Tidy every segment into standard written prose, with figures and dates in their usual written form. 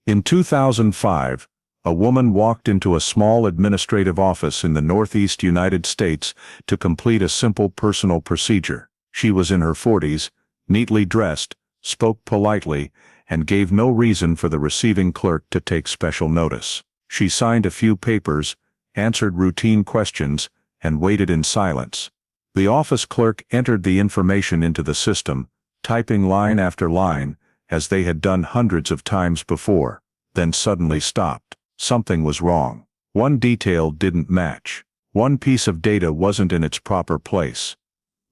In 2005, a woman walked into a small administrative office in the Northeast United States to complete a simple personal procedure. She was in her 40s, neatly dressed, spoke politely, and gave no reason for the receiving clerk to take special notice. She signed a few papers, answered routine questions, and waited in silence. The office clerk entered the information into the system, typing line after line, as they had done hundreds of times before, then suddenly stopped. Something was wrong. One detail didn't match. One piece of data wasn't in its proper place.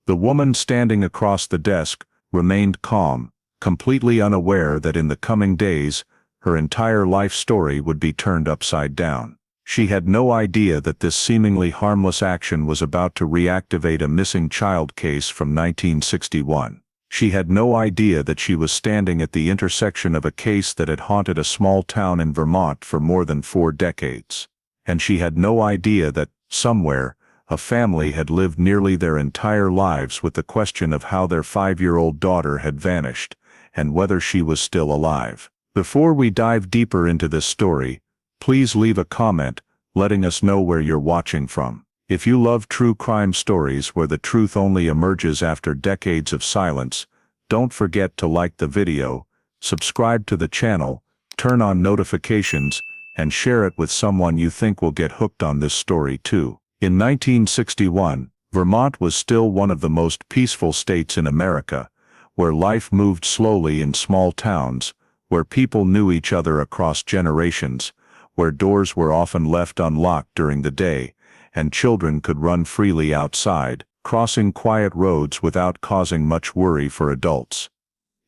The woman standing across the desk remained calm, completely unaware that in the coming days, her entire life story would be turned upside down. She had no idea that this seemingly harmless action was about to reactivate a missing child case from 1961. She had no idea that she was standing at the intersection of a case that had haunted a small town in Vermont for more than 4 decades. And she had no idea that, somewhere, a family had lived nearly their entire lives with the question of how their 5-year-old daughter had vanished, and whether she was still alive. Before we dive deeper into this story, please leave a comment letting us know where you're watching from. If you love true crime stories where the truth only emerges after decades of silence, don't forget to like the video, subscribe to the channel, turn on notifications, and share it with someone you think will get hooked on this story too. In 1961, Vermont was still one of the most peaceful states in America, where life moved slowly in small towns, where people knew each other across generations, where doors were often left unlocked during the day, and children could run freely outside, crossing quiet roads without causing much worry for adults.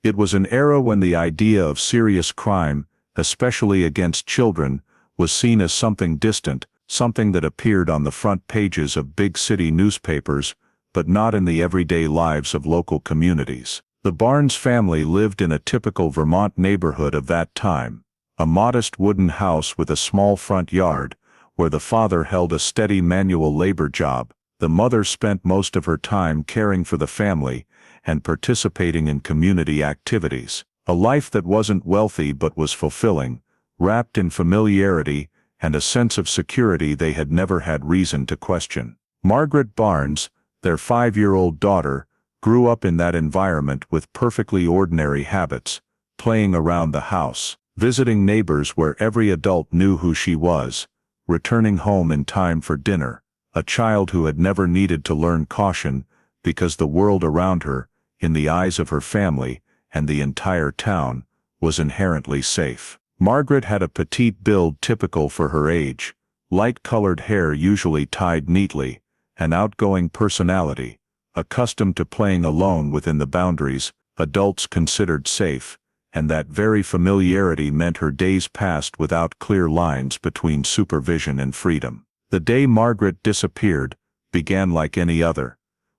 It was an era when the idea of serious crime, especially against children, was seen as something distant, something that appeared on the front pages of big city newspapers, but not in the everyday lives of local communities. The Barnes family lived in a typical Vermont neighborhood of that time, a modest wooden house with a small front yard, where the father held a steady manual labor job. The mother spent most of her time caring for the family and participating in community activities. A life that wasn't wealthy but was fulfilling, wrapped in familiarity and a sense of security they had never had reason to question. Margaret Barnes, their 5-year-old daughter, grew up in that environment with perfectly ordinary habits, playing around the house, visiting neighbors where every adult knew who she was, returning home in time for dinner, a child who had never needed to learn caution because the world around her, in the eyes of her family and the entire town, was inherently safe. Margaret had a petite build typical for her age, light-colored hair usually tied neatly, an outgoing personality, accustomed to playing alone within the boundaries adults considered safe, and that very familiarity meant her days passed without clear lines between supervision and freedom. The day Margaret disappeared began like any other,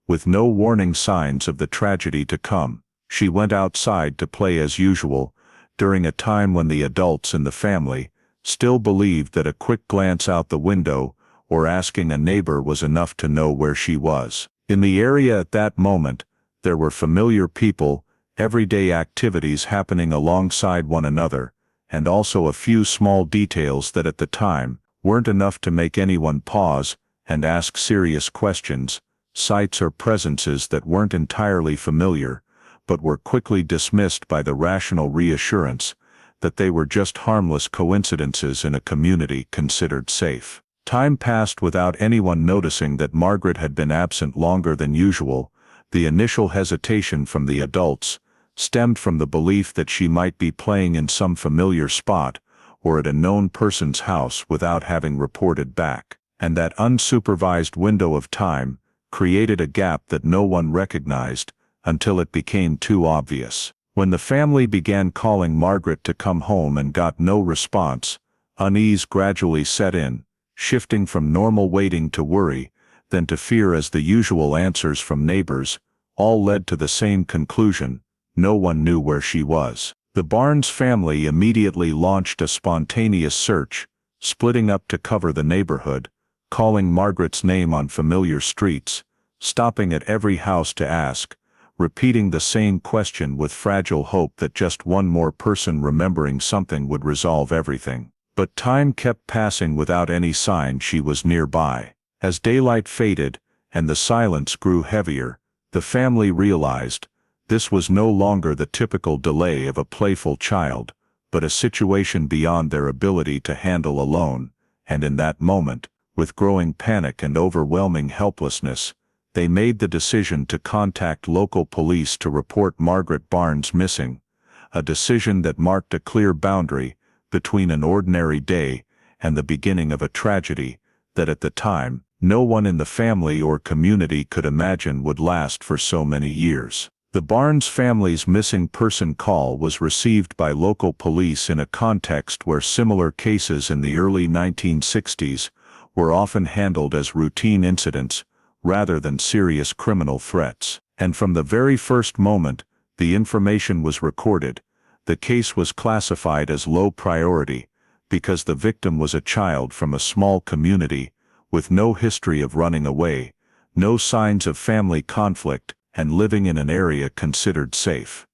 with no warning signs of the tragedy to come. She went outside to play as usual, during a time when the adults in the family still believed that a quick glance out the window or asking a neighbor was enough to know where she was. In the area at that moment, there were familiar people, everyday activities happening alongside one another, and also a few small details that at the time weren't enough to make anyone pause and ask serious questions, sights or presences that weren't entirely familiar, but were quickly dismissed by the rational reassurance that they were just harmless coincidences in a community considered safe. Time passed without anyone noticing that Margaret had been absent longer than usual. The initial hesitation from the adults stemmed from the belief that she might be playing in some familiar spot or at a known person's house without having reported back, and that unsupervised window of time created a gap that no one recognized until it became too obvious. When the family began calling Margaret to come home and got no response, unease gradually set in, shifting from normal waiting to worry, then to fear as the usual answers from neighbors all led to the same conclusion: no one knew where she was. The Barnes family immediately launched a spontaneous search, splitting up to cover the neighborhood, calling Margaret's name on familiar streets, stopping at every house to ask, repeating the same question with fragile hope that just one more person remembering something would resolve everything. But time kept passing without any sign she was nearby. As daylight faded, and the silence grew heavier, the family realized this was no longer the typical delay of a playful child, but a situation beyond their ability to handle alone, and in that moment, with growing panic and overwhelming helplessness, they made the decision to contact local police to report Margaret Barnes missing, a decision that marked a clear boundary between an ordinary day and the beginning of a tragedy that at the time, no one in the family or community could imagine would last for so many years. The Barnes family's missing person call was received by local police in a context where similar cases in the early 1960s were often handled as routine incidents rather than serious criminal threats. And from the very first moment the information was recorded, the case was classified as low priority because the victim was a child from a small community with no history of running away, no signs of family conflict, and living in an area considered safe.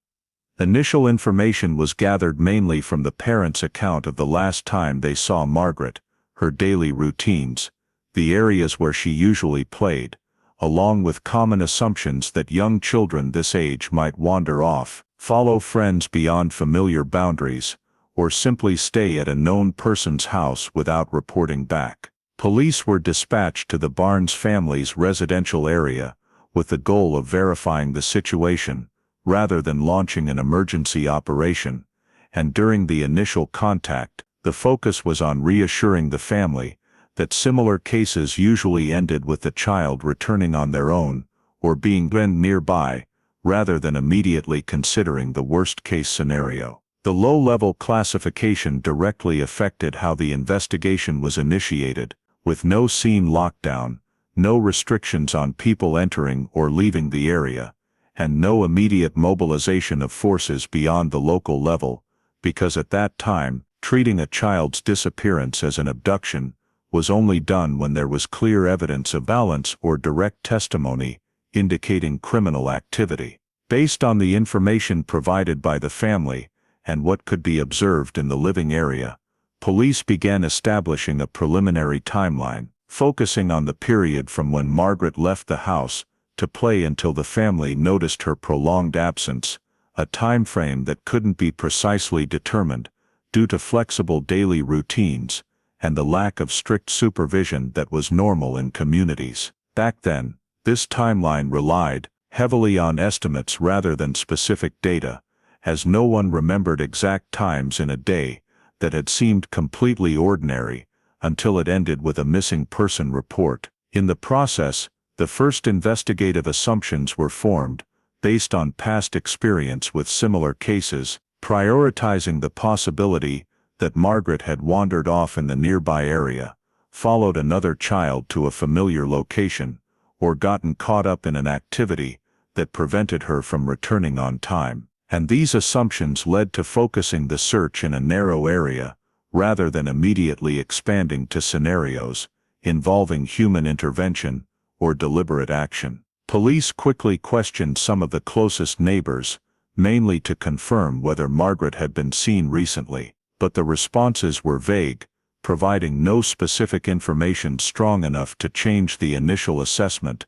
Initial information was gathered mainly from the parents' account of the last time they saw Margaret, her daily routines, the areas where she usually played, along with common assumptions that young children this age might wander off, follow friends beyond familiar boundaries, or simply stay at a known person's house without reporting back. Police were dispatched to the Barnes family's residential area with the goal of verifying the situation, rather than launching an emergency operation, and during the initial contact, the focus was on reassuring the family that similar cases usually ended with the child returning on their own, or being nearby, rather than immediately considering the worst-case scenario. The low-level classification directly affected how the investigation was initiated, with no scene lockdown, no restrictions on people entering or leaving the area, and no immediate mobilization of forces beyond the local level, because at that time, treating a child's disappearance as an abduction was only done when there was clear evidence of violence or direct testimony indicating criminal activity. Based on the information provided by the family and what could be observed in the living area, police began establishing a preliminary timeline, focusing on the period from when Margaret left the house to play until the family noticed her prolonged absence, a time frame that couldn't be precisely determined due to flexible daily routines and the lack of strict supervision that was normal in communities. Back then, this timeline relied heavily on estimates rather than specific data, as no one remembered exact times in a day that had seemed completely ordinary until it ended with a missing person report. In the process, the first investigative assumptions were formed, based on past experience with similar cases, prioritizing the possibility that Margaret had wandered off in the nearby area, followed another child to a familiar location, or gotten caught up in an activity that prevented her from returning on time. And these assumptions led to focusing the search in a narrow area, rather than immediately expanding to scenarios involving human intervention or deliberate action. Police quickly questioned some of the closest neighbors, mainly to confirm whether Margaret had been seen recently, but the responses were vague, providing no specific information strong enough to change the initial assessment,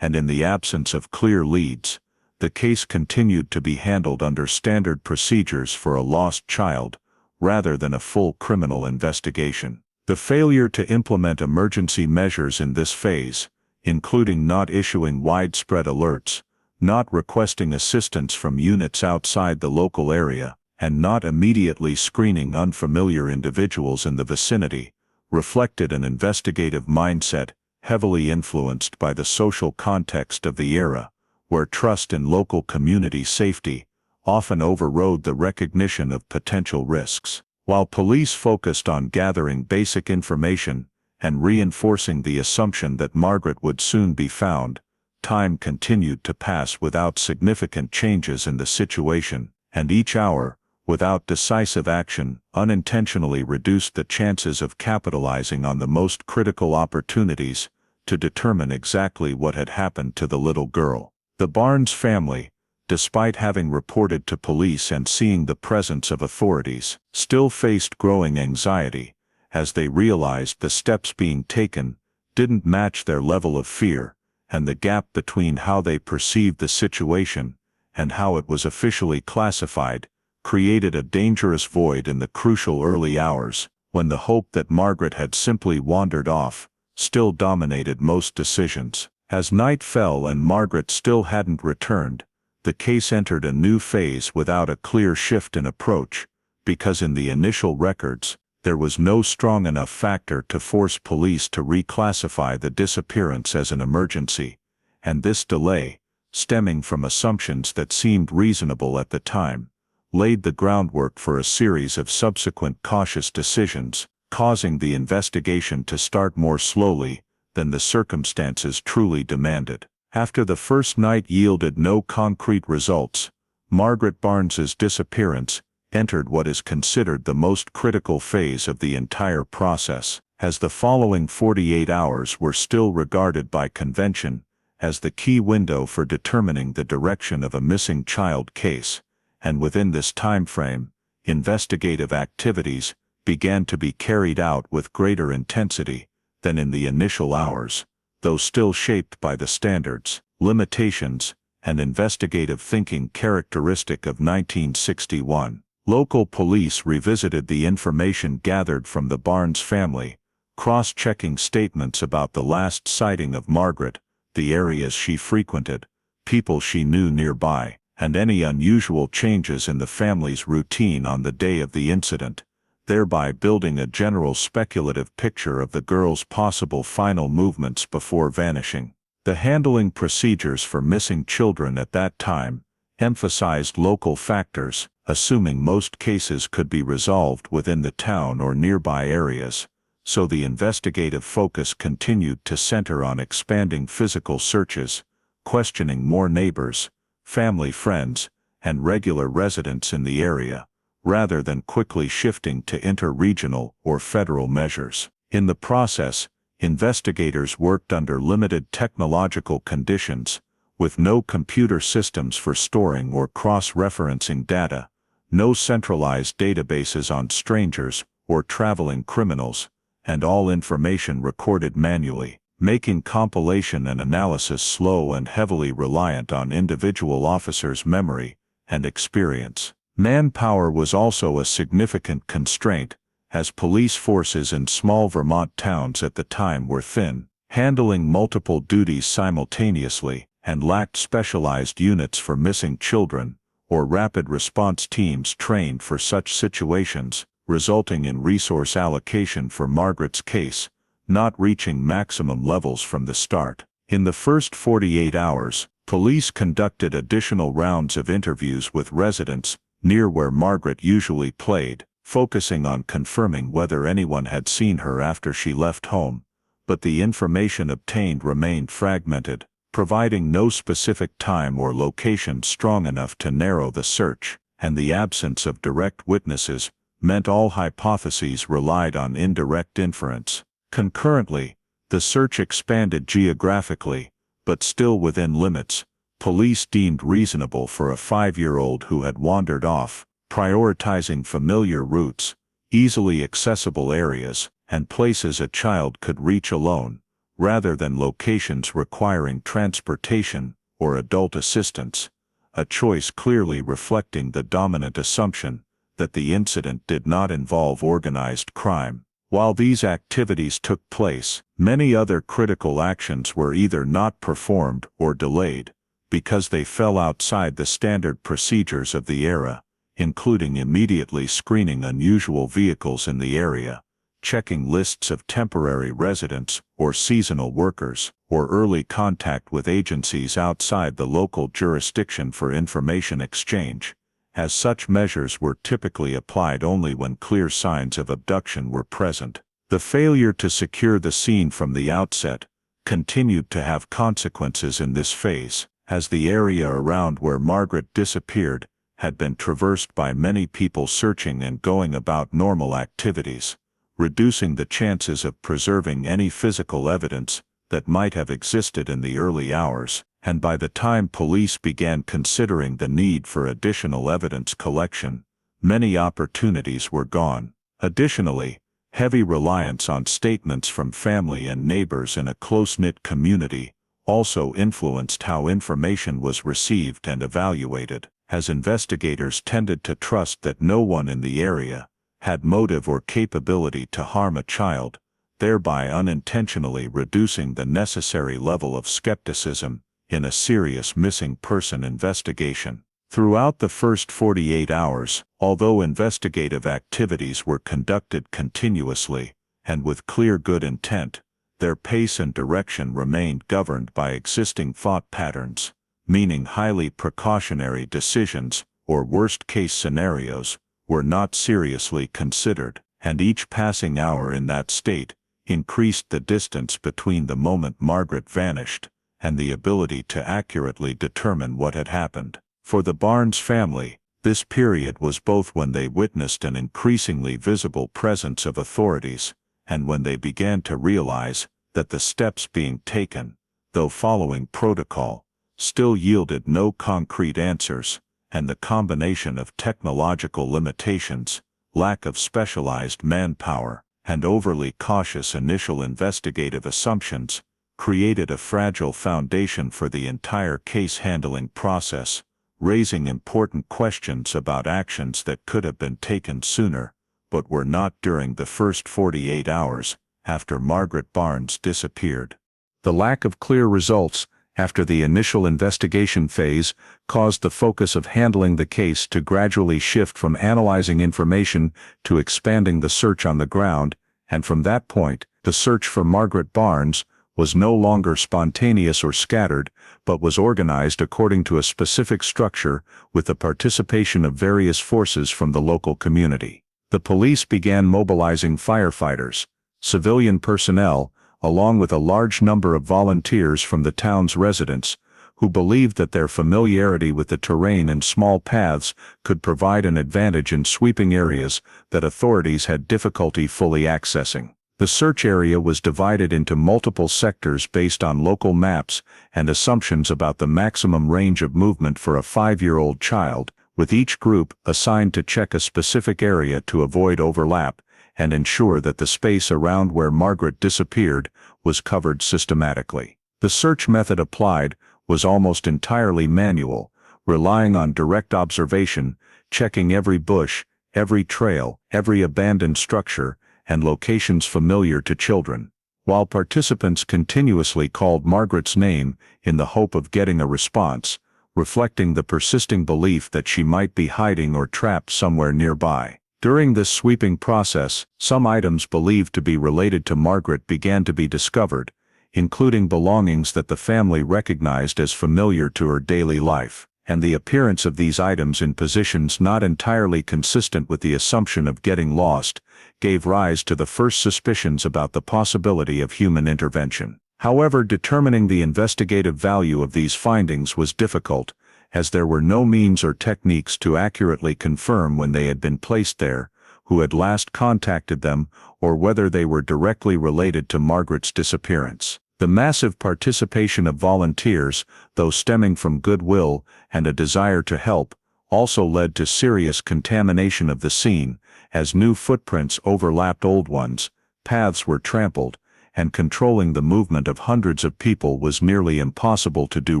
and in the absence of clear leads, the case continued to be handled under standard procedures for a lost child, rather than a full criminal investigation. The failure to implement emergency measures in this phase, including not issuing widespread alerts, not requesting assistance from units outside the local area, and not immediately screening unfamiliar individuals in the vicinity, reflected an investigative mindset heavily influenced by the social context of the era, where trust in local community safety often overrode the recognition of potential risks. While police focused on gathering basic information and reinforcing the assumption that Margaret would soon be found, time continued to pass without significant changes in the situation, and each hour, without decisive action, unintentionally reduced the chances of capitalizing on the most critical opportunities to determine exactly what had happened to the little girl. The Barnes family, despite having reported to police and seeing the presence of authorities, still faced growing anxiety, as they realized the steps being taken didn't match their level of fear, and the gap between how they perceived the situation and how it was officially classified created a dangerous void in the crucial early hours, when the hope that Margaret had simply wandered off still dominated most decisions. As night fell and Margaret still hadn't returned, the case entered a new phase without a clear shift in approach, because in the initial records, there was no strong enough factor to force police to reclassify the disappearance as an emergency, and this delay, stemming from assumptions that seemed reasonable at the time, laid the groundwork for a series of subsequent cautious decisions, causing the investigation to start more slowly than the circumstances truly demanded. After the first night yielded no concrete results, Margaret Barnes's disappearance entered what is considered the most critical phase of the entire process, as the following 48 hours were still regarded by convention as the key window for determining the direction of a missing child case, and within this time frame, investigative activities began to be carried out with greater intensity than in the initial hours, though still shaped by the standards, limitations, and investigative thinking characteristic of 1961. Local police revisited the information gathered from the Barnes family, cross-checking statements about the last sighting of Margaret, the areas she frequented, people she knew nearby, and any unusual changes in the family's routine on the day of the incident, thereby building a general speculative picture of the girl's possible final movements before vanishing. The handling procedures for missing children at that time emphasized local factors, assuming most cases could be resolved within the town or nearby areas, so the investigative focus continued to center on expanding physical searches, questioning more neighbors, family friends, and regular residents in the area, rather than quickly shifting to inter-regional or federal measures. In the process, investigators worked under limited technological conditions, with no computer systems for storing or cross-referencing data, no centralized databases on strangers or traveling criminals, and all information recorded manually, making compilation and analysis slow and heavily reliant on individual officers' memory and experience. Manpower was also a significant constraint, as police forces in small Vermont towns at the time were thin, handling multiple duties simultaneously, and lacked specialized units for missing children, or rapid response teams trained for such situations, resulting in resource allocation for Margaret's case not reaching maximum levels from the start. In the first 48 hours, police conducted additional rounds of interviews with residents near where Margaret usually played, focusing on confirming whether anyone had seen her after she left home, but the information obtained remained fragmented, providing no specific time or location strong enough to narrow the search, and the absence of direct witnesses meant all hypotheses relied on indirect inference. Concurrently, the search expanded geographically, but still within limits police deemed reasonable for a 5-year-old who had wandered off, prioritizing familiar routes, easily accessible areas, and places a child could reach alone, rather than locations requiring transportation or adult assistance, a choice clearly reflecting the dominant assumption that the incident did not involve organized crime. While these activities took place, many other critical actions were either not performed or delayed, because they fell outside the standard procedures of the era, including immediately screening unusual vehicles in the area, checking lists of temporary residents or seasonal workers, or early contact with agencies outside the local jurisdiction for information exchange, as such measures were typically applied only when clear signs of abduction were present. The failure to secure the scene from the outset continued to have consequences in this phase, as the area around where Margaret disappeared had been traversed by many people searching and going about normal activities, reducing the chances of preserving any physical evidence that might have existed in the early hours, and by the time police began considering the need for additional evidence collection, many opportunities were gone. Additionally, heavy reliance on statements from family and neighbors in a close-knit community also influenced how information was received and evaluated, as investigators tended to trust that no one in the area had motive or capability to harm a child, thereby unintentionally reducing the necessary level of skepticism in a serious missing person investigation. Throughout the first 48 hours, although investigative activities were conducted continuously and with clear good intent, their pace and direction remained governed by existing thought patterns, meaning highly precautionary decisions, or worst-case scenarios, were not seriously considered, and each passing hour in that state increased the distance between the moment Margaret vanished and the ability to accurately determine what had happened. For the Barnes family, this period was both when they witnessed an increasingly visible presence of authorities, and when they began to realize that the steps being taken, though following protocol, still yielded no concrete answers, and the combination of technological limitations, lack of specialized manpower, and overly cautious initial investigative assumptions created a fragile foundation for the entire case handling process, raising important questions about actions that could have been taken sooner, but were not during the first 48 hours after Margaret Barnes disappeared. The lack of clear results after the initial investigation phase caused the focus of handling the case to gradually shift from analyzing information to expanding the search on the ground, and from that point, the search for Margaret Barnes was no longer spontaneous or scattered, but was organized according to a specific structure with the participation of various forces from the local community. The police began mobilizing firefighters, civilian personnel, along with a large number of volunteers from the town's residents, who believed that their familiarity with the terrain and small paths could provide an advantage in sweeping areas that authorities had difficulty fully accessing. The search area was divided into multiple sectors based on local maps and assumptions about the maximum range of movement for a 5-year-old child, with each group assigned to check a specific area to avoid overlap and ensure that the space around where Margaret disappeared was covered systematically. The search method applied was almost entirely manual, relying on direct observation, checking every bush, every trail, every abandoned structure, and locations familiar to children. While participants continuously called Margaret's name in the hope of getting a response, reflecting the persisting belief that she might be hiding or trapped somewhere nearby. During this sweeping process, some items believed to be related to Margaret began to be discovered, including belongings that the family recognized as familiar to her daily life, and the appearance of these items in positions not entirely consistent with the assumption of getting lost gave rise to the first suspicions about the possibility of human intervention. However, determining the investigative value of these findings was difficult, as there were no means or techniques to accurately confirm when they had been placed there, who had last contacted them, or whether they were directly related to Margaret's disappearance. The massive participation of volunteers, though stemming from goodwill and a desire to help, also led to serious contamination of the scene, as new footprints overlapped old ones, paths were trampled, and controlling the movement of hundreds of people was nearly impossible to do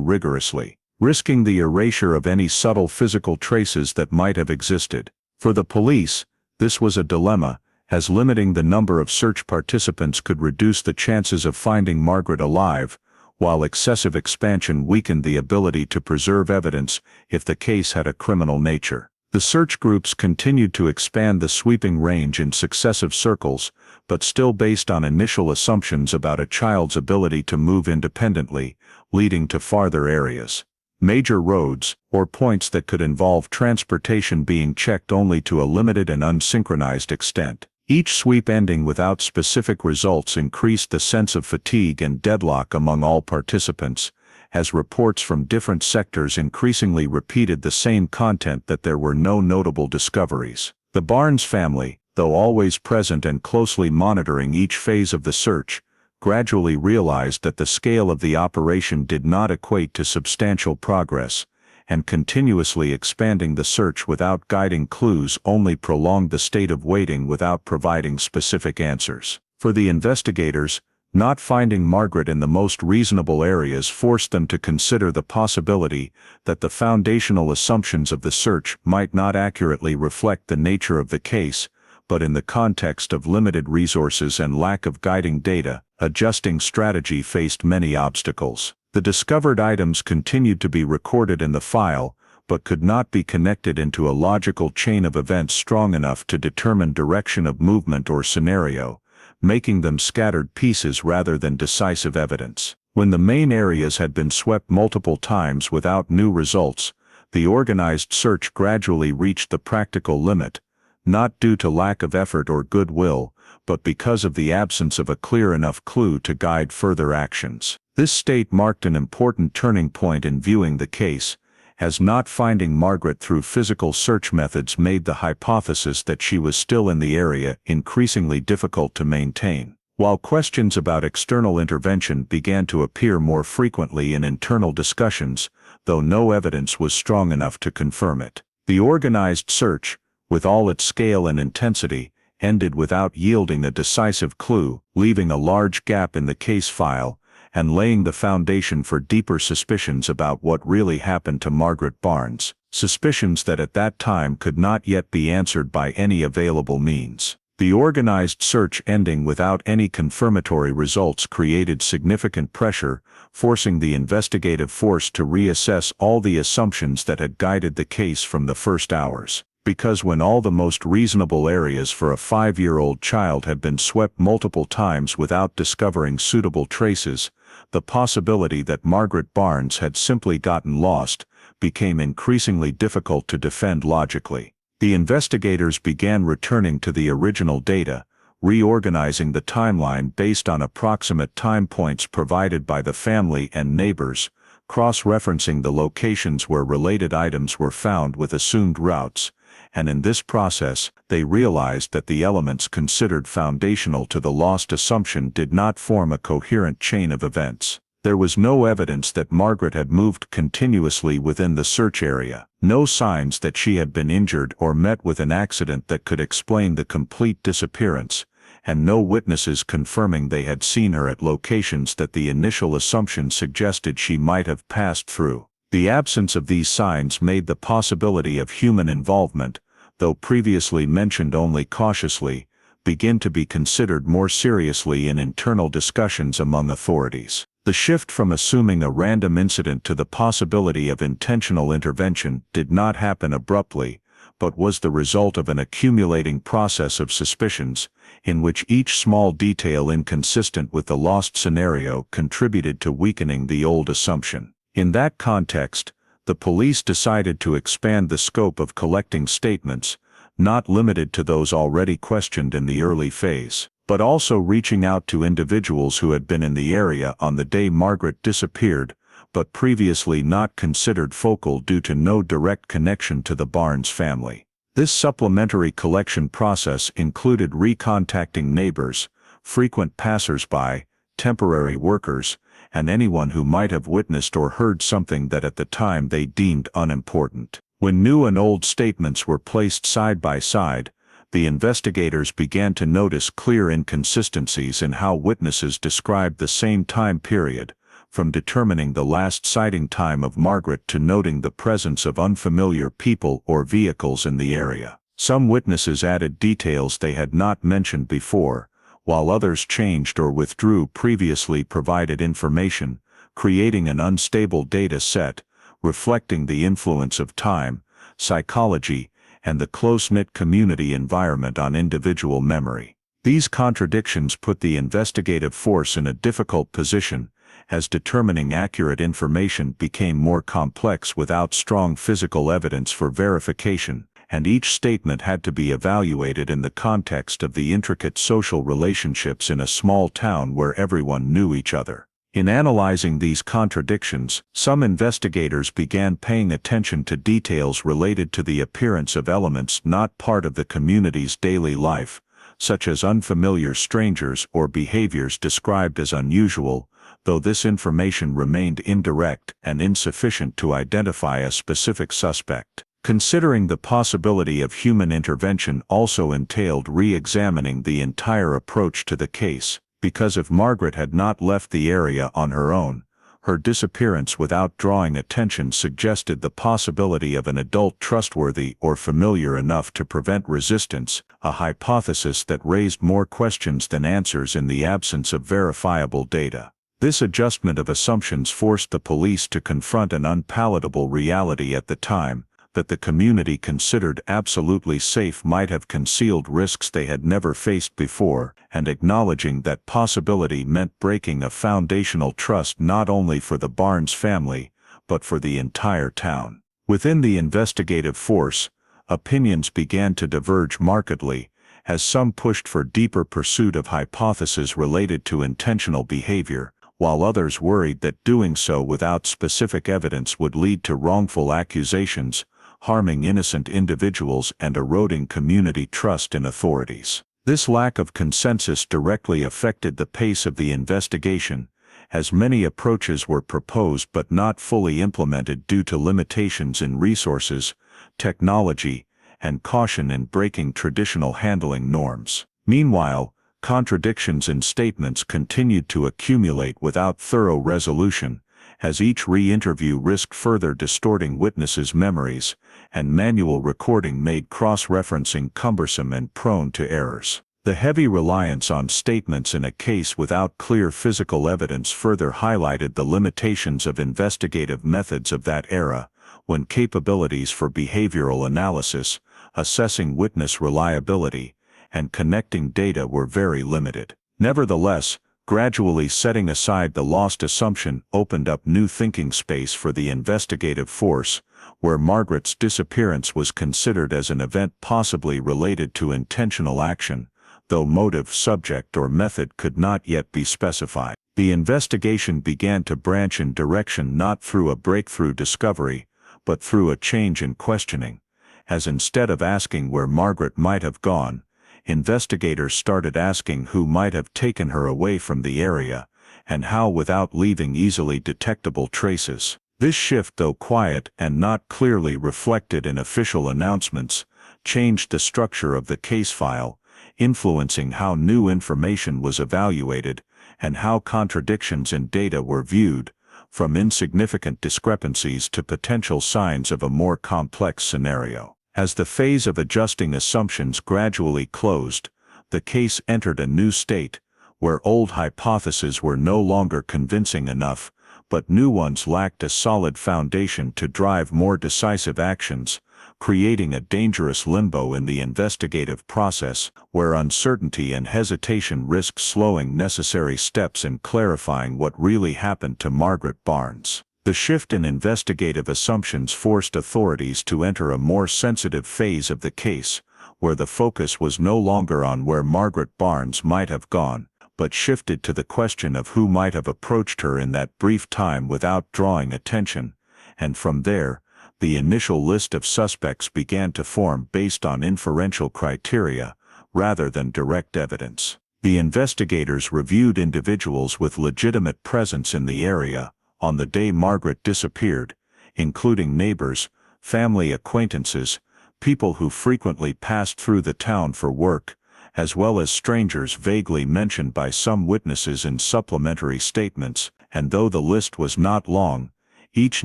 rigorously, risking the erasure of any subtle physical traces that might have existed. For the police, this was a dilemma, as limiting the number of search participants could reduce the chances of finding Margaret alive, while excessive expansion weakened the ability to preserve evidence if the case had a criminal nature. The search groups continued to expand the sweeping range in successive circles, but still based on initial assumptions about a child's ability to move independently, leading to farther areas. Major roads, or points that could involve transportation, being checked only to a limited and unsynchronized extent. Each sweep ending without specific results increased the sense of fatigue and deadlock among all participants, as reports from different sectors increasingly repeated the same content that there were no notable discoveries. The Barnes family, though always present and closely monitoring each phase of the search, gradually realized that the scale of the operation did not equate to substantial progress, and continuously expanding the search without guiding clues only prolonged the state of waiting without providing specific answers. For the investigators, not finding Margaret in the most reasonable areas forced them to consider the possibility that the foundational assumptions of the search might not accurately reflect the nature of the case, but in the context of limited resources and lack of guiding data, adjusting strategy faced many obstacles. The discovered items continued to be recorded in the file, but could not be connected into a logical chain of events strong enough to determine direction of movement or scenario, making them scattered pieces rather than decisive evidence. When the main areas had been swept multiple times without new results, the organized search gradually reached the practical limit, not due to lack of effort or goodwill, but because of the absence of a clear enough clue to guide further actions. This state marked an important turning point in viewing the case, as not finding Margaret through physical search methods made the hypothesis that she was still in the area increasingly difficult to maintain. While questions about external intervention began to appear more frequently in internal discussions, though no evidence was strong enough to confirm it. The organized search, with all its scale and intensity, ended without yielding a decisive clue, leaving a large gap in the case file, and laying the foundation for deeper suspicions about what really happened to Margaret Barnes, suspicions that at that time could not yet be answered by any available means. The organized search ending without any confirmatory results created significant pressure, forcing the investigative force to reassess all the assumptions that had guided the case from the first hours. Because when all the most reasonable areas for a 5-year-old child had been swept multiple times without discovering suitable traces, the possibility that Margaret Barnes had simply gotten lost became increasingly difficult to defend logically. The investigators began returning to the original data, reorganizing the timeline based on approximate time points provided by the family and neighbors, cross-referencing the locations where related items were found with assumed routes, and in this process, they realized that the elements considered foundational to the lost assumption did not form a coherent chain of events. There was no evidence that Margaret had moved continuously within the search area, no signs that she had been injured or met with an accident that could explain the complete disappearance, and no witnesses confirming they had seen her at locations that the initial assumption suggested she might have passed through. The absence of these signs made the possibility of human involvement, though previously mentioned only cautiously, begin to be considered more seriously in internal discussions among authorities. The shift from assuming a random incident to the possibility of intentional intervention did not happen abruptly, but was the result of an accumulating process of suspicions, in which each small detail inconsistent with the lost scenario contributed to weakening the old assumption. In that context, the police decided to expand the scope of collecting statements, not limited to those already questioned in the early phase, but also reaching out to individuals who had been in the area on the day Margaret disappeared, but previously not considered focal due to no direct connection to the Barnes family. This supplementary collection process included recontacting neighbors, frequent passers-by, temporary workers, and anyone who might have witnessed or heard something that at the time they deemed unimportant. When new and old statements were placed side by side, the investigators began to notice clear inconsistencies in how witnesses described the same time period, from determining the last sighting time of Margaret to noting the presence of unfamiliar people or vehicles in the area. Some witnesses added details they had not mentioned before, while others changed or withdrew previously provided information, creating an unstable data set, reflecting the influence of time, psychology, and the close-knit community environment on individual memory. These contradictions put the investigative force in a difficult position, as determining accurate information became more complex without strong physical evidence for verification, and each statement had to be evaluated in the context of the intricate social relationships in a small town where everyone knew each other. In analyzing these contradictions, some investigators began paying attention to details related to the appearance of elements not part of the community's daily life, such as unfamiliar strangers or behaviors described as unusual, though this information remained indirect and insufficient to identify a specific suspect. Considering the possibility of human intervention also entailed re-examining the entire approach to the case, because if Margaret had not left the area on her own, her disappearance without drawing attention suggested the possibility of an adult trustworthy or familiar enough to prevent resistance, a hypothesis that raised more questions than answers in the absence of verifiable data. This adjustment of assumptions forced the police to confront an unpalatable reality at the time, that the community considered absolutely safe might have concealed risks they had never faced before, and acknowledging that possibility meant breaking a foundational trust not only for the Barnes family, but for the entire town. Within the investigative force, opinions began to diverge markedly, as some pushed for deeper pursuit of hypotheses related to intentional behavior, while others worried that doing so without specific evidence would lead to wrongful accusations, harming innocent individuals and eroding community trust in authorities. This lack of consensus directly affected the pace of the investigation, as many approaches were proposed but not fully implemented due to limitations in resources, technology, and caution in breaking traditional handling norms. Meanwhile, contradictions in statements continued to accumulate without thorough resolution, as each re-interview risked further distorting witnesses' memories, and manual recording made cross-referencing cumbersome and prone to errors. The heavy reliance on statements in a case without clear physical evidence further highlighted the limitations of investigative methods of that era, when capabilities for behavioral analysis, assessing witness reliability, and connecting data were very limited. Nevertheless, gradually setting aside the lost assumption opened up new thinking space for the investigative force, where Margaret's disappearance was considered as an event possibly related to intentional action, though motive, subject, or method could not yet be specified. The investigation began to branch in direction not through a breakthrough discovery, but through a change in questioning, as instead of asking where Margaret might have gone, investigators started asking who might have taken her away from the area, and how without leaving easily detectable traces. This shift, though quiet and not clearly reflected in official announcements, changed the structure of the case file, influencing how new information was evaluated and how contradictions in data were viewed, from insignificant discrepancies to potential signs of a more complex scenario. As the phase of adjusting assumptions gradually closed, the case entered a new state, where old hypotheses were no longer convincing enough, but new ones lacked a solid foundation to drive more decisive actions, creating a dangerous limbo in the investigative process, where uncertainty and hesitation risked slowing necessary steps in clarifying what really happened to Margaret Barnes. The shift in investigative assumptions forced authorities to enter a more sensitive phase of the case, where the focus was no longer on where Margaret Barnes might have gone, but shifted to the question of who might have approached her in that brief time without drawing attention, and from there, the initial list of suspects began to form based on inferential criteria, rather than direct evidence. The investigators reviewed individuals with legitimate presence in the area on the day Margaret disappeared, including neighbors, family acquaintances, people who frequently passed through the town for work, as well as strangers vaguely mentioned by some witnesses in supplementary statements, and though the list was not long, each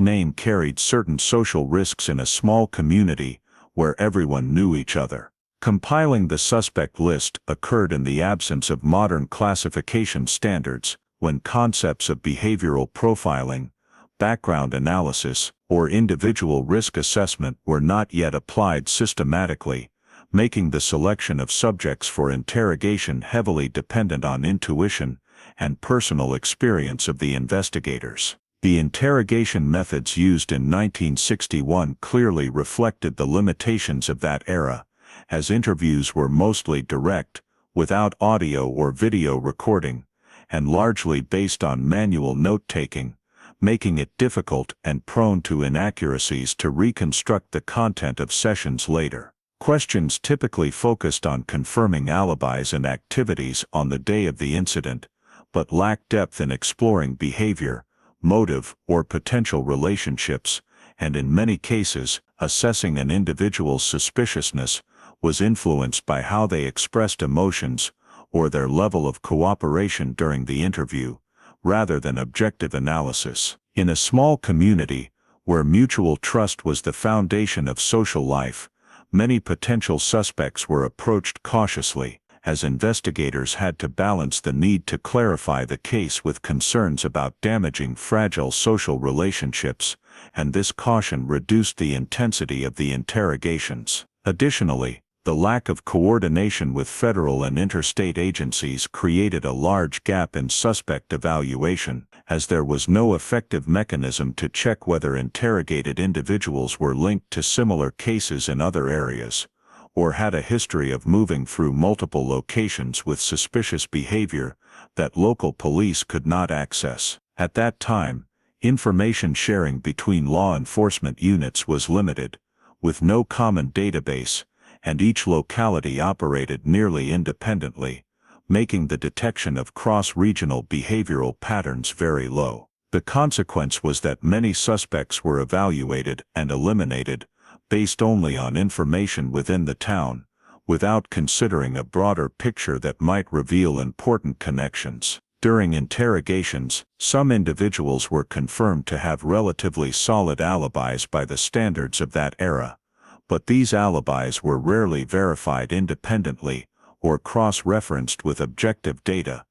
name carried certain social risks in a small community where everyone knew each other. Compiling the suspect list occurred in the absence of modern classification standards, when concepts of behavioral profiling, background analysis, or individual risk assessment were not yet applied systematically, making the selection of subjects for interrogation heavily dependent on intuition and personal experience of the investigators. The interrogation methods used in 1961 clearly reflected the limitations of that era, as interviews were mostly direct, without audio or video recording, and largely based on manual note-taking, making it difficult and prone to inaccuracies to reconstruct the content of sessions later. Questions typically focused on confirming alibis and activities on the day of the incident, but lacked depth in exploring behavior, motive, or potential relationships, and in many cases, assessing an individual's suspiciousness was influenced by how they expressed emotions or their level of cooperation during the interview, rather than objective analysis. In a small community, where mutual trust was the foundation of social life, many potential suspects were approached cautiously, as investigators had to balance the need to clarify the case with concerns about damaging fragile social relationships, and this caution reduced the intensity of the interrogations. Additionally, the lack of coordination with federal and interstate agencies created a large gap in suspect evaluation, as there was no effective mechanism to check whether interrogated individuals were linked to similar cases in other areas, or had a history of moving through multiple locations with suspicious behavior that local police could not access. At that time, information sharing between law enforcement units was limited, with no common database, and each locality operated nearly independently, making the detection of cross-regional behavioral patterns very low. The consequence was that many suspects were evaluated and eliminated based only on information within the town, without considering a broader picture that might reveal important connections. During interrogations, some individuals were confirmed to have relatively solid alibis by the standards of that era, but these alibis were rarely verified independently or cross-referenced with objective data,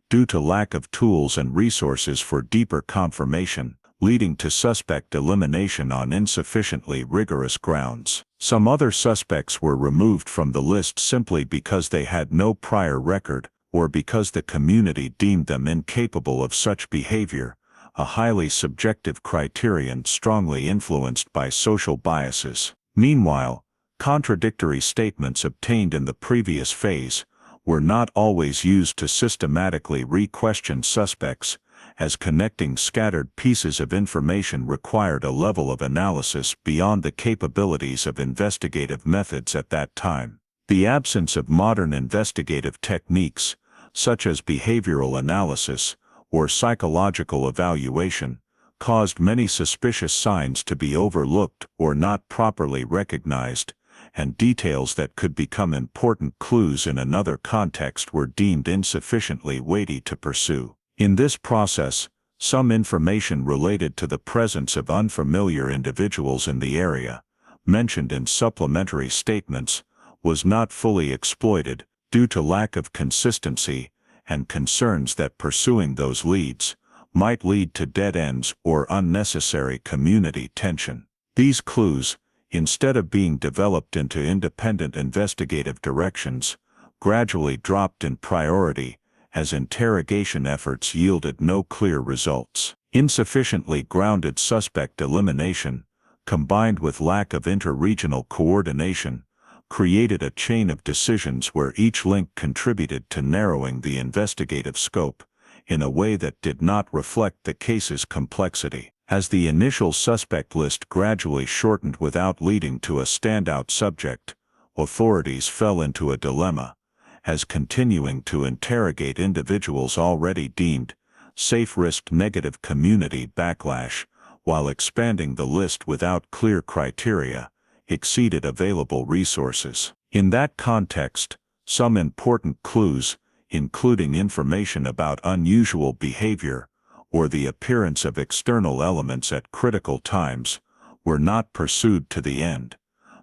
due to lack of tools and resources for deeper confirmation, leading to suspect elimination on insufficiently rigorous grounds. Some other suspects were removed from the list simply because they had no prior record, or because the community deemed them incapable of such behavior, a highly subjective criterion strongly influenced by social biases. Meanwhile, contradictory statements obtained in the previous phase were not always used to systematically re-question suspects, as connecting scattered pieces of information required a level of analysis beyond the capabilities of investigative methods at that time. The absence of modern investigative techniques, such as behavioral analysis or psychological evaluation, caused many suspicious signs to be overlooked or not properly recognized, and details that could become important clues in another context were deemed insufficiently weighty to pursue. In this process, some information related to the presence of unfamiliar individuals in the area, mentioned in supplementary statements, was not fully exploited, due to lack of consistency and concerns that pursuing those leads might lead to dead ends or unnecessary community tension. These clues, instead of being developed into independent investigative directions, gradually dropped in priority as interrogation efforts yielded no clear results. Insufficiently grounded suspect elimination, combined with lack of interregional coordination, created a chain of decisions where each link contributed to narrowing the investigative scope in a way that did not reflect the case's complexity. As the initial suspect list gradually shortened without leading to a standout subject, authorities fell into a dilemma, as continuing to interrogate individuals already deemed safe risked negative community backlash, while expanding the list without clear criteria exceeded available resources. In that context, some important clues, including information about unusual behavior or the appearance of external elements at critical times, were not pursued to the end,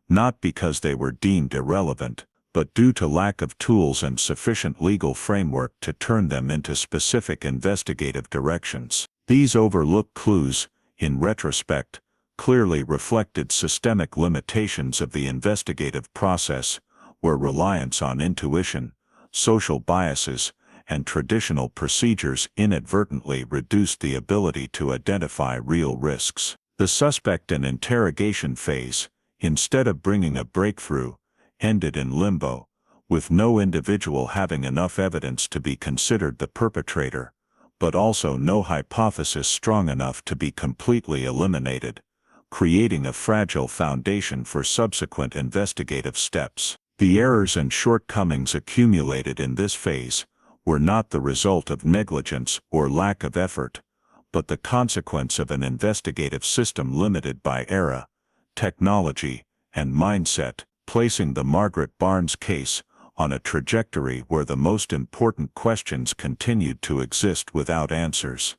not because they were deemed irrelevant, but due to lack of tools and sufficient legal framework to turn them into specific investigative directions. These overlooked clues, in retrospect, clearly reflected systemic limitations of the investigative process, where reliance on intuition, social biases, and traditional procedures inadvertently reduced the ability to identify real risks. The suspect and interrogation phase, instead of bringing a breakthrough, ended in limbo, with no individual having enough evidence to be considered the perpetrator, but also no hypothesis strong enough to be completely eliminated, creating a fragile foundation for subsequent investigative steps. The errors and shortcomings accumulated in this phase were not the result of negligence or lack of effort, but the consequence of an investigative system limited by era, technology, and mindset, placing the Margaret Barnes case on a trajectory where the most important questions continued to exist without answers,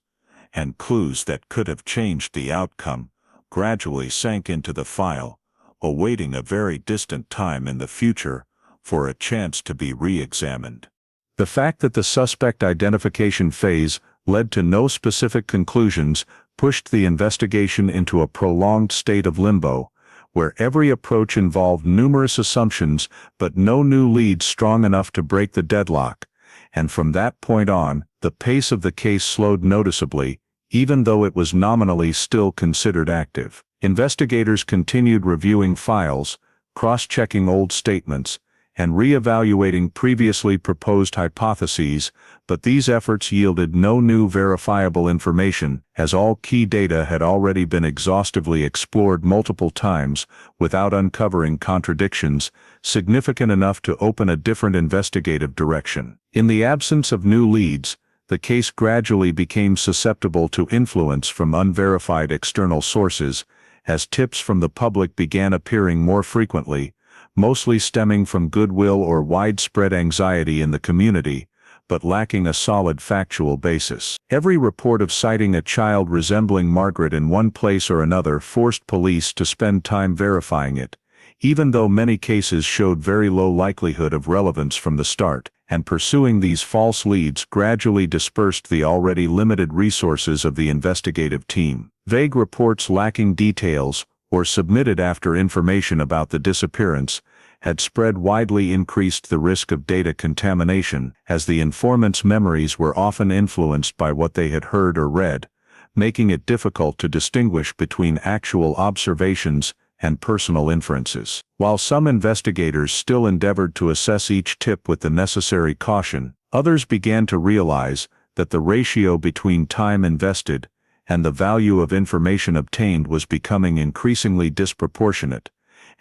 and clues that could have changed the outcome gradually sank into the file, awaiting a very distant time in the future for a chance to be re-examined. The fact that the suspect identification phase led to no specific conclusions pushed the investigation into a prolonged state of limbo, where every approach involved numerous assumptions but no new leads strong enough to break the deadlock, and from that point on, the pace of the case slowed noticeably, even though it was nominally still considered active. Investigators continued reviewing files, cross-checking old statements, and re-evaluating previously proposed hypotheses, but these efforts yielded no new verifiable information, as all key data had already been exhaustively explored multiple times without uncovering contradictions significant enough to open a different investigative direction. In the absence of new leads, the case gradually became susceptible to influence from unverified external sources, as tips from the public began appearing more frequently, mostly stemming from goodwill or widespread anxiety in the community, but lacking a solid factual basis. Every report of sighting a child resembling Margaret in one place or another forced police to spend time verifying it, even though many cases showed very low likelihood of relevance from the start, and pursuing these false leads gradually dispersed the already limited resources of the investigative team. Vague reports lacking details, or submitted after information about the disappearance, had spread widely increased the risk of data contamination, as the informant's memories were often influenced by what they had heard or read, making it difficult to distinguish between actual observations and personal inferences. While some investigators still endeavored to assess each tip with the necessary caution, others began to realize that the ratio between time invested and the value of information obtained was becoming increasingly disproportionate,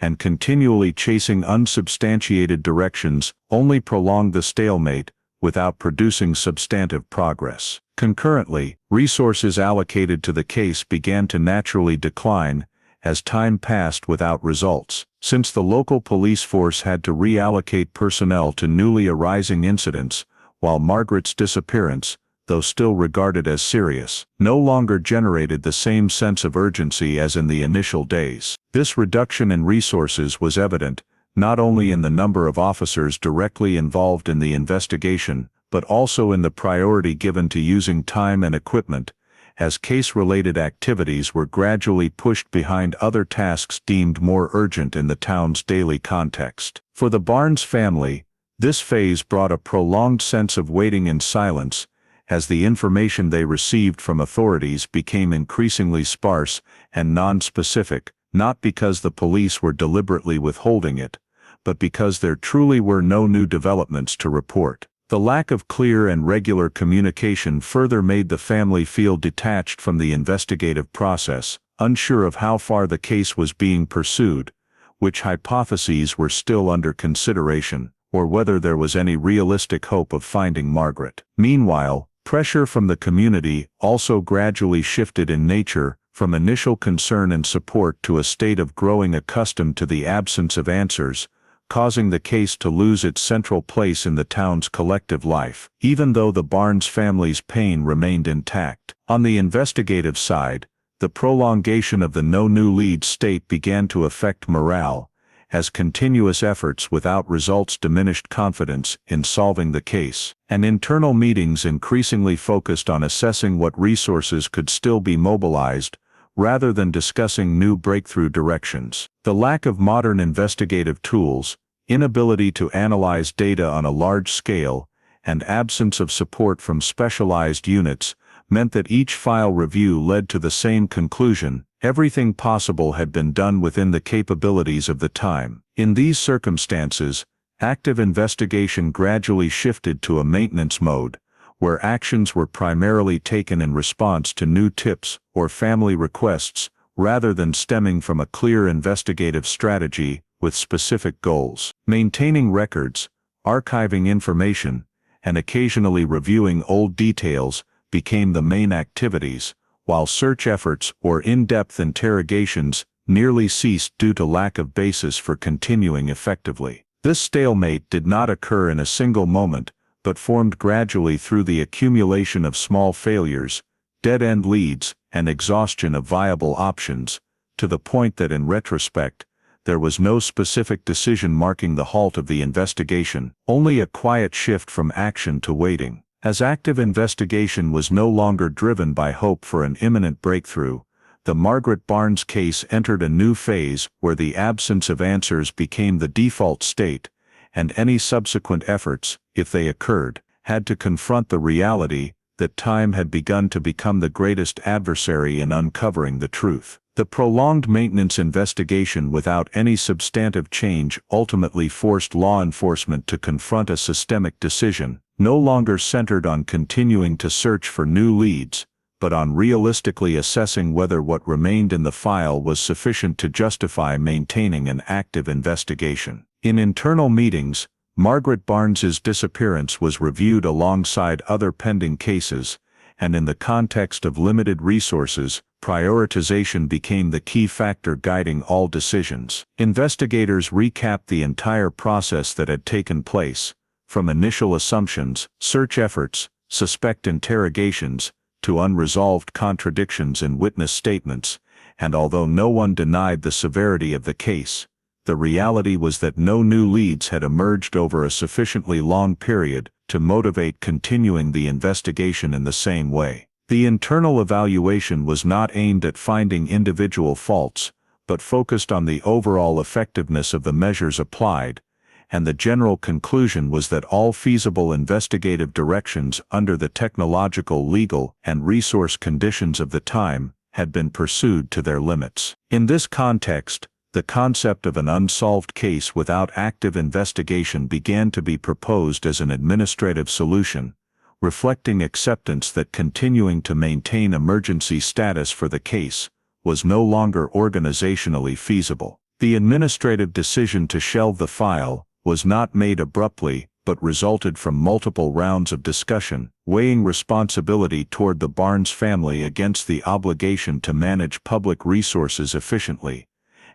and continually chasing unsubstantiated directions only prolonged the stalemate without producing substantive progress. Concurrently, resources allocated to the case began to naturally decline as time passed without results, since the local police force had to reallocate personnel to newly arising incidents, while Margaret's disappearance, though still regarded as serious, no longer generated the same sense of urgency as in the initial days. This reduction in resources was evident, not only in the number of officers directly involved in the investigation, but also in the priority given to using time and equipment, as case-related activities were gradually pushed behind other tasks deemed more urgent in the town's daily context. For the Barnes family, this phase brought a prolonged sense of waiting in silence, as the information they received from authorities became increasingly sparse and non-specific, not because the police were deliberately withholding it, but because there truly were no new developments to report. The lack of clear and regular communication further made the family feel detached from the investigative process, unsure of how far the case was being pursued, which hypotheses were still under consideration, or whether there was any realistic hope of finding Margaret. Meanwhile, pressure from the community also gradually shifted in nature, from initial concern and support to a state of growing accustomed to the absence of answers, causing the case to lose its central place in the town's collective life, even though the Barnes family's pain remained intact. On the investigative side, the prolongation of the no new lead state began to affect morale, as continuous efforts without results diminished confidence in solving the case, and internal meetings increasingly focused on assessing what resources could still be mobilized, rather than discussing new breakthrough directions. The lack of modern investigative tools, inability to analyze data on a large scale, and absence of support from specialized units meant that each file review led to the same conclusion: everything possible had been done within the capabilities of the time. In these circumstances, active investigation gradually shifted to a maintenance mode, where actions were primarily taken in response to new tips or family requests, rather than stemming from a clear investigative strategy with specific goals. Maintaining records, archiving information, and occasionally reviewing old details became the main activities, while search efforts or in-depth interrogations nearly ceased due to lack of basis for continuing effectively. This stalemate did not occur in a single moment, but formed gradually through the accumulation of small failures, dead-end leads, and exhaustion of viable options, to the point that in retrospect, there was no specific decision marking the halt of the investigation, only a quiet shift from action to waiting. As active investigation was no longer driven by hope for an imminent breakthrough, the Margaret Barnes case entered a new phase where the absence of answers became the default state, and any subsequent efforts, if they occurred, had to confront the reality that time had begun to become the greatest adversary in uncovering the truth. The prolonged maintenance investigation without any substantive change ultimately forced law enforcement to confront a systemic decision, no longer centered on continuing to search for new leads, but on realistically assessing whether what remained in the file was sufficient to justify maintaining an active investigation. In internal meetings, Margaret Barnes's disappearance was reviewed alongside other pending cases, and in the context of limited resources, prioritization became the key factor guiding all decisions. Investigators recapped the entire process that had taken place, from initial assumptions, search efforts, suspect interrogations, to unresolved contradictions in witness statements, and although no one denied the severity of the case, the reality was that no new leads had emerged over a sufficiently long period to motivate continuing the investigation in the same way. The internal evaluation was not aimed at finding individual faults, but focused on the overall effectiveness of the measures applied, and the general conclusion was that all feasible investigative directions under the technological, legal, and resource conditions of the time had been pursued to their limits. In this context, the concept of an unsolved case without active investigation began to be proposed as an administrative solution, reflecting acceptance that continuing to maintain emergency status for the case was no longer organizationally feasible. The administrative decision to shelve the file was not made abruptly, but resulted from multiple rounds of discussion, weighing responsibility toward the Barnes family against the obligation to manage public resources efficiently.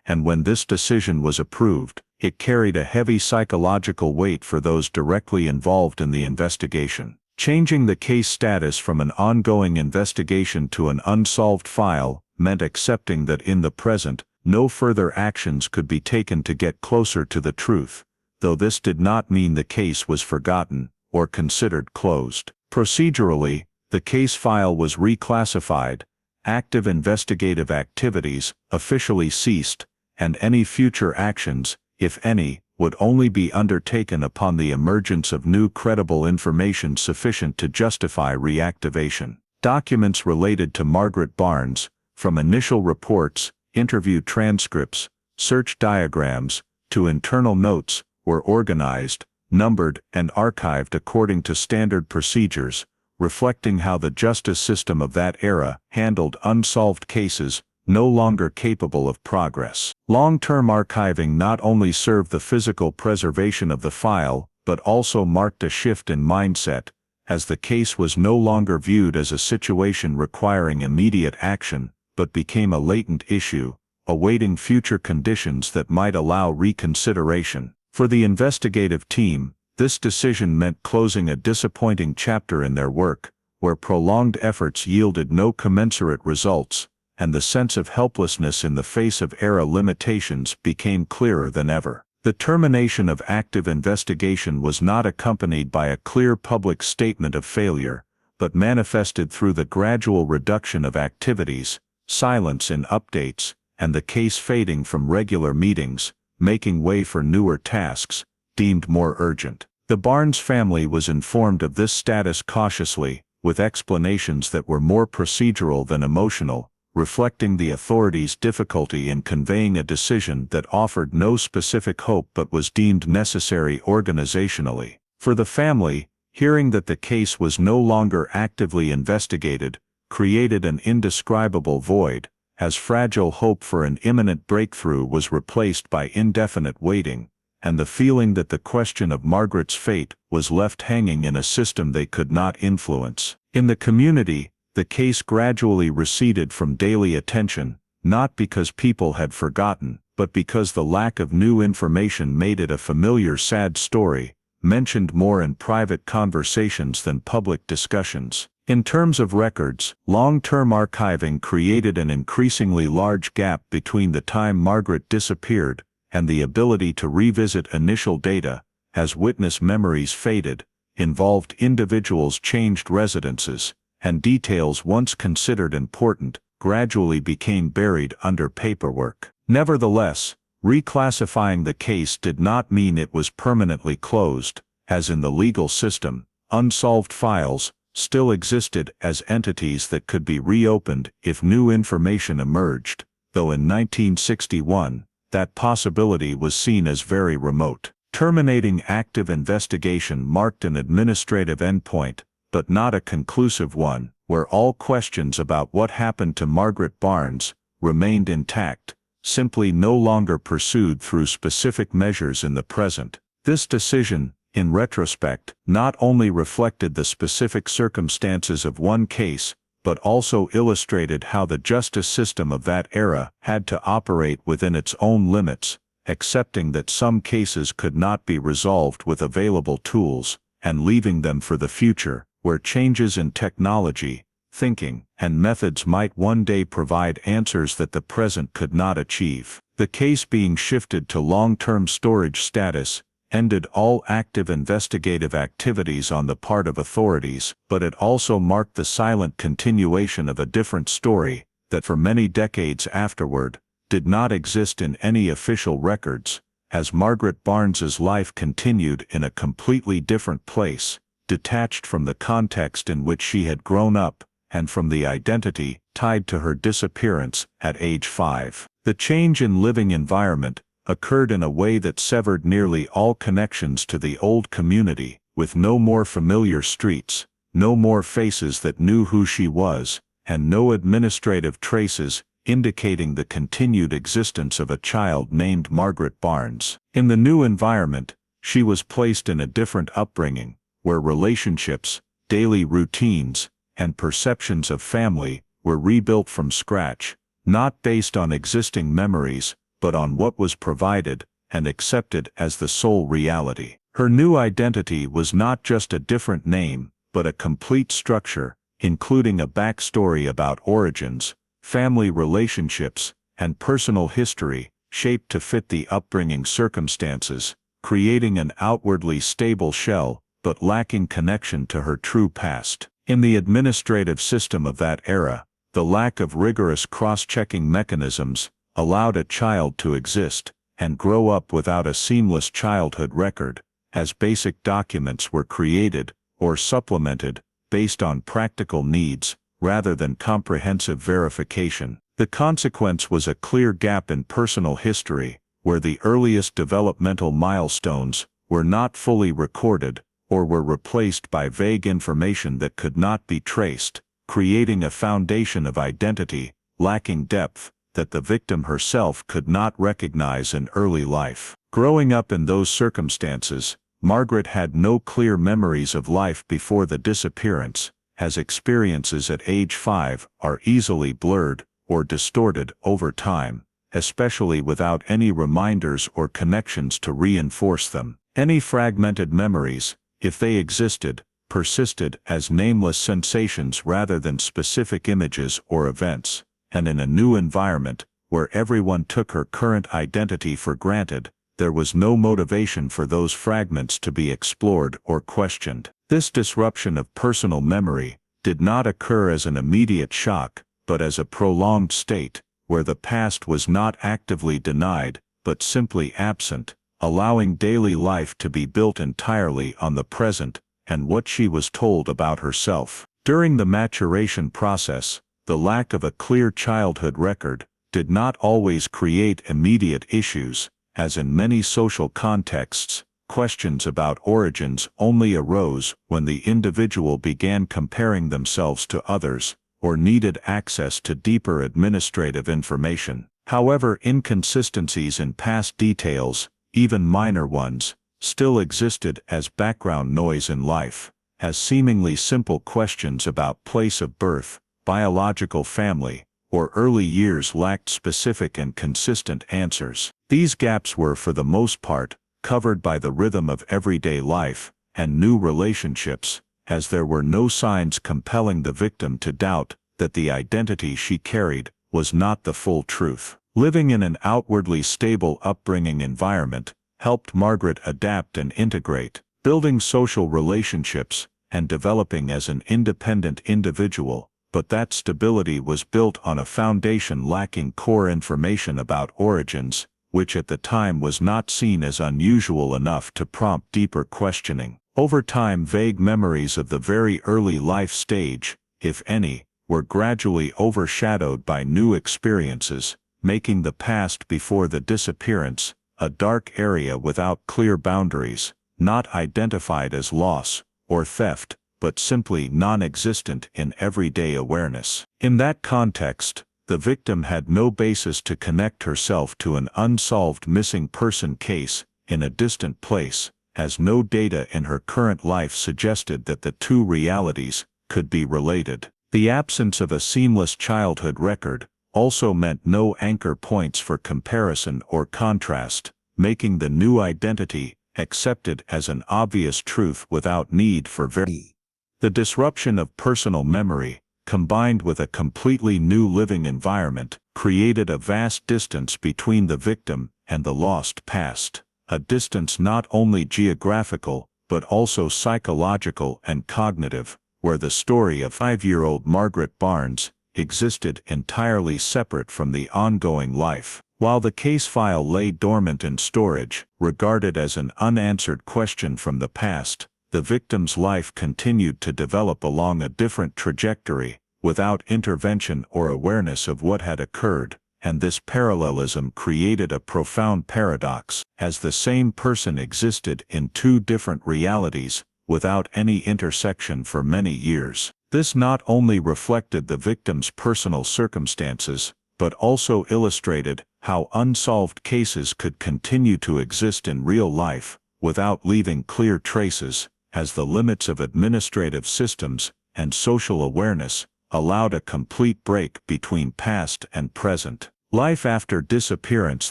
And when this decision was approved, it carried a heavy psychological weight for those directly involved in the investigation. Changing the case status from an ongoing investigation to an unsolved file meant accepting that in the present, no further actions could be taken to get closer to the truth, though this did not mean the case was forgotten or considered closed. Procedurally, the case file was reclassified, active investigative activities officially ceased, and any future actions, if any, would only be undertaken upon the emergence of new credible information sufficient to justify reactivation. Documents related to Margaret Barnes, from initial reports, interview transcripts, search diagrams, to internal notes, were organized, numbered, and archived according to standard procedures, reflecting how the justice system of that era handled unsolved cases no longer capable of progress. Long-term archiving not only served the physical preservation of the file, but also marked a shift in mindset, as the case was no longer viewed as a situation requiring immediate action, but became a latent issue, awaiting future conditions that might allow reconsideration. For the investigative team, this decision meant closing a disappointing chapter in their work, where prolonged efforts yielded no commensurate results, and the sense of helplessness in the face of era limitations became clearer than ever. The termination of active investigation was not accompanied by a clear public statement of failure, but manifested through the gradual reduction of activities, silence in updates, and the case fading from regular meetings, making way for newer tasks, deemed more urgent. The Barnes family was informed of this status cautiously, with explanations that were more procedural than emotional, reflecting the authorities' difficulty in conveying a decision that offered no specific hope but was deemed necessary organizationally. For the family, hearing that the case was no longer actively investigated created an indescribable void, as fragile hope for an imminent breakthrough was replaced by indefinite waiting, and the feeling that the question of Margaret's fate was left hanging in a system they could not influence. In the community, the case gradually receded from daily attention, not because people had forgotten, but because the lack of new information made it a familiar sad story, mentioned more in private conversations than public discussions. In terms of records, long-term archiving created an increasingly large gap between the time Margaret disappeared and the ability to revisit initial data, as witness memories faded, involved individuals changed residences, and details once considered important gradually became buried under paperwork. Nevertheless, reclassifying the case did not mean it was permanently closed, as in the legal system, unsolved files still existed as entities that could be reopened if new information emerged, though in 1961, that possibility was seen as very remote. Terminating active investigation marked an administrative endpoint, but not a conclusive one, where all questions about what happened to Margaret Barnes remained intact, simply no longer pursued through specific measures in the present. This decision, in retrospect, not only reflected the specific circumstances of one case, but also illustrated how the justice system of that era had to operate within its own limits, accepting that some cases could not be resolved with available tools, and leaving them for the future, where changes in technology, thinking, and methods might one day provide answers that the present could not achieve. The case being shifted to long-term storage status ended all active investigative activities on the part of authorities, but it also marked the silent continuation of a different story that for many decades afterward did not exist in any official records, as Margaret Barnes's life continued in a completely different place, detached from the context in which she had grown up, and from the identity tied to her disappearance at age 5. The change in living environment occurred in a way that severed nearly all connections to the old community, with no more familiar streets, no more faces that knew who she was, and no administrative traces indicating the continued existence of a child named Margaret Barnes. In the new environment, she was placed in a different upbringing, where relationships, daily routines, and perceptions of family were rebuilt from scratch, not based on existing memories, but on what was provided and accepted as the sole reality. Her new identity was not just a different name, but a complete structure, including a backstory about origins, family relationships, and personal history, shaped to fit the upbringing circumstances, creating an outwardly stable shell, but lacking connection to her true past. In the administrative system of that era, the lack of rigorous cross-checking mechanisms allowed a child to exist and grow up without a seamless childhood record, as basic documents were created or supplemented based on practical needs rather than comprehensive verification. The consequence was a clear gap in personal history, where the earliest developmental milestones were not fully recorded or were replaced by vague information that could not be traced, creating a foundation of identity lacking depth that the victim herself could not recognize in early life. Growing up in those circumstances, Margaret had no clear memories of life before the disappearance, as experiences at age 5 are easily blurred or distorted over time, especially without any reminders or connections to reinforce them. Any fragmented memories, if they existed, persisted as nameless sensations rather than specific images or events. And in a new environment, where everyone took her current identity for granted, there was no motivation for those fragments to be explored or questioned. This disruption of personal memory did not occur as an immediate shock, but as a prolonged state, where the past was not actively denied, but simply absent, allowing daily life to be built entirely on the present and what she was told about herself. During the maturation process, the lack of a clear childhood record did not always create immediate issues, as in many social contexts, questions about origins only arose when the individual began comparing themselves to others, or needed access to deeper administrative information. However, inconsistencies in past details, even minor ones, still existed as background noise in life, as seemingly simple questions about place of birth, biological family, or early years lacked specific and consistent answers. These gaps were, for the most part, covered by the rhythm of everyday life and new relationships, as there were no signs compelling the victim to doubt that the identity she carried was not the full truth. Living in an outwardly stable upbringing environment helped Margaret adapt and integrate, building social relationships and developing as an independent individual, but that stability was built on a foundation lacking core information about origins, which at the time was not seen as unusual enough to prompt deeper questioning. Over time, vague memories of the very early life stage, if any, were gradually overshadowed by new experiences, making the past before the disappearance a dark area without clear boundaries, not identified as loss or theft, but simply non-existent in everyday awareness. In that context, the victim had no basis to connect herself to an unsolved missing person case in a distant place, as no data in her current life suggested that the two realities could be related. The absence of a seamless childhood record also meant no anchor points for comparison or contrast, making the new identity accepted as an obvious truth without need for verification. The disruption of personal memory, combined with a completely new living environment, created a vast distance between the victim and the lost past, a distance not only geographical, but also psychological and cognitive, where the story of 5-year-old Margaret Barnes existed entirely separate from the ongoing life. While the case file lay dormant in storage, regarded as an unanswered question from the past, the victim's life continued to develop along a different trajectory, without intervention or awareness of what had occurred, and this parallelism created a profound paradox, as the same person existed in two different realities, without any intersection for many years. This not only reflected the victim's personal circumstances, but also illustrated how unsolved cases could continue to exist in real life, without leaving clear traces, as the limits of administrative systems and social awareness allowed a complete break between past and present. Life after disappearance,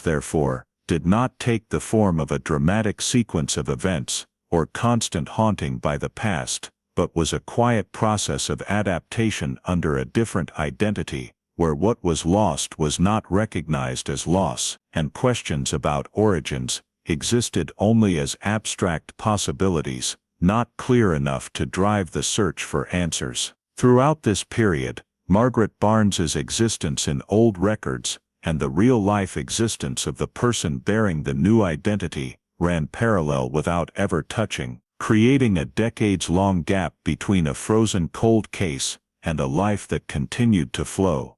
therefore, did not take the form of a dramatic sequence of events, or constant haunting by the past, but was a quiet process of adaptation under a different identity, where what was lost was not recognized as loss, and questions about origins existed only as abstract possibilities, not clear enough to drive the search for answers. Throughout this period, Margaret Barnes's existence in old records and the real-life existence of the person bearing the new identity ran parallel without ever touching, creating a decades-long gap between a frozen cold case and a life that continued to flow.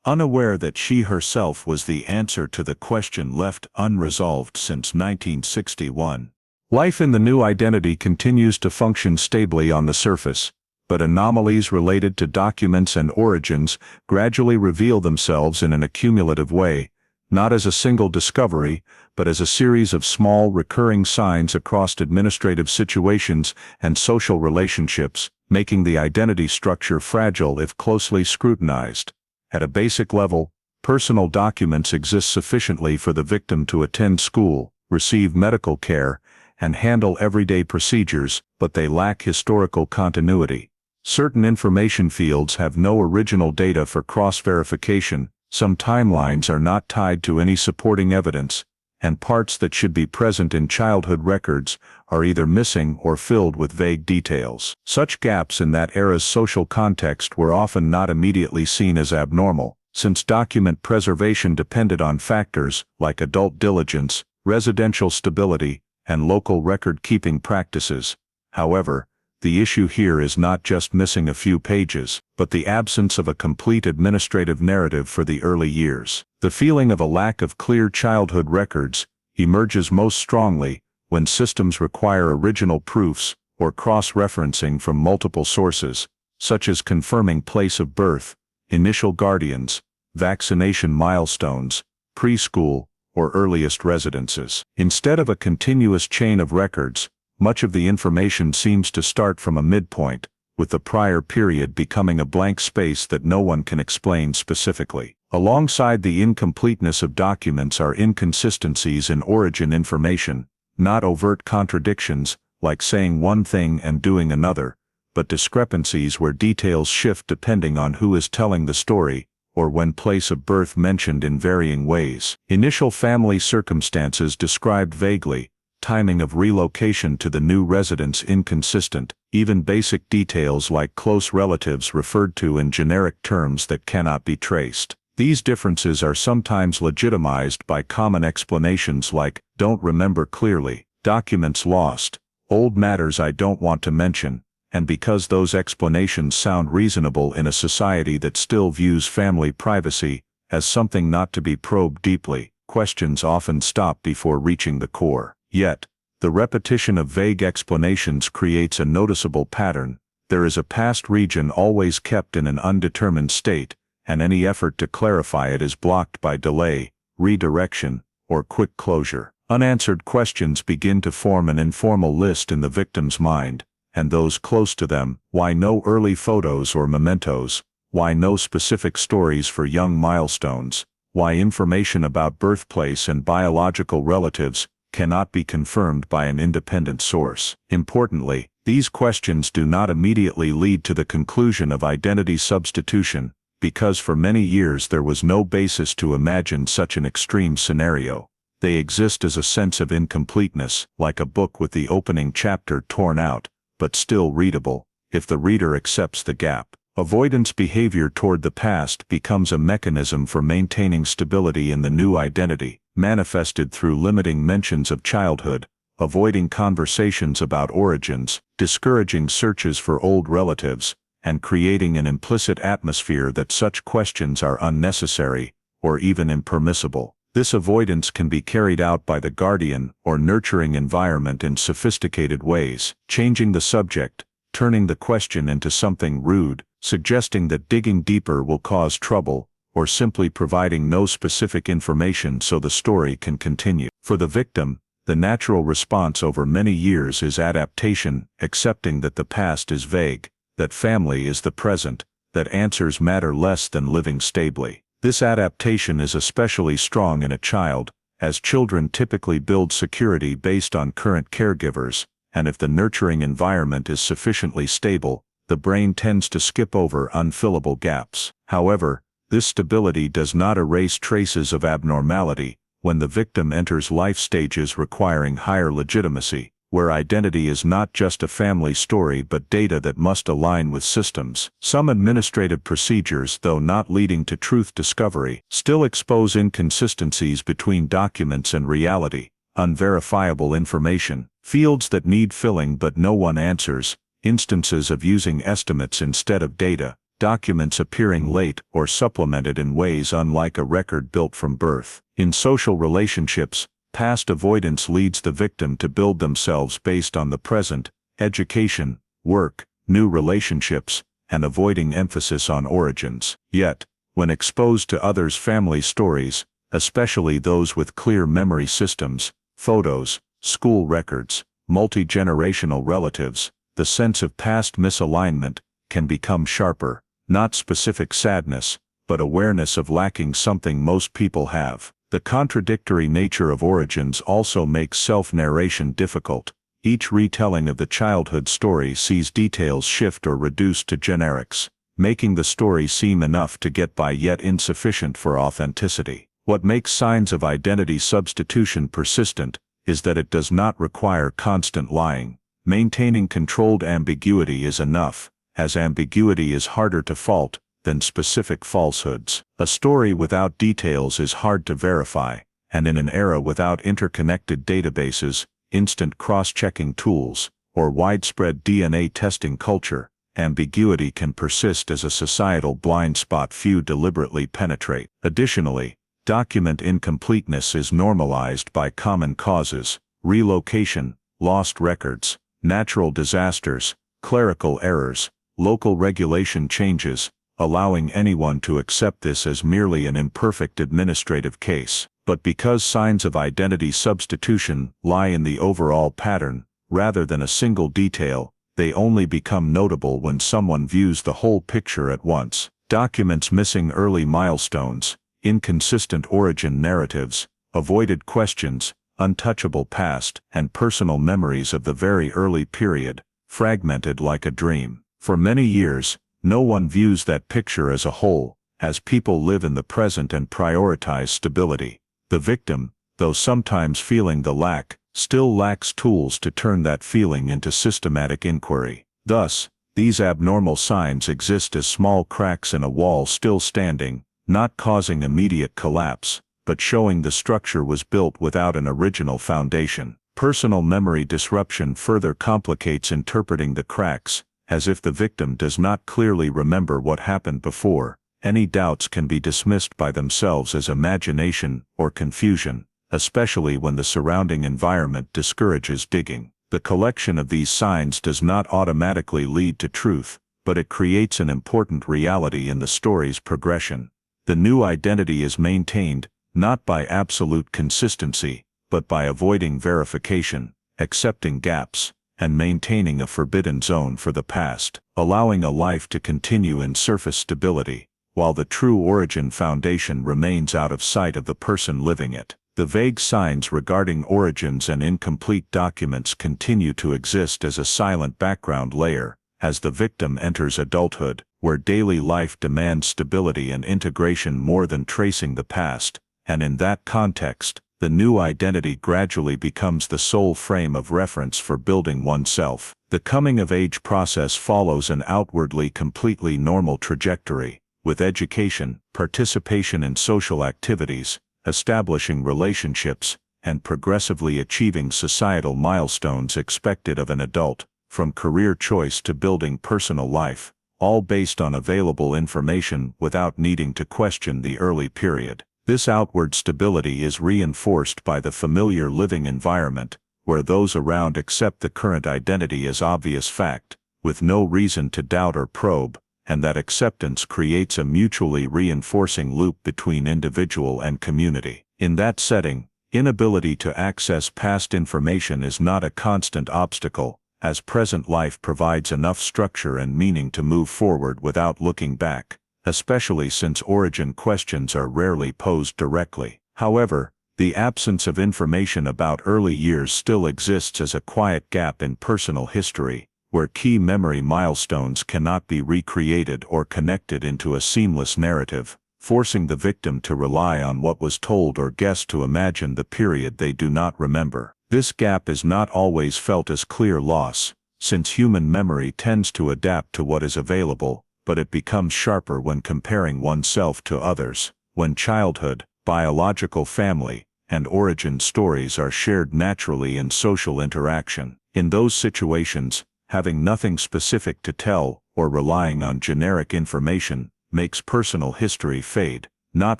Unaware that she herself was the answer to the question left unresolved since 1961. Life in the new identity continues to function stably on the surface, but anomalies related to documents and origins gradually reveal themselves in an accumulative way, not as a single discovery, but as a series of small recurring signs across administrative situations and social relationships, making the identity structure fragile if closely scrutinized. At a basic level, personal documents exist sufficiently for the victim to attend school, receive medical care, and handle everyday procedures, but they lack historical continuity. Certain information fields have no original data for cross-verification, some timelines are not tied to any supporting evidence, and parts that should be present in childhood records are either missing or filled with vague details. Such gaps in that era's social context were often not immediately seen as abnormal, since document preservation depended on factors like adult diligence, residential stability, and local record-keeping practices. However, the issue here is not just missing a few pages, but the absence of a complete administrative narrative for the early years. The feeling of a lack of clear childhood records emerges most strongly when systems require original proofs or cross-referencing from multiple sources, such as confirming place of birth, initial guardians, vaccination milestones, preschool, or earliest residences. Instead of a continuous chain of records, much of the information seems to start from a midpoint, with the prior period becoming a blank space that no one can explain specifically. Alongside the incompleteness of documents are inconsistencies in origin information, not overt contradictions, like saying one thing and doing another, but discrepancies where details shift depending on who is telling the story, or when place of birth mentioned in varying ways. Initial family circumstances described vaguely, timing of relocation to the new residence inconsistent, even basic details like close relatives referred to in generic terms that cannot be traced. These differences are sometimes legitimized by common explanations like, don't remember clearly, documents lost, old matters I don't want to mention, and because those explanations sound reasonable in a society that still views family privacy as something not to be probed deeply, questions often stop before reaching the core. Yet, the repetition of vague explanations creates a noticeable pattern. There is a past region always kept in an undetermined state, and any effort to clarify it is blocked by delay, redirection, or quick closure. Unanswered questions begin to form an informal list in the victim's mind, and those close to them: why no early photos or mementos? Why no specific stories for young milestones? Why information about birthplace and biological relatives cannot be confirmed by an independent source? Importantly, these questions do not immediately lead to the conclusion of identity substitution, because for many years there was no basis to imagine such an extreme scenario. They exist as a sense of incompleteness, like a book with the opening chapter torn out, but still readable, if the reader accepts the gap. Avoidance behavior toward the past becomes a mechanism for maintaining stability in the new identity, manifested through limiting mentions of childhood, avoiding conversations about origins, discouraging searches for old relatives, and creating an implicit atmosphere that such questions are unnecessary, or even impermissible. This avoidance can be carried out by the guardian or nurturing environment in sophisticated ways, changing the subject, turning the question into something rude, suggesting that digging deeper will cause trouble, or simply providing no specific information so the story can continue. For the victim, the natural response over many years is adaptation, accepting that the past is vague, that family is the present, that answers matter less than living stably. This adaptation is especially strong in a child, as children typically build security based on current caregivers, and if the nurturing environment is sufficiently stable, the brain tends to skip over unfillable gaps. However, this stability does not erase traces of abnormality when the victim enters life stages requiring higher legitimacy, where identity is not just a family story but data that must align with systems. Some administrative procedures, though not leading to truth discovery, still expose inconsistencies between documents and reality, unverifiable information, fields that need filling but no one answers, instances of using estimates instead of data, documents appearing late or supplemented in ways unlike a record built from birth. In social relationships, past avoidance leads the victim to build themselves based on the present, education, work, new relationships, and avoiding emphasis on origins. Yet, when exposed to others' family stories, especially those with clear memory systems, photos, school records, multi-generational relatives, the sense of past misalignment can become sharper, not specific sadness, but awareness of lacking something most people have. The contradictory nature of origins also makes self-narration difficult. Each retelling of the childhood story sees details shift or reduced to generics, making the story seem enough to get by yet insufficient for authenticity. What makes signs of identity substitution persistent is that it does not require constant lying. Maintaining controlled ambiguity is enough, as ambiguity is harder to fault than specific falsehoods. A story without details is hard to verify, and in an era without interconnected databases, instant cross-checking tools, or widespread DNA testing culture, ambiguity can persist as a societal blind spot few deliberately penetrate. Additionally, document incompleteness is normalized by common causes: relocation, lost records, natural disasters, clerical errors, local regulation changes, allowing anyone to accept this as merely an imperfect administrative case. But because signs of identity substitution lie in the overall pattern, rather than a single detail, they only become notable when someone views the whole picture at once. Documents missing early milestones, inconsistent origin narratives, avoided questions, untouchable past, and personal memories of the very early period, fragmented like a dream. For many years, no one views that picture as a whole, as people live in the present and prioritize stability. The victim, though sometimes feeling the lack, still lacks tools to turn that feeling into systematic inquiry. Thus, these abnormal signs exist as small cracks in a wall still standing, not causing immediate collapse, but showing the structure was built without an original foundation. Personal memory disruption further complicates interpreting the cracks, as if the victim does not clearly remember what happened before. Any doubts can be dismissed by themselves as imagination or confusion, especially when the surrounding environment discourages digging. The collection of these signs does not automatically lead to truth, but it creates an important reality in the story's progression. The new identity is maintained, not by absolute consistency, but by avoiding verification, accepting gaps, and maintaining a forbidden zone for the past, allowing a life to continue in surface stability, while the true origin foundation remains out of sight of the person living it. The vague signs regarding origins and incomplete documents continue to exist as a silent background layer, as the victim enters adulthood, where daily life demands stability and integration more than tracing the past, and in that context, the new identity gradually becomes the sole frame of reference for building oneself. The coming-of-age process follows an outwardly completely normal trajectory, with education, participation in social activities, establishing relationships, and progressively achieving societal milestones expected of an adult, from career choice to building personal life, all based on available information without needing to question the early period. This outward stability is reinforced by the familiar living environment, where those around accept the current identity as obvious fact, with no reason to doubt or probe, and that acceptance creates a mutually reinforcing loop between individual and community. In that setting, inability to access past information is not a constant obstacle, as present life provides enough structure and meaning to move forward without looking back, especially since origin questions are rarely posed directly. However, the absence of information about early years still exists as a quiet gap in personal history, where key memory milestones cannot be recreated or connected into a seamless narrative, forcing the victim to rely on what was told or guessed to imagine the period they do not remember. This gap is not always felt as clear loss, since human memory tends to adapt to what is available, but it becomes sharper when comparing oneself to others, when childhood, biological family, and origin stories are shared naturally in social interaction. In those situations, having nothing specific to tell, or relying on generic information, makes personal history fade, not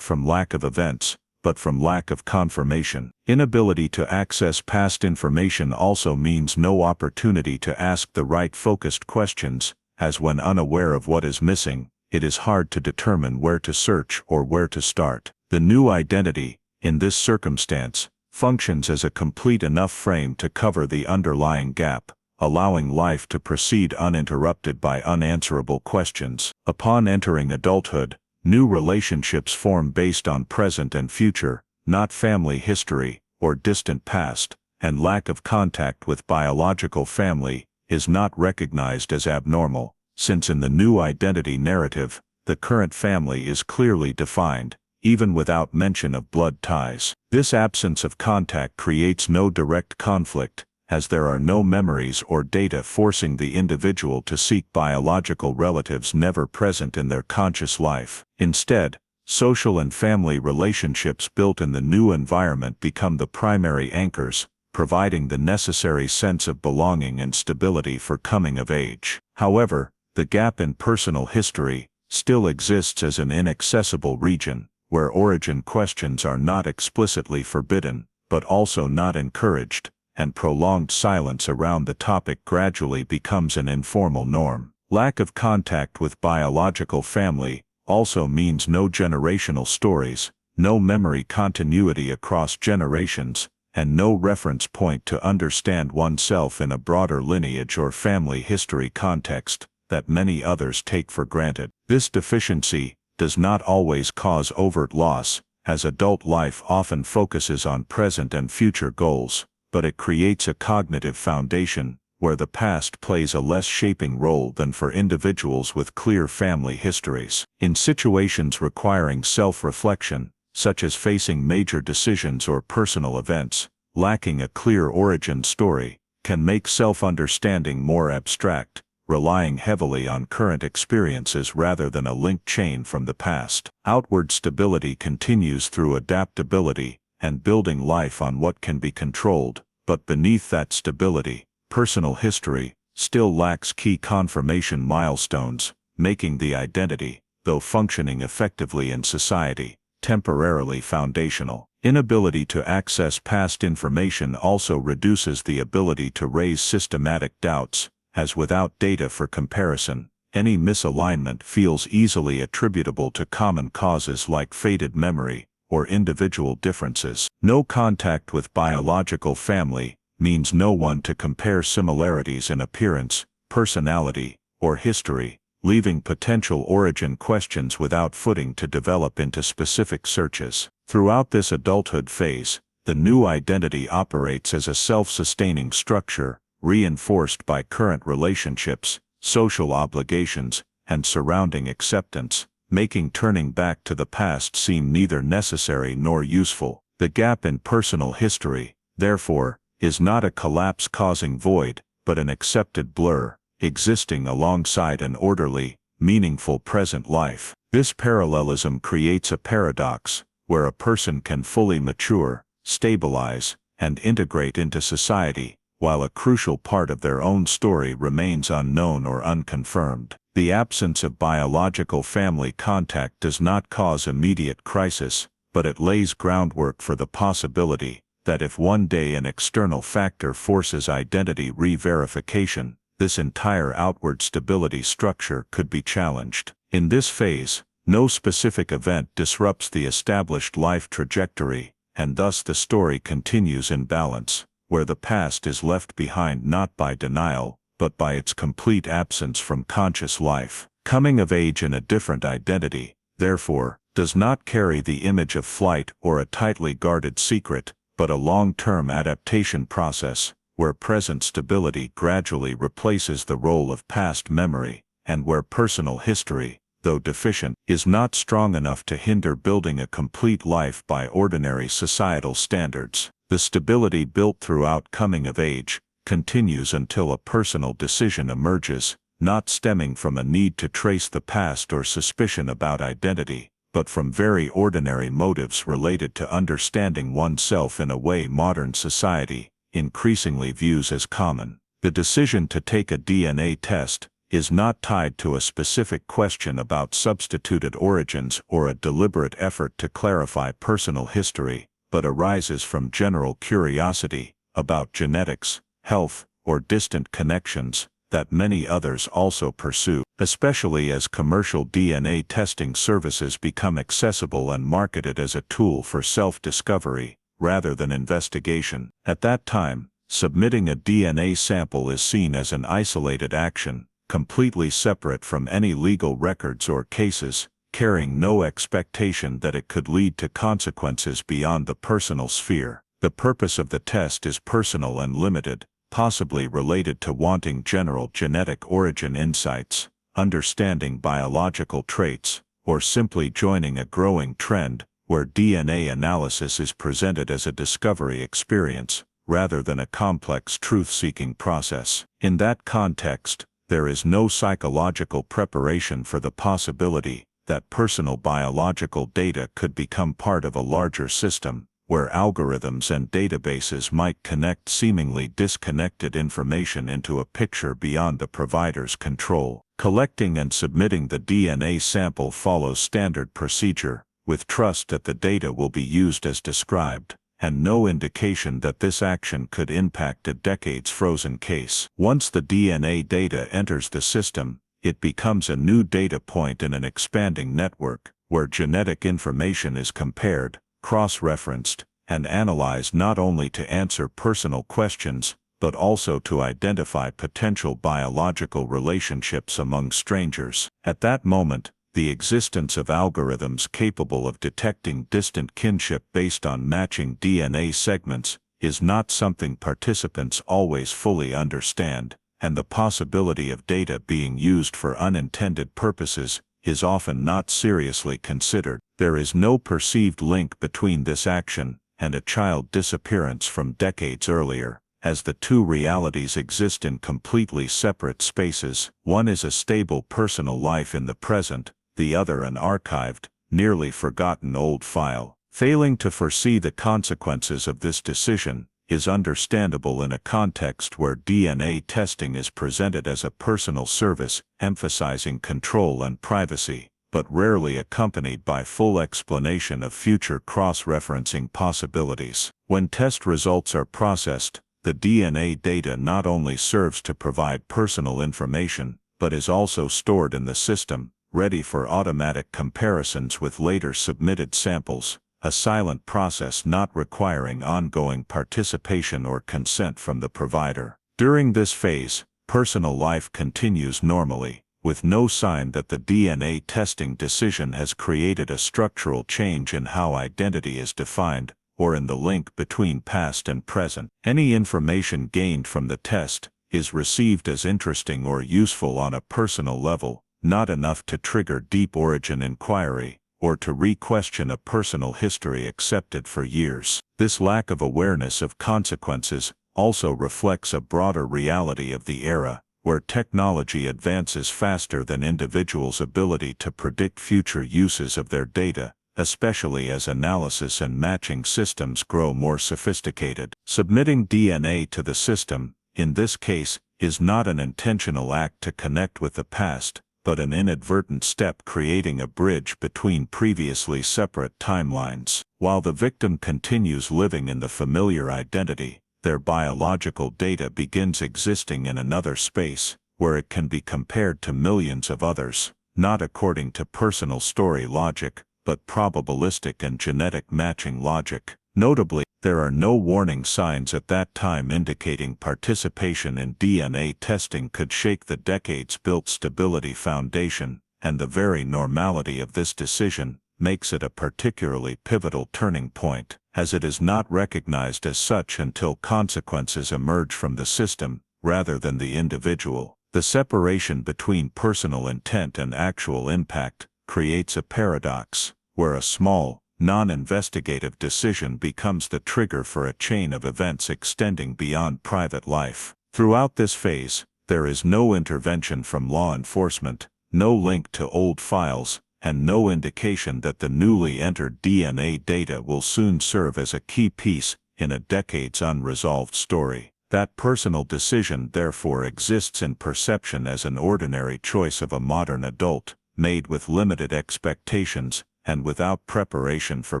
from lack of events, but from lack of confirmation. Inability to access past information also means no opportunity to ask the right focused questions, as when unaware of what is missing, it is hard to determine where to search or where to start. The new identity, in this circumstance, functions as a complete enough frame to cover the underlying gap, allowing life to proceed uninterrupted by unanswerable questions. Upon entering adulthood, new relationships form based on present and future, not family history or distant past, and lack of contact with biological family is not recognized as abnormal, since in the new identity narrative, the current family is clearly defined, even without mention of blood ties. This absence of contact creates no direct conflict, as there are no memories or data forcing the individual to seek biological relatives never present in their conscious life. Instead, social and family relationships built in the new environment become the primary anchors, providing the necessary sense of belonging and stability for coming of age. However, the gap in personal history still exists as an inaccessible region, where origin questions are not explicitly forbidden, but also not encouraged, and prolonged silence around the topic gradually becomes an informal norm. Lack of contact with biological family also means no generational stories, no memory continuity across generations, and no reference point to understand oneself in a broader lineage or family history context that many others take for granted. This deficiency does not always cause overt loss, as adult life often focuses on present and future goals, but it creates a cognitive foundation where the past plays a less shaping role than for individuals with clear family histories. In situations requiring self-reflection, such as facing major decisions or personal events, lacking a clear origin story can make self-understanding more abstract, relying heavily on current experiences rather than a linked chain from the past. Outward stability continues through adaptability and building life on what can be controlled, but beneath that stability, personal history still lacks key confirmation milestones, making the identity, though functioning effectively in society, temporarily foundational. Inability to access past information also reduces the ability to raise systematic doubts, as without data for comparison, any misalignment feels easily attributable to common causes like faded memory or individual differences. No contact with biological family means no one to compare similarities in appearance, personality, or history, leaving potential origin questions without footing to develop into specific searches. Throughout this adulthood phase, the new identity operates as a self-sustaining structure, reinforced by current relationships, social obligations, and surrounding acceptance, making turning back to the past seem neither necessary nor useful. The gap in personal history, therefore, is not a collapse-causing void, but an accepted blur, existing alongside an orderly, meaningful present life. This parallelism creates a paradox, where a person can fully mature, stabilize, and integrate into society, while a crucial part of their own story remains unknown or unconfirmed. The absence of biological family contact does not cause immediate crisis, but it lays groundwork for the possibility that if one day an external factor forces identity re-verification, this entire outward stability structure could be challenged. In this phase, no specific event disrupts the established life trajectory, and thus the story continues in balance, where the past is left behind not by denial, but by its complete absence from conscious life. Coming of age in a different identity, therefore, does not carry the image of flight or a tightly guarded secret, but a long-term adaptation process, where present stability gradually replaces the role of past memory, and where personal history, though deficient, is not strong enough to hinder building a complete life by ordinary societal standards. The stability built throughout coming of age continues until a personal decision emerges, not stemming from a need to trace the past or suspicion about identity, but from very ordinary motives related to understanding oneself in a way modern society increasingly views as common. The decision to take a DNA test is not tied to a specific question about substituted origins or a deliberate effort to clarify personal history, but arises from general curiosity about genetics, health, or distant connections that many others also pursue, especially as commercial DNA testing services become accessible and marketed as a tool for self-discovery, rather than investigation. At that time, submitting a DNA sample is seen as an isolated action, completely separate from any legal records or cases, carrying no expectation that it could lead to consequences beyond the personal sphere. The purpose of the test is personal and limited, possibly related to wanting general genetic origin insights, understanding biological traits, or simply joining a growing trend where DNA analysis is presented as a discovery experience, rather than a complex truth-seeking process. In that context, there is no psychological preparation for the possibility that personal biological data could become part of a larger system, where algorithms and databases might connect seemingly disconnected information into a picture beyond the provider's control. Collecting and submitting the DNA sample follows standard procedure, with trust that the data will be used as described, and no indication that this action could impact a decades-frozen case. Once the DNA data enters the system, it becomes a new data point in an expanding network, where genetic information is compared, cross-referenced, and analyzed not only to answer personal questions, but also to identify potential biological relationships among strangers. At that moment, the existence of algorithms capable of detecting distant kinship based on matching DNA segments is not something participants always fully understand, and the possibility of data being used for unintended purposes is often not seriously considered. There is no perceived link between this action and a child disappearance from decades earlier, as the two realities exist in completely separate spaces. One is a stable personal life in the present, the other an archived, nearly forgotten old file. Failing to foresee the consequences of this decision is understandable in a context where DNA testing is presented as a personal service, emphasizing control and privacy, but rarely accompanied by full explanation of future cross-referencing possibilities. When test results are processed, the DNA data not only serves to provide personal information, but is also stored in the system, ready for automatic comparisons with later submitted samples, a silent process not requiring ongoing participation or consent from the provider. During this phase, personal life continues normally, with no sign that the DNA testing decision has created a structural change in how identity is defined, or in the link between past and present. Any information gained from the test is received as interesting or useful on a personal level, not enough to trigger deep origin inquiry, or to re-question a personal history accepted for years. This lack of awareness of consequences also reflects a broader reality of the era, where technology advances faster than individuals' ability to predict future uses of their data, especially as analysis and matching systems grow more sophisticated. Submitting DNA to the system, in this case, is not an intentional act to connect with the past, but an inadvertent step creating a bridge between previously separate timelines. While the victim continues living in the familiar identity, their biological data begins existing in another space, where it can be compared to millions of others, not according to personal story logic, but probabilistic and genetic matching logic. Notably, there are no warning signs at that time indicating participation in DNA testing could shake the decades-built stability foundation, and the very normality of this decision makes it a particularly pivotal turning point, as it is not recognized as such until consequences emerge from the system, rather than the individual. The separation between personal intent and actual impact creates a paradox, where a small, non-investigative decision becomes the trigger for a chain of events extending beyond private life. Throughout this phase, there is no intervention from law enforcement, no link to old files, and no indication that the newly entered DNA data will soon serve as a key piece in a decade's unresolved story. That personal decision therefore exists in perception as an ordinary choice of a modern adult, made with limited expectations, and without preparation for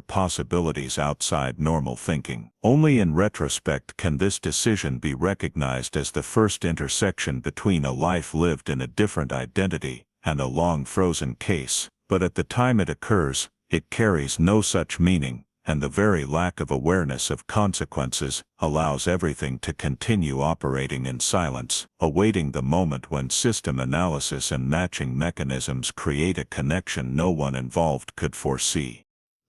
possibilities outside normal thinking. Only in retrospect can this decision be recognized as the first intersection between a life lived in a different identity and a long-frozen case, but at the time it occurs, it carries no such meaning, and the very lack of awareness of consequences allows everything to continue operating in silence, awaiting the moment when system analysis and matching mechanisms create a connection no one involved could foresee.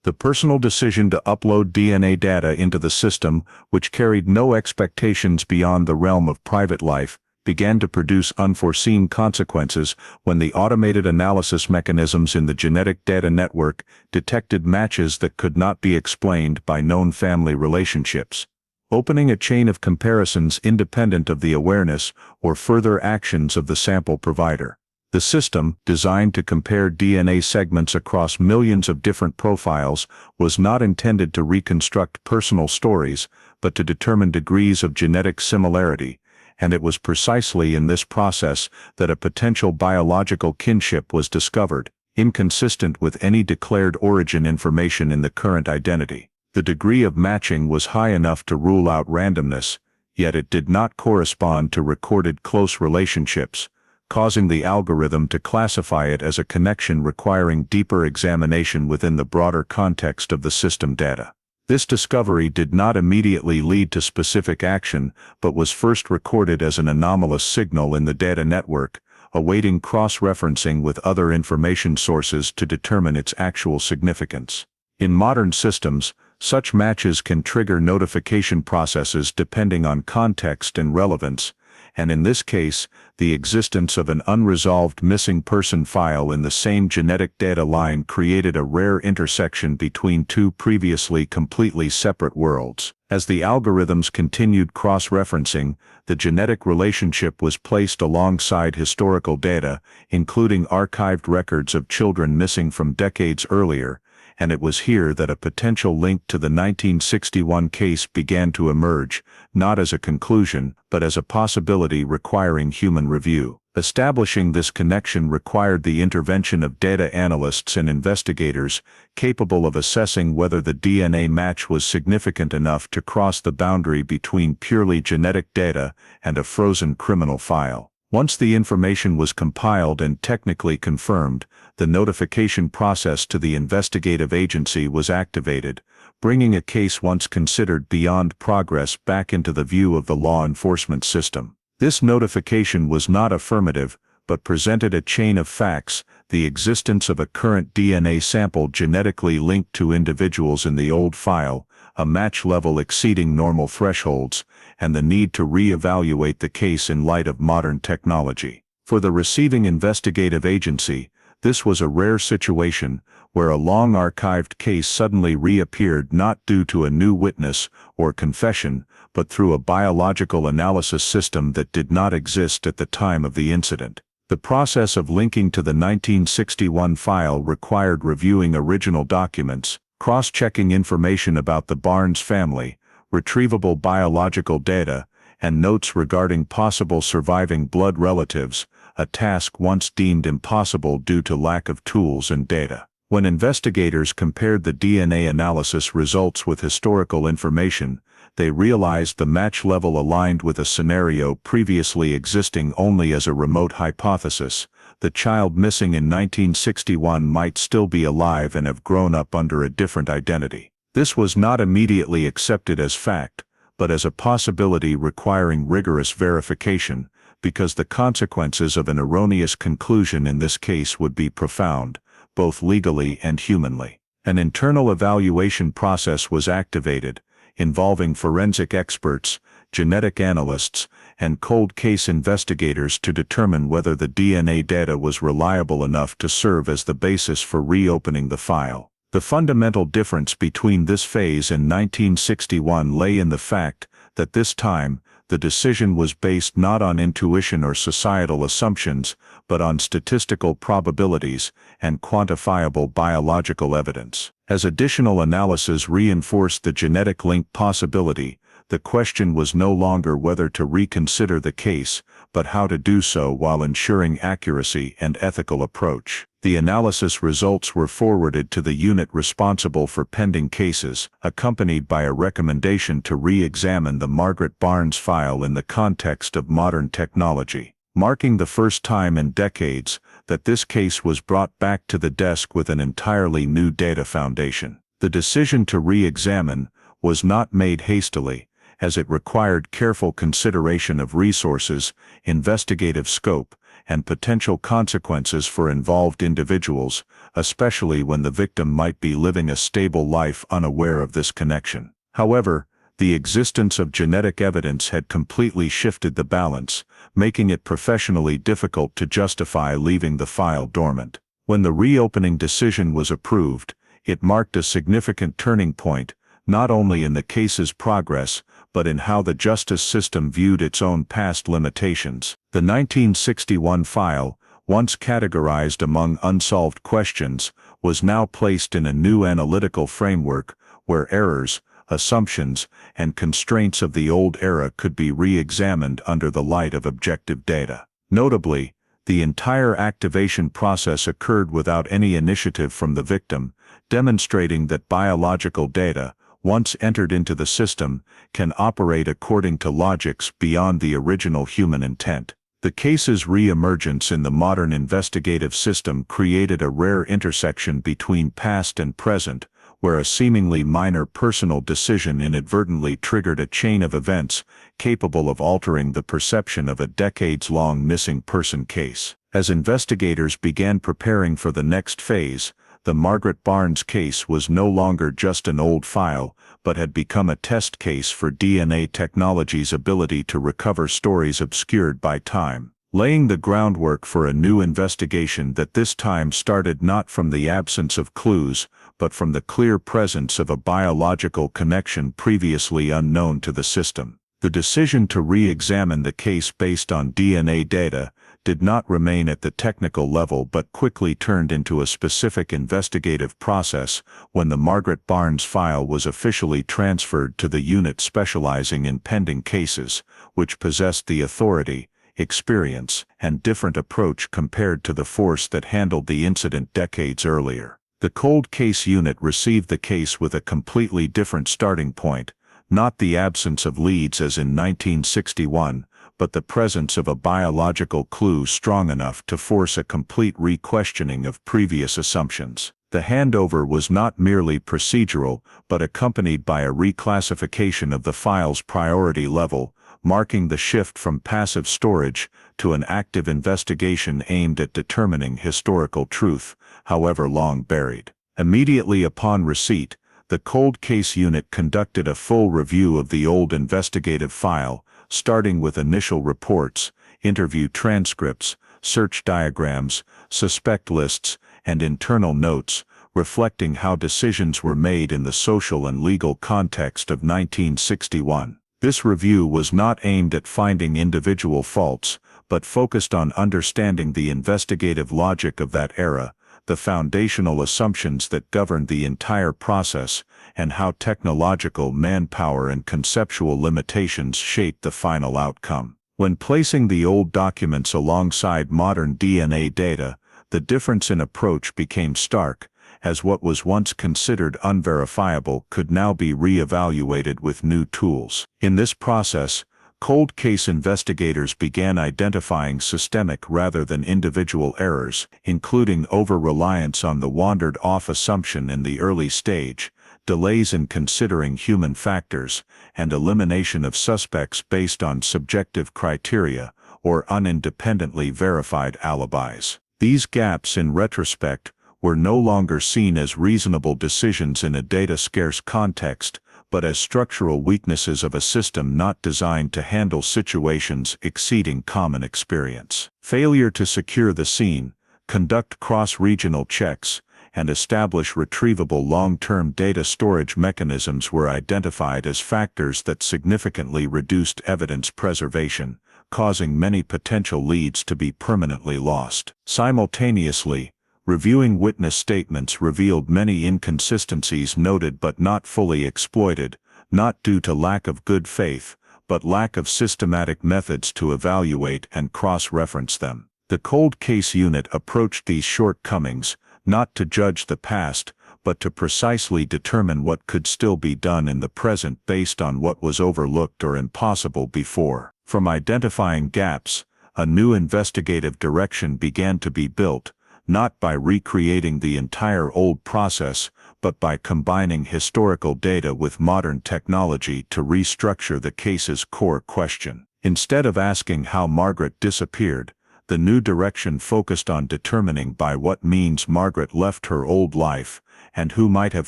The personal decision to upload DNA data into the system, which carried no expectations beyond the realm of private life, began to produce unforeseen consequences when the automated analysis mechanisms in the genetic data network detected matches that could not be explained by known family relationships, opening a chain of comparisons independent of the awareness or further actions of the sample provider. The system, designed to compare DNA segments across millions of different profiles, was not intended to reconstruct personal stories, but to determine degrees of genetic similarity, and it was precisely in this process that a potential biological kinship was discovered, inconsistent with any declared origin information in the current identity. The degree of matching was high enough to rule out randomness, yet it did not correspond to recorded close relationships, causing the algorithm to classify it as a connection requiring deeper examination within the broader context of the system data. This discovery did not immediately lead to specific action, but was first recorded as an anomalous signal in the data network, awaiting cross-referencing with other information sources to determine its actual significance. In modern systems, such matches can trigger notification processes depending on context and relevance, and in this case, the existence of an unresolved missing person file in the same genetic data line created a rare intersection between two previously completely separate worlds. As the algorithms continued cross-referencing, the genetic relationship was placed alongside historical data, including archived records of children missing from decades earlier, and it was here that a potential link to the 1961 case began to emerge, not as a conclusion, but as a possibility requiring human review. Establishing this connection required the intervention of data analysts and investigators capable of assessing whether the DNA match was significant enough to cross the boundary between purely genetic data and a frozen criminal file. Once the information was compiled and technically confirmed, the notification process to the investigative agency was activated, bringing a case once considered beyond progress back into the view of the law enforcement system. This notification was not affirmative, but presented a chain of facts: the existence of a current DNA sample genetically linked to individuals in the old file, a match level exceeding normal thresholds, and the need to re-evaluate the case in light of modern technology. For the receiving investigative agency, this was a rare situation where a long-archived case suddenly reappeared not due to a new witness or confession, but through a biological analysis system that did not exist at the time of the incident. The process of linking to the 1961 file required reviewing original documents, cross-checking information about the Barnes family, retrievable biological data, and notes regarding possible surviving blood relatives, a task once deemed impossible due to lack of tools and data. When investigators compared the DNA analysis results with historical information, they realized the match level aligned with a scenario previously existing only as a remote hypothesis. The child missing in 1961 might still be alive and have grown up under a different identity. This was not immediately accepted as fact, but as a possibility requiring rigorous verification, because the consequences of an erroneous conclusion in this case would be profound, both legally and humanly. An internal evaluation process was activated, involving forensic experts, genetic analysts, and cold case investigators to determine whether the DNA data was reliable enough to serve as the basis for reopening the file. The fundamental difference between this phase and 1961 lay in the fact that this time, the decision was based not on intuition or societal assumptions, but on statistical probabilities and quantifiable biological evidence. As additional analysis reinforced the genetic link possibility, the question was no longer whether to reconsider the case, but how to do so while ensuring accuracy and ethical approach. The analysis results were forwarded to the unit responsible for pending cases, accompanied by a recommendation to re-examine the Margaret Barnes file in the context of modern technology, marking the first time in decades that this case was brought back to the desk with an entirely new data foundation. The decision to re-examine was not made hastily, as it required careful consideration of resources, investigative scope, and potential consequences for involved individuals, especially when the victim might be living a stable life unaware of this connection. However, the existence of genetic evidence had completely shifted the balance, making it professionally difficult to justify leaving the file dormant. When the reopening decision was approved, it marked a significant turning point, not only in the case's progress, but in how the justice system viewed its own past limitations. The 1961 file, once categorized among unsolved questions, was now placed in a new analytical framework where errors, assumptions, and constraints of the old era could be re-examined under the light of objective data. Notably, the entire activation process occurred without any initiative from the victim, demonstrating that biological data, once entered into the system, can operate according to logics beyond the original human intent. The case's re-emergence in the modern investigative system created a rare intersection between past and present, where a seemingly minor personal decision inadvertently triggered a chain of events capable of altering the perception of a decades-long missing person case. As investigators began preparing for the next phase, the Margaret Barnes case was no longer just an old file, but had become a test case for DNA technology's ability to recover stories obscured by time, laying the groundwork for a new investigation that this time started not from the absence of clues, but from the clear presence of a biological connection previously unknown to the system. The decision to re-examine the case based on DNA data did not remain at the technical level but quickly turned into a specific investigative process when the Margaret Barnes file was officially transferred to the unit specializing in pending cases, which possessed the authority, experience, and different approach compared to the force that handled the incident decades earlier. The cold case unit received the case with a completely different starting point, not the absence of leads as in 1961, but the presence of a biological clue strong enough to force a complete re-questioning of previous assumptions. The handover was not merely procedural, but accompanied by a reclassification of the file's priority level, marking the shift from passive storage to an active investigation aimed at determining historical truth, however long buried. Immediately upon receipt, the cold case unit conducted a full review of the old investigative file, starting with initial reports, interview transcripts, search diagrams, suspect lists, and internal notes, reflecting how decisions were made in the social and legal context of 1961. This review was not aimed at finding individual faults, but focused on understanding the investigative logic of that era, the foundational assumptions that governed the entire process, and how technological manpower and conceptual limitations shaped the final outcome. When placing the old documents alongside modern DNA data, the difference in approach became stark, as what was once considered unverifiable could now be re-evaluated with new tools. In this process, cold case investigators began identifying systemic rather than individual errors, including over-reliance on the wandered-off assumption in the early stage, delays in considering human factors, and elimination of suspects based on subjective criteria or unindependently verified alibis. These gaps, in retrospect, were no longer seen as reasonable decisions in a data-scarce context, but as structural weaknesses of a system not designed to handle situations exceeding common experience. Failure to secure the scene, conduct cross-regional checks, and establish retrievable long-term data storage mechanisms were identified as factors that significantly reduced evidence preservation, causing many potential leads to be permanently lost. Simultaneously, reviewing witness statements revealed many inconsistencies noted but not fully exploited, not due to lack of good faith, but lack of systematic methods to evaluate and cross-reference them. The cold case unit approached these shortcomings, not to judge the past, but to precisely determine what could still be done in the present based on what was overlooked or impossible before. From identifying gaps, a new investigative direction began to be built, not by recreating the entire old process, but by combining historical data with modern technology to restructure the case's core question. Instead of asking how Margaret disappeared, the new direction focused on determining by what means Margaret left her old life, and who might have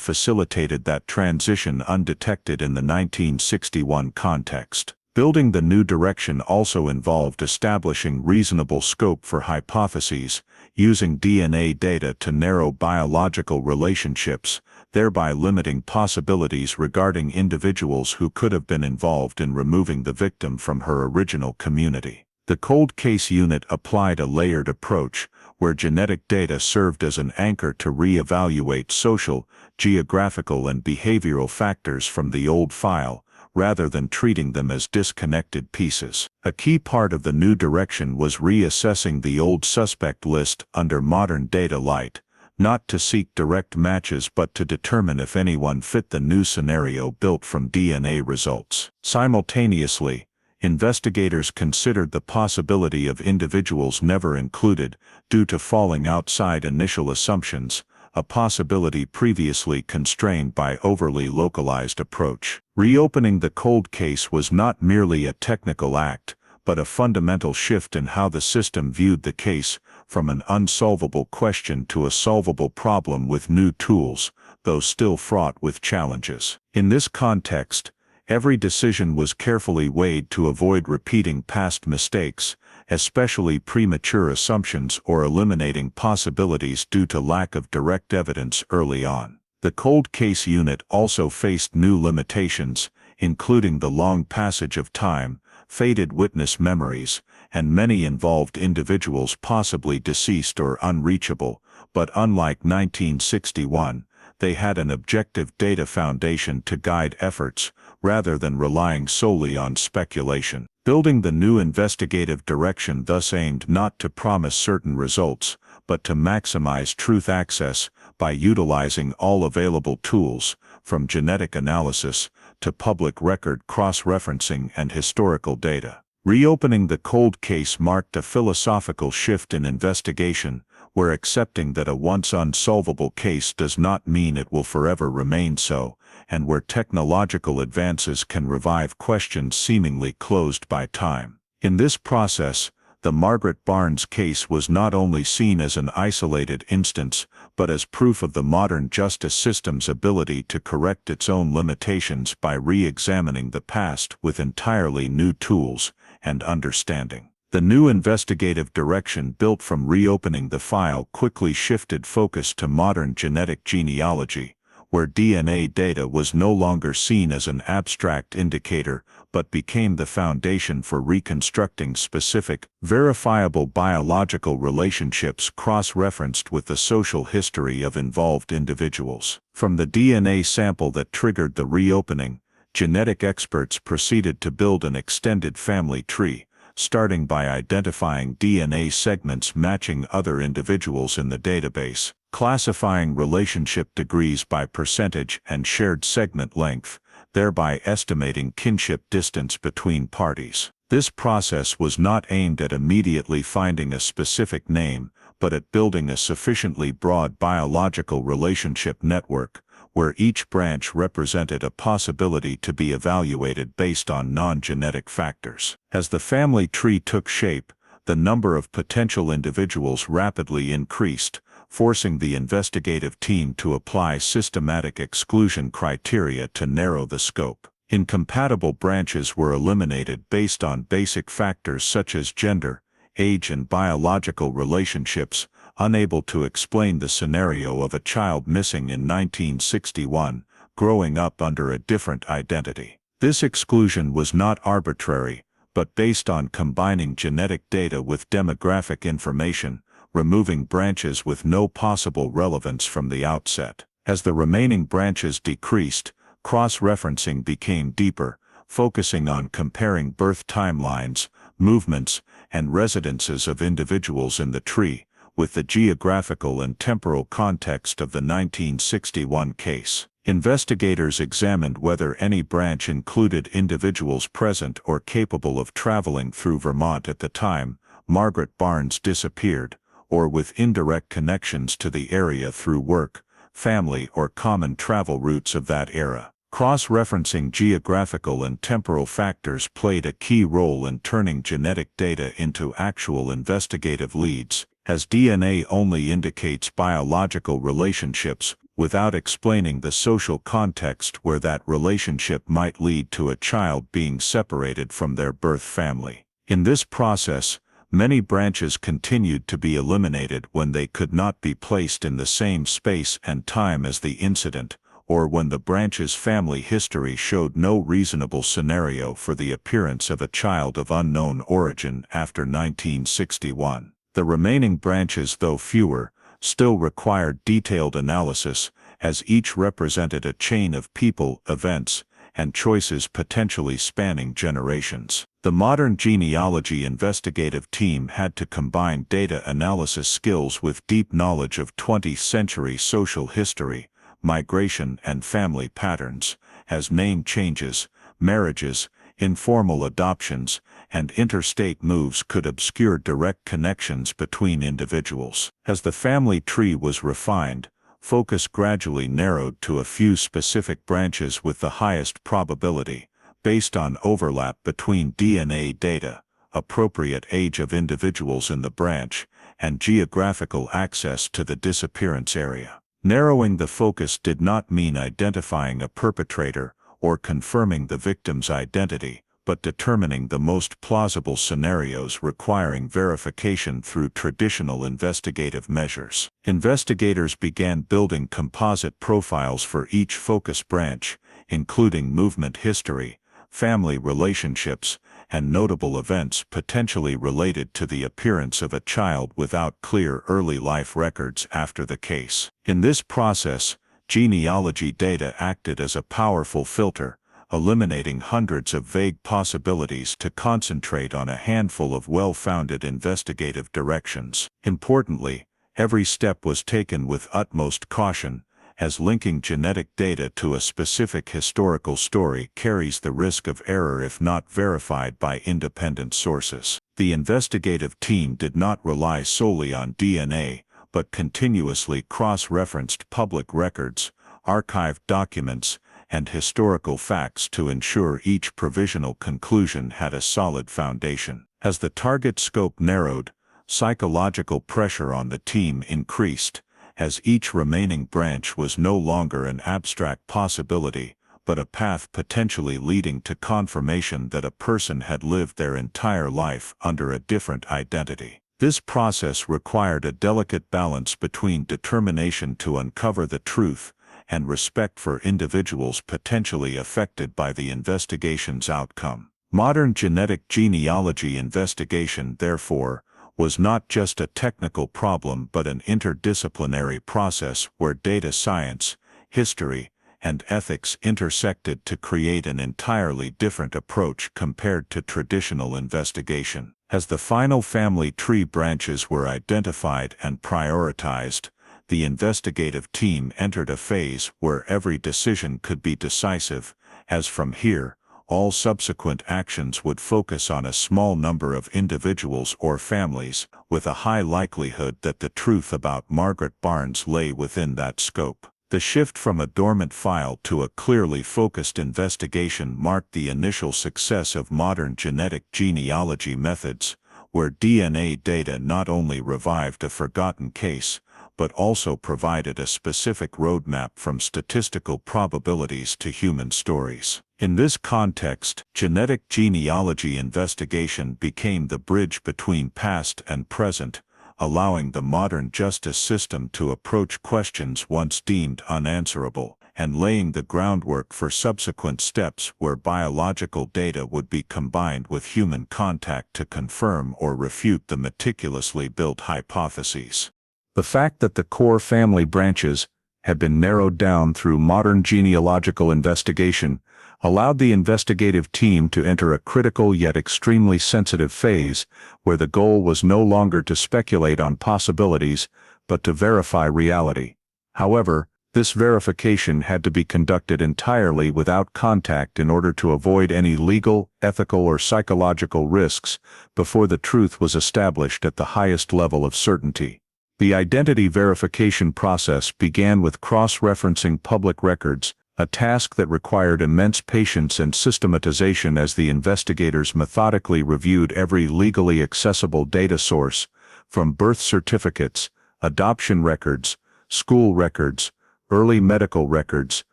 facilitated that transition undetected in the 1961 context. Building the new direction also involved establishing reasonable scope for hypotheses, using DNA data to narrow biological relationships, thereby limiting possibilities regarding individuals who could have been involved in removing the victim from her original community. The cold case unit applied a layered approach, where genetic data served as an anchor to re-evaluate social, geographical, and behavioral factors from the old file, rather than treating them as disconnected pieces. A key part of the new direction was reassessing the old suspect list under modern data light, not to seek direct matches but to determine if anyone fit the new scenario built from DNA results. Simultaneously, investigators considered the possibility of individuals never included due to falling outside initial assumptions, a possibility previously constrained by overly localized approach. Reopening the cold case was not merely a technical act, but a fundamental shift in how the system viewed the case, from an unsolvable question to a solvable problem with new tools, though still fraught with challenges. In this context, every decision was carefully weighed to avoid repeating past mistakes, especially premature assumptions or eliminating possibilities due to lack of direct evidence early on. The cold case unit also faced new limitations, including the long passage of time, faded witness memories, and many involved individuals possibly deceased or unreachable, but unlike 1961, they had an objective data foundation to guide efforts, rather than relying solely on speculation. Building the new investigative direction thus aimed not to promise certain results, but to maximize truth access by utilizing all available tools, from genetic analysis to public record cross-referencing and historical data. Reopening the cold case marked a philosophical shift in investigation, where accepting that a once unsolvable case does not mean it will forever remain so, and where technological advances can revive questions seemingly closed by time. In this process, the Margaret Barnes case was not only seen as an isolated instance, but as proof of the modern justice system's ability to correct its own limitations by re-examining the past with entirely new tools and understanding. The new investigative direction built from reopening the file quickly shifted focus to modern genetic genealogy, where DNA data was no longer seen as an abstract indicator but became the foundation for reconstructing specific, verifiable biological relationships cross-referenced with the social history of involved individuals. From the DNA sample that triggered the reopening, genetic experts proceeded to build an extended family tree, starting by identifying DNA segments matching other individuals in the database, classifying relationship degrees by percentage and shared segment length, thereby estimating kinship distance between parties. This process was not aimed at immediately finding a specific name, but at building a sufficiently broad biological relationship network, where each branch represented a possibility to be evaluated based on non-genetic factors. As the family tree took shape, the number of potential individuals rapidly increased, forcing the investigative team to apply systematic exclusion criteria to narrow the scope. Incompatible branches were eliminated based on basic factors such as gender, age, and biological relationships, unable to explain the scenario of a child missing in 1961, growing up under a different identity. This exclusion was not arbitrary, but based on combining genetic data with demographic information, removing branches with no possible relevance from the outset. As the remaining branches decreased, cross-referencing became deeper, focusing on comparing birth timelines, movements, and residences of individuals in the tree, with the geographical and temporal context of the 1961 case. Investigators examined whether any branch included individuals present or capable of traveling through Vermont at the time Margaret Barnes disappeared, or with indirect connections to the area through work, family, or common travel routes of that era. Cross-referencing geographical and temporal factors played a key role in turning genetic data into actual investigative leads, as DNA only indicates biological relationships without explaining the social context where that relationship might lead to a child being separated from their birth family. In this process, many branches continued to be eliminated when they could not be placed in the same space and time as the incident, or when the branch's family history showed no reasonable scenario for the appearance of a child of unknown origin after 1961. The remaining branches, though fewer, still required detailed analysis, as each represented a chain of people, events, and choices potentially spanning generations. The modern genealogy investigative team had to combine data analysis skills with deep knowledge of 20th century social history, migration, and family patterns, as name changes, marriages, informal adoptions, and interstate moves could obscure direct connections between individuals. As the family tree was refined, focus gradually narrowed to a few specific branches with the highest probability, based on overlap between DNA data, appropriate age of individuals in the branch, and geographical access to the disappearance area. Narrowing the focus did not mean identifying a perpetrator or confirming the victim's identity, but determining the most plausible scenarios requiring verification through traditional investigative measures. Investigators began building composite profiles for each focus branch, including movement history, family relationships, and notable events potentially related to the appearance of a child without clear early life records after the case. In this process, genealogy data acted as a powerful filter, eliminating hundreds of vague possibilities to concentrate on a handful of well-founded investigative directions. Importantly, every step was taken with utmost caution, as linking genetic data to a specific historical story carries the risk of error if not verified by independent sources. The investigative team did not rely solely on DNA, but continuously cross-referenced public records, archived documents, and historical facts to ensure each provisional conclusion had a solid foundation. As the target scope narrowed, psychological pressure on the team increased, as each remaining branch was no longer an abstract possibility, but a path potentially leading to confirmation that a person had lived their entire life under a different identity. This process required a delicate balance between determination to uncover the truth and respect for individuals potentially affected by the investigation's outcome. Modern genetic genealogy investigation, therefore, was not just a technical problem but an interdisciplinary process where data science, history, and ethics intersected to create an entirely different approach compared to traditional investigation. As the final family tree branches were identified and prioritized, the investigative team entered a phase where every decision could be decisive, as from here, all subsequent actions would focus on a small number of individuals or families, with a high likelihood that the truth about Margaret Barnes lay within that scope. The shift from a dormant file to a clearly focused investigation marked the initial success of modern genetic genealogy methods, where DNA data not only revived a forgotten case, but also provided a specific roadmap from statistical probabilities to human stories. In this context, genetic genealogy investigation became the bridge between past and present, allowing the modern justice system to approach questions once deemed unanswerable, and laying the groundwork for subsequent steps where biological data would be combined with human contact to confirm or refute the meticulously built hypotheses. The fact that the core family branches had been narrowed down through modern genealogical investigation allowed the investigative team to enter a critical yet extremely sensitive phase, where the goal was no longer to speculate on possibilities, but to verify reality. However, this verification had to be conducted entirely without contact in order to avoid any legal, ethical, or psychological risks before the truth was established at the highest level of certainty. The identity verification process began with cross-referencing public records, a task that required immense patience and systematization as the investigators methodically reviewed every legally accessible data source, from birth certificates, adoption records, school records, early medical records,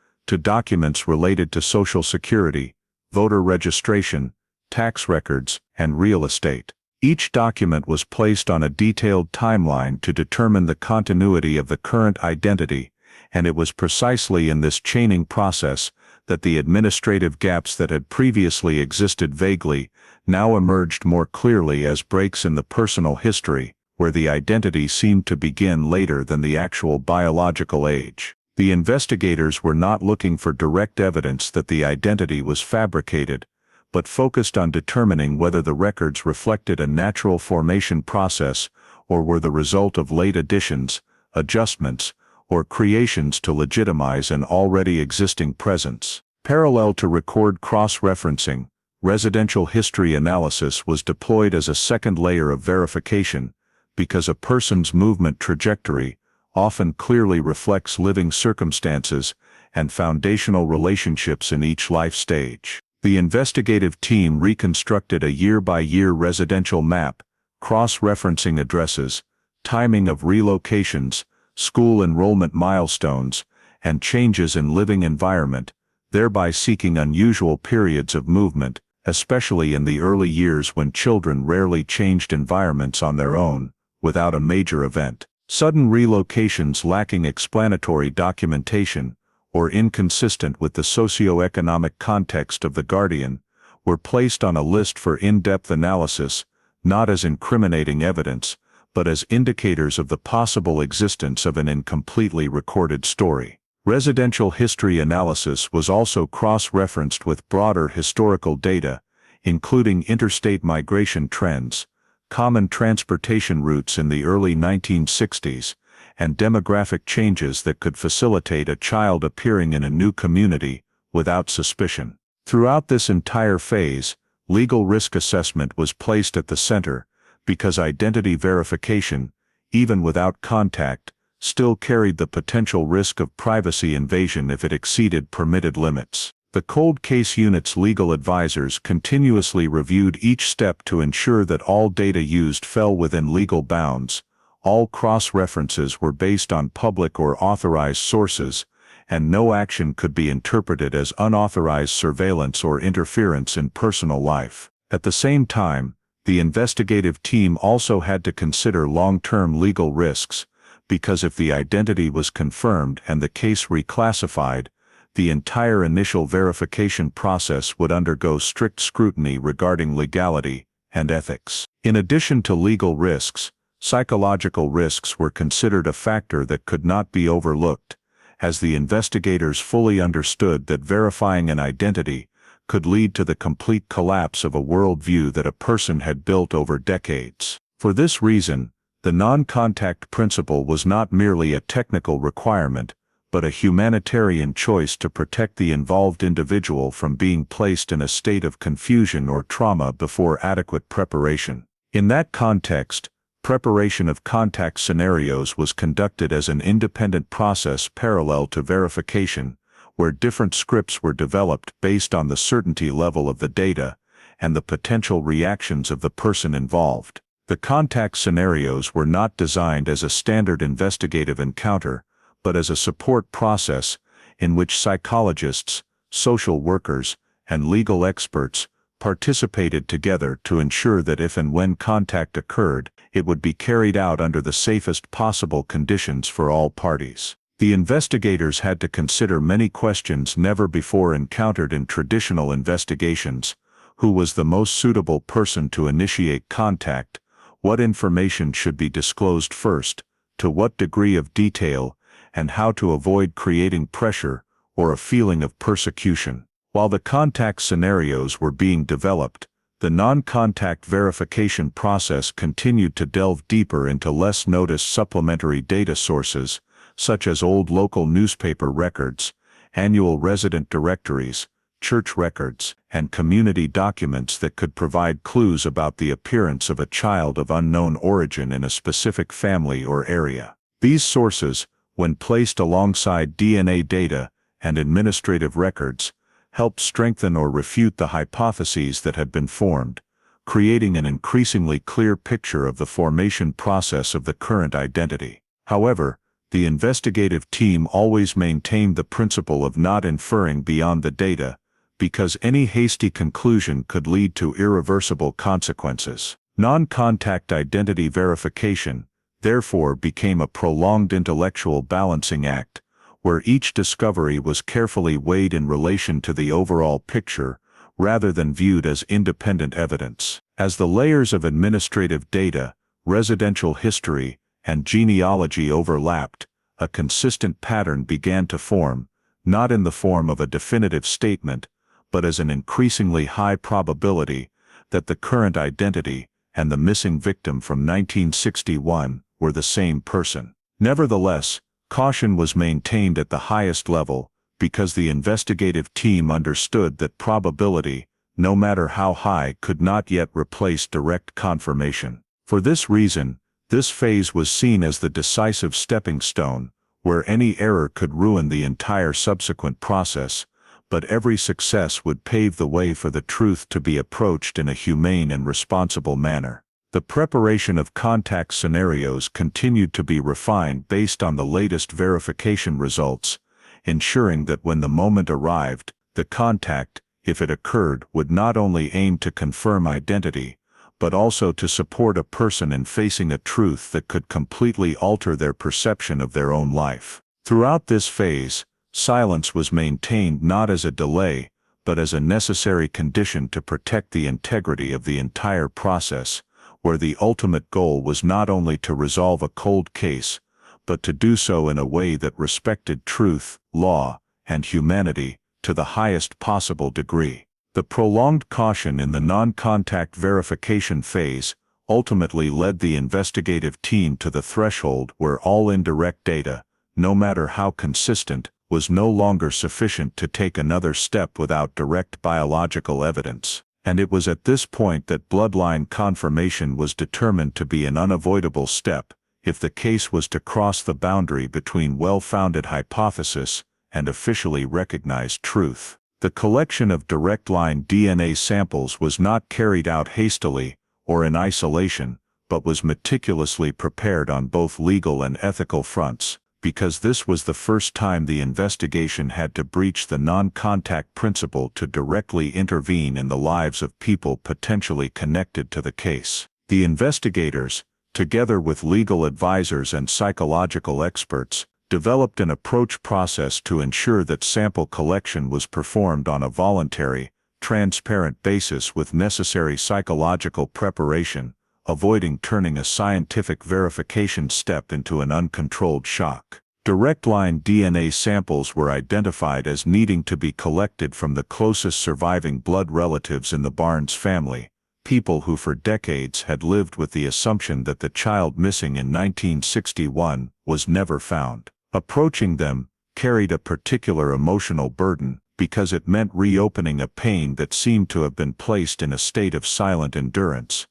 to documents related to Social Security, voter registration, tax records, and real estate. Each document was placed on a detailed timeline to determine the continuity of the current identity, and it was precisely in this chaining process that the administrative gaps that had previously existed vaguely now emerged more clearly as breaks in the personal history, where the identity seemed to begin later than the actual biological age. The investigators were not looking for direct evidence that the identity was fabricated, but focused on determining whether the records reflected a natural formation process or were the result of late additions, adjustments, or creations to legitimize an already existing presence. Parallel to record cross-referencing, residential history analysis was deployed as a second layer of verification because a person's movement trajectory often clearly reflects living circumstances and foundational relationships in each life stage. The investigative team reconstructed a year-by-year residential map, cross-referencing addresses, timing of relocations, school enrollment milestones, and changes in living environment, thereby seeking unusual periods of movement, especially in the early years when children rarely changed environments on their own, without a major event. Sudden relocations lacking explanatory documentation, or inconsistent with the socioeconomic context of the guardian, were placed on a list for in-depth analysis, not as incriminating evidence, but as indicators of the possible existence of an incompletely recorded story. Residential history analysis was also cross-referenced with broader historical data, including interstate migration trends, common transportation routes in the early 1960s, and demographic changes that could facilitate a child appearing in a new community without suspicion. Throughout this entire phase, legal risk assessment was placed at the center, because identity verification, even without contact, still carried the potential risk of privacy invasion if it exceeded permitted limits. The cold case unit's legal advisors continuously reviewed each step to ensure that all data used fell within legal bounds, all cross-references were based on public or authorized sources, and no action could be interpreted as unauthorized surveillance or interference in personal life. At the same time, the investigative team also had to consider long-term legal risks, because if the identity was confirmed and the case reclassified, the entire initial verification process would undergo strict scrutiny regarding legality and ethics. In addition to legal risks, psychological risks were considered a factor that could not be overlooked, as the investigators fully understood that verifying an identity could lead to the complete collapse of a worldview that a person had built over decades. For this reason, the non-contact principle was not merely a technical requirement, but a humanitarian choice to protect the involved individual from being placed in a state of confusion or trauma before adequate preparation. In that context, preparation of contact scenarios was conducted as an independent process parallel to verification, where different scripts were developed based on the certainty level of the data and the potential reactions of the person involved. The contact scenarios were not designed as a standard investigative encounter, but as a support process in which psychologists, social workers, and legal experts participated together to ensure that if and when contact occurred, it would be carried out under the safest possible conditions for all parties. The investigators had to consider many questions never before encountered in traditional investigations: who was the most suitable person to initiate contact, what information should be disclosed first, to what degree of detail, and how to avoid creating pressure or a feeling of persecution. While the contact scenarios were being developed, the non-contact verification process continued to delve deeper into less noticed supplementary data sources, such as old local newspaper records, annual resident directories, church records, and community documents that could provide clues about the appearance of a child of unknown origin in a specific family or area. These sources, when placed alongside DNA data and administrative records, helped strengthen or refute the hypotheses that had been formed, creating an increasingly clear picture of the formation process of the current identity. However, the investigative team always maintained the principle of not inferring beyond the data, because any hasty conclusion could lead to irreversible consequences. Non-contact identity verification, therefore, became a prolonged intellectual balancing act, where each discovery was carefully weighed in relation to the overall picture, rather than viewed as independent evidence. As the layers of administrative data, residential history, and genealogy overlapped, a consistent pattern began to form, not in the form of a definitive statement, but as an increasingly high probability that the current identity and the missing victim from 1961 were the same person. Nevertheless, caution was maintained at the highest level, because the investigative team understood that probability, no matter how high, could not yet replace direct confirmation. For this reason, this phase was seen as the decisive stepping stone, where any error could ruin the entire subsequent process, but every success would pave the way for the truth to be approached in a humane and responsible manner. The preparation of contact scenarios continued to be refined based on the latest verification results, ensuring that when the moment arrived, the contact, if it occurred, would not only aim to confirm identity, but also to support a person in facing a truth that could completely alter their perception of their own life. Throughout this phase, silence was maintained not as a delay, but as a necessary condition to protect the integrity of the entire process, where the ultimate goal was not only to resolve a cold case, but to do so in a way that respected truth, law, and humanity to the highest possible degree. The prolonged caution in the non-contact verification phase ultimately led the investigative team to the threshold where all indirect data, no matter how consistent, was no longer sufficient to take another step without direct biological evidence. And it was at this point that bloodline confirmation was determined to be an unavoidable step, if the case was to cross the boundary between well-founded hypothesis and officially recognized truth. The collection of direct-line DNA samples was not carried out hastily or in isolation, but was meticulously prepared on both legal and ethical fronts, because this was the first time the investigation had to breach the non-contact principle to directly intervene in the lives of people potentially connected to the case. The investigators, together with legal advisors and psychological experts, developed an approach process to ensure that sample collection was performed on a voluntary, transparent basis with necessary psychological preparation, avoiding turning a scientific verification step into an uncontrolled shock. Direct-line DNA samples were identified as needing to be collected from the closest surviving blood relatives in the Barnes family, people who for decades had lived with the assumption that the child missing in 1961 was never found. Approaching them carried a particular emotional burden, because it meant reopening a pain that seemed to have been placed in a state of silent endurance,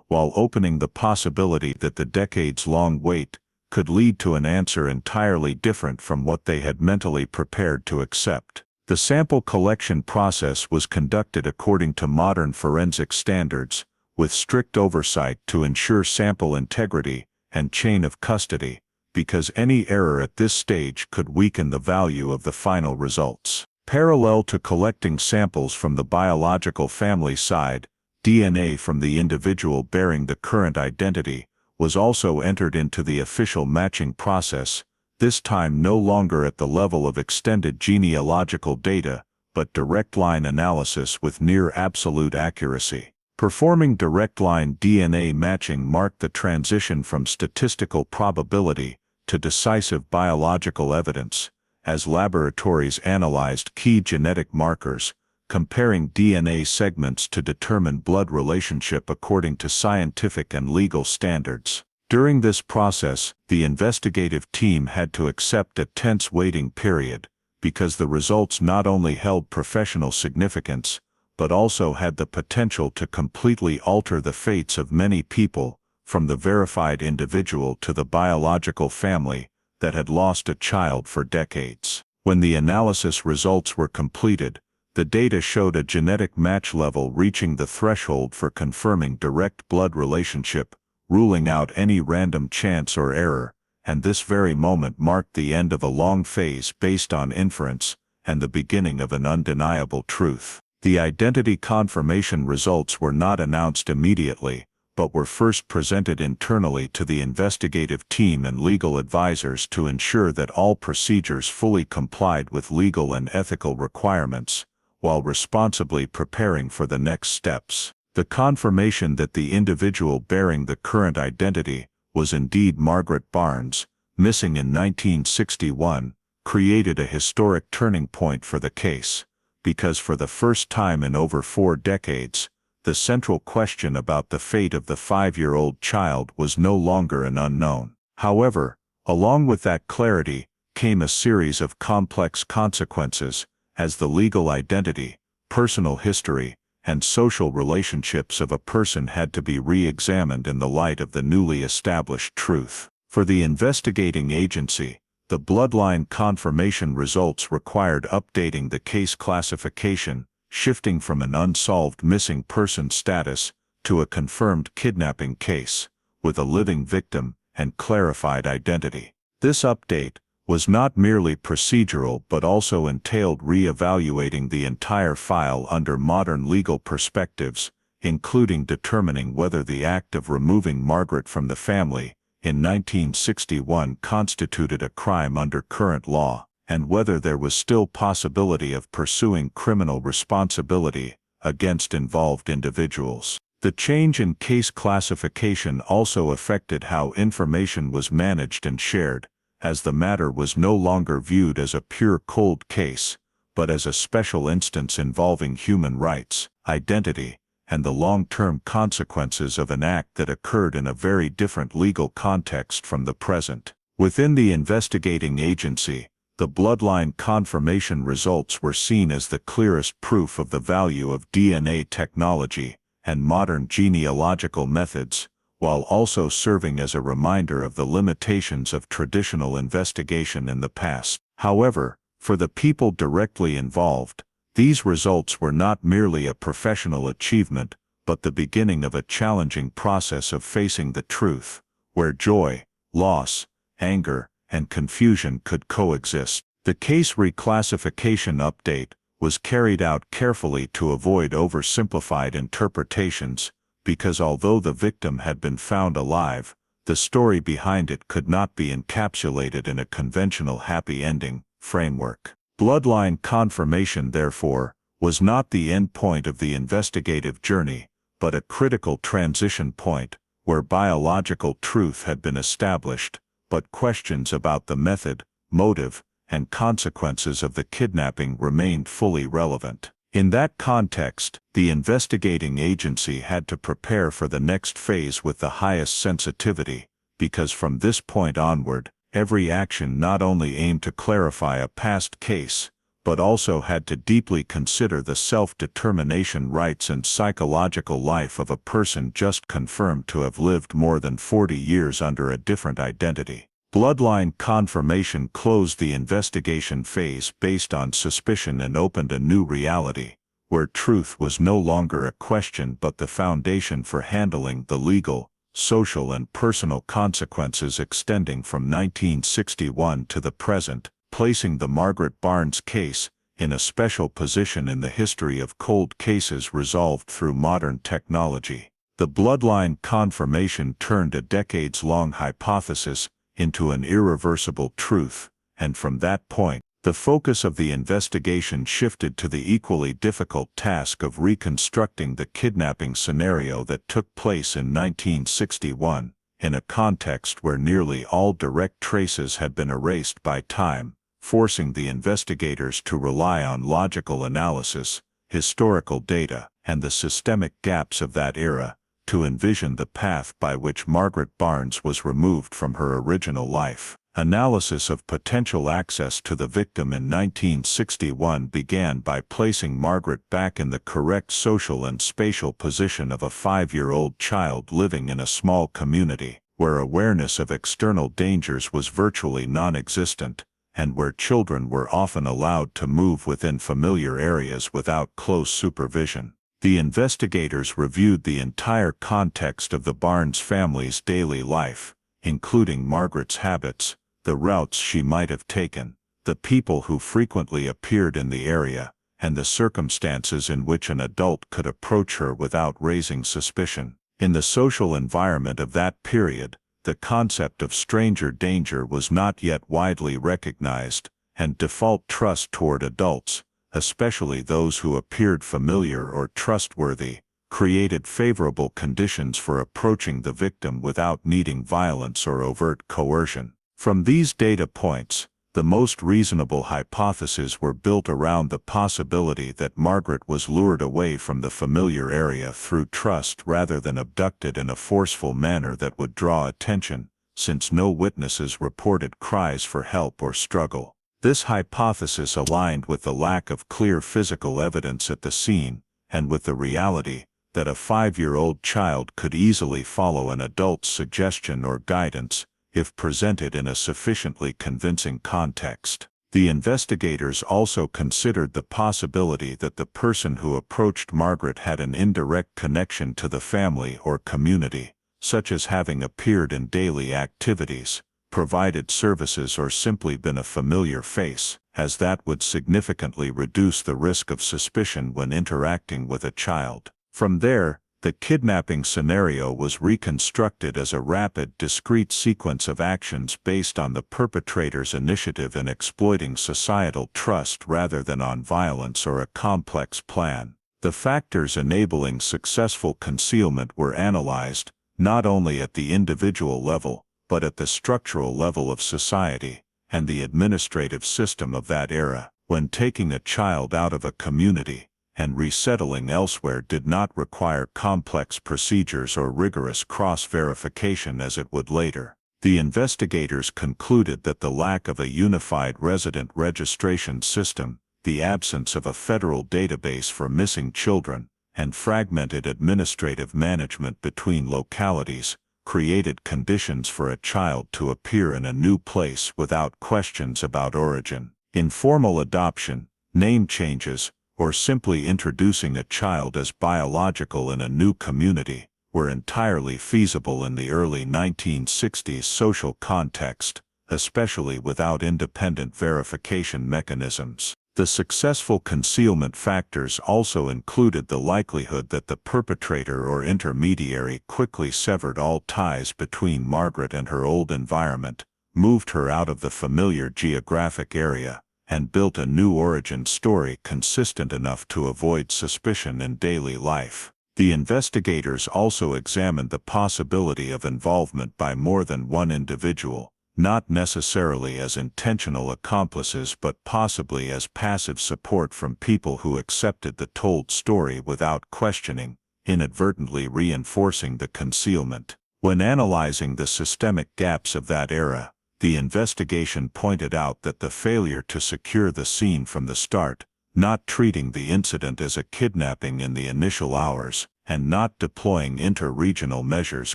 while opening the possibility that the decades-long wait could lead to an answer entirely different from what they had mentally prepared to accept. The sample collection process was conducted according to modern forensic standards, with strict oversight to ensure sample integrity and chain of custody, because any error at this stage could weaken the value of the final results. Parallel to collecting samples from the biological family side, DNA from the individual bearing the current identity was also entered into the official matching process, this time no longer at the level of extended genealogical data, but direct-line analysis with near absolute accuracy. Performing direct-line DNA matching marked the transition from statistical probability to decisive biological evidence, as laboratories analyzed key genetic markers, comparing DNA segments to determine blood relationship according to scientific and legal standards. During this process, the investigative team had to accept a tense waiting period, because the results not only held professional significance, but also had the potential to completely alter the fates of many people, from the verified individual to the biological family that had lost a child for decades. When the analysis results were completed, the data showed a genetic match level reaching the threshold for confirming direct blood relationship, ruling out any random chance or error, and this very moment marked the end of a long phase based on inference, and the beginning of an undeniable truth. The identity confirmation results were not announced immediately, but were first presented internally to the investigative team and legal advisors to ensure that all procedures fully complied with legal and ethical requirements, while responsibly preparing for the next steps. The confirmation that the individual bearing the current identity was indeed Margaret Barnes, missing in 1961, created a historic turning point for the case, because for the first time in over 4 decades, the central question about the fate of the 5-year-old child was no longer an unknown. However, along with that clarity came a series of complex consequences, as the legal identity, personal history, and social relationships of a person had to be re-examined in the light of the newly established truth. For the investigating agency, the bloodline confirmation results required updating the case classification, shifting from an unsolved missing person status to a confirmed kidnapping case, with a living victim and clarified identity. This update was not merely procedural but also entailed re-evaluating the entire file under modern legal perspectives, including determining whether the act of removing Margaret from the family in 1961 constituted a crime under current law, and whether there was still possibility of pursuing criminal responsibility against involved individuals. The change in case classification also affected how information was managed and shared, as the matter was no longer viewed as a pure cold case, but as a special instance involving human rights, identity, and the long-term consequences of an act that occurred in a very different legal context from the present. Within the investigating agency, the bloodline confirmation results were seen as the clearest proof of the value of DNA technology and modern genealogical methods, while also serving as a reminder of the limitations of traditional investigation in the past. However, for the people directly involved, these results were not merely a professional achievement, but the beginning of a challenging process of facing the truth, where joy, loss, anger, and confusion could coexist. The case reclassification update was carried out carefully to avoid oversimplified interpretations, because although the victim had been found alive, the story behind it could not be encapsulated in a conventional happy ending framework. Bloodline confirmation, therefore, was not the end point of the investigative journey, but a critical transition point, where biological truth had been established, but questions about the method, motive, and consequences of the kidnapping remained fully relevant. In that context, the investigating agency had to prepare for the next phase with the highest sensitivity, because from this point onward, every action not only aimed to clarify a past case, but also had to deeply consider the self-determination rights and psychological life of a person just confirmed to have lived more than 40 years under a different identity. Bloodline confirmation closed the investigation phase based on suspicion and opened a new reality, where truth was no longer a question but the foundation for handling the legal, social, and personal consequences extending from 1961 to the present, placing the Margaret Barnes case in a special position in the history of cold cases resolved through modern technology. The bloodline confirmation turned a decades-long hypothesis into an irreversible truth, and from that point, the focus of the investigation shifted to the equally difficult task of reconstructing the kidnapping scenario that took place in 1961, in a context where nearly all direct traces had been erased by time, forcing the investigators to rely on logical analysis, historical data, and the systemic gaps of that era, to envision the path by which Margaret Barnes was removed from her original life. Analysis of potential access to the victim in 1961 began by placing Margaret back in the correct social and spatial position of a 5-year-old child living in a small community, where awareness of external dangers was virtually non-existent, and where children were often allowed to move within familiar areas without close supervision. The investigators reviewed the entire context of the Barnes family's daily life, including Margaret's habits, the routes she might have taken, the people who frequently appeared in the area, and the circumstances in which an adult could approach her without raising suspicion. In the social environment of that period, the concept of stranger danger was not yet widely recognized, and default trust toward adults, especially those who appeared familiar or trustworthy, created favorable conditions for approaching the victim without needing violence or overt coercion. From these data points, the most reasonable hypotheses were built around the possibility that Margaret was lured away from the familiar area through trust rather than abducted in a forceful manner that would draw attention, since no witnesses reported cries for help or struggle. This hypothesis aligned with the lack of clear physical evidence at the scene, and with the reality that a 5-year-old child could easily follow an adult's suggestion or guidance if presented in a sufficiently convincing context. The investigators also considered the possibility that the person who approached Margaret had an indirect connection to the family or community, such as having appeared in daily activities, provided services, or simply been a familiar face, as that would significantly reduce the risk of suspicion when interacting with a child. From there, the kidnapping scenario was reconstructed as a rapid, discrete sequence of actions based on the perpetrator's initiative in exploiting societal trust rather than on violence or a complex plan. The factors enabling successful concealment were analyzed, not only at the individual level, but at the structural level of society and the administrative system of that era. When taking a child out of a community and resettling elsewhere did not require complex procedures or rigorous cross-verification as it would later. The investigators concluded that the lack of a unified resident registration system, the absence of a federal database for missing children, and fragmented administrative management between localities created conditions for a child to appear in a new place without questions about origin. Informal adoption, name changes, or simply introducing a child as biological in a new community were entirely feasible in the early 1960s social context, especially without independent verification mechanisms. The successful concealment factors also included the likelihood that the perpetrator or intermediary quickly severed all ties between Margaret and her old environment, moved her out of the familiar geographic area, and built a new origin story consistent enough to avoid suspicion in daily life. The investigators also examined the possibility of involvement by more than one individual, not necessarily as intentional accomplices but possibly as passive support from people who accepted the told story without questioning, inadvertently reinforcing the concealment. When analyzing the systemic gaps of that era, the investigation pointed out that the failure to secure the scene from the start, not treating the incident as a kidnapping in the initial hours, and not deploying inter-regional measures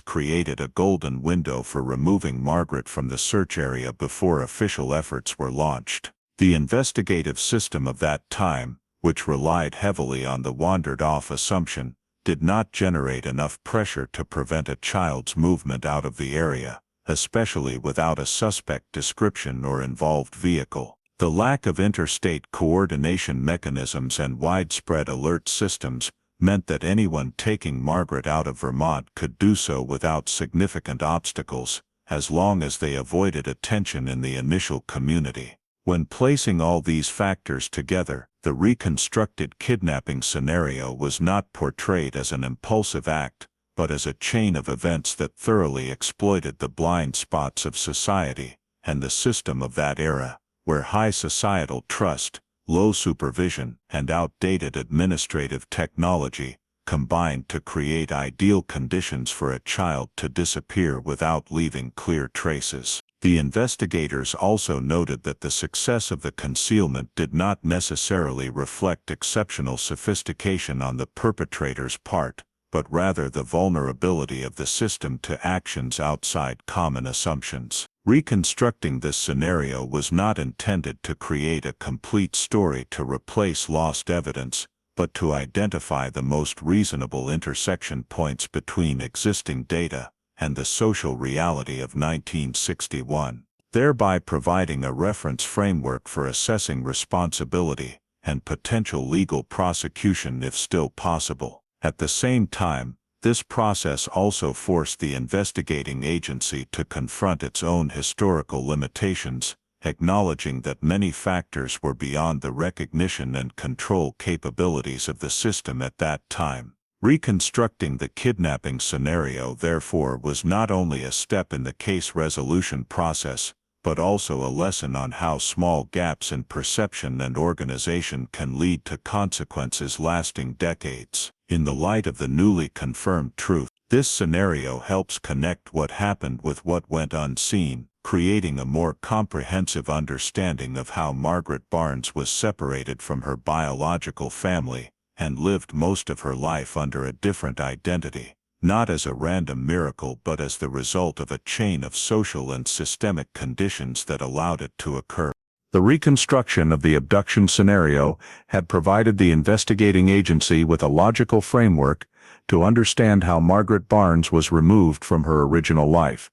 created a golden window for removing Margaret from the search area before official efforts were launched. The investigative system of that time, which relied heavily on the wandered-off assumption, did not generate enough pressure to prevent a child's movement out of the area, especially without a suspect description or involved vehicle. The lack of interstate coordination mechanisms and widespread alert systems meant that anyone taking Margaret out of Vermont could do so without significant obstacles, as long as they avoided attention in the initial community. When placing all these factors together, the reconstructed kidnapping scenario was not portrayed as an impulsive act, but as a chain of events that thoroughly exploited the blind spots of society and the system of that era, where high societal trust, low supervision, and outdated administrative technology combined to create ideal conditions for a child to disappear without leaving clear traces. The investigators also noted that the success of the concealment did not necessarily reflect exceptional sophistication on the perpetrator's part, but rather the vulnerability of the system to actions outside common assumptions. Reconstructing this scenario was not intended to create a complete story to replace lost evidence, but to identify the most reasonable intersection points between existing data and the social reality of 1961, thereby providing a reference framework for assessing responsibility and potential legal prosecution if still possible. At the same time, this process also forced the investigating agency to confront its own historical limitations, acknowledging that many factors were beyond the recognition and control capabilities of the system at that time. Reconstructing the kidnapping scenario, therefore, was not only a step in the case resolution process, but also a lesson on how small gaps in perception and organization can lead to consequences lasting decades. In the light of the newly confirmed truth, this scenario helps connect what happened with what went unseen, creating a more comprehensive understanding of how Margaret Barnes was separated from her biological family and lived most of her life under a different identity, not as a random miracle but as the result of a chain of social and systemic conditions that allowed it to occur. The reconstruction of the abduction scenario had provided the investigating agency with a logical framework to understand how Margaret Barnes was removed from her original life.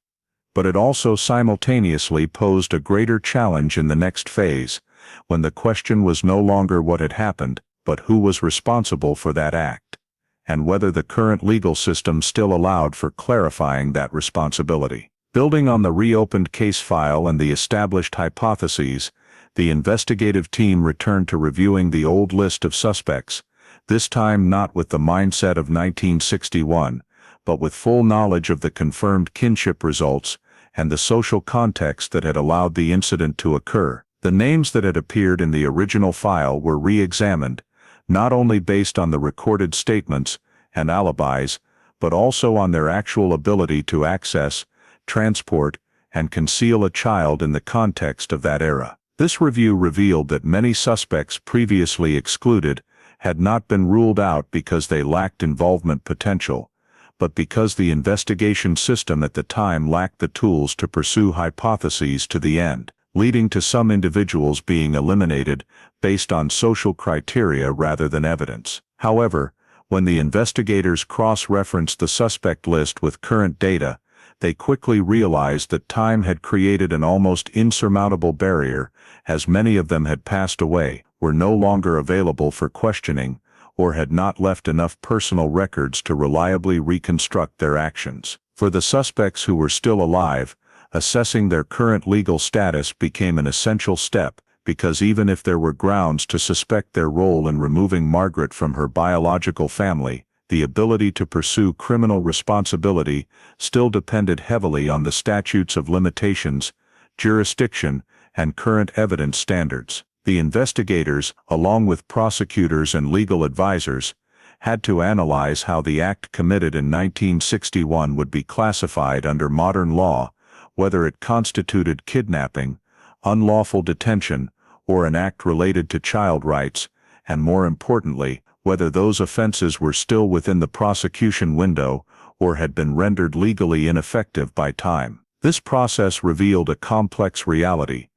But it also simultaneously posed a greater challenge in the next phase, when the question was no longer what had happened, but who was responsible for that act, and whether the current legal system still allowed for clarifying that responsibility. Building on the reopened case file and the established hypotheses, the investigative team returned to reviewing the old list of suspects, this time not with the mindset of 1961, but with full knowledge of the confirmed kinship results and the social context that had allowed the incident to occur. The names that had appeared in the original file were re-examined, not only based on the recorded statements and alibis, but also on their actual ability to access, transport, and conceal a child in the context of that era. This review revealed that many suspects previously excluded had not been ruled out because they lacked involvement potential, but because the investigation system at the time lacked the tools to pursue hypotheses to the end, leading to some individuals being eliminated based on social criteria rather than evidence. However, when the investigators cross-referenced the suspect list with current data, they quickly realized that time had created an almost insurmountable barrier, as many of them had passed away, were no longer available for questioning, or had not left enough personal records to reliably reconstruct their actions. For the suspects who were still alive, assessing their current legal status became an essential step, because even if there were grounds to suspect their role in removing Margaret from her biological family, the ability to pursue criminal responsibility still depended heavily on the statutes of limitations, jurisdiction, and current evidence standards. The investigators, along with prosecutors and legal advisors, had to analyze how the act committed in 1961 would be classified under modern law, whether it constituted kidnapping, unlawful detention, or an act related to child rights, and more importantly, whether those offenses were still within the prosecution window or had been rendered legally ineffective by time. This process revealed a complex reality,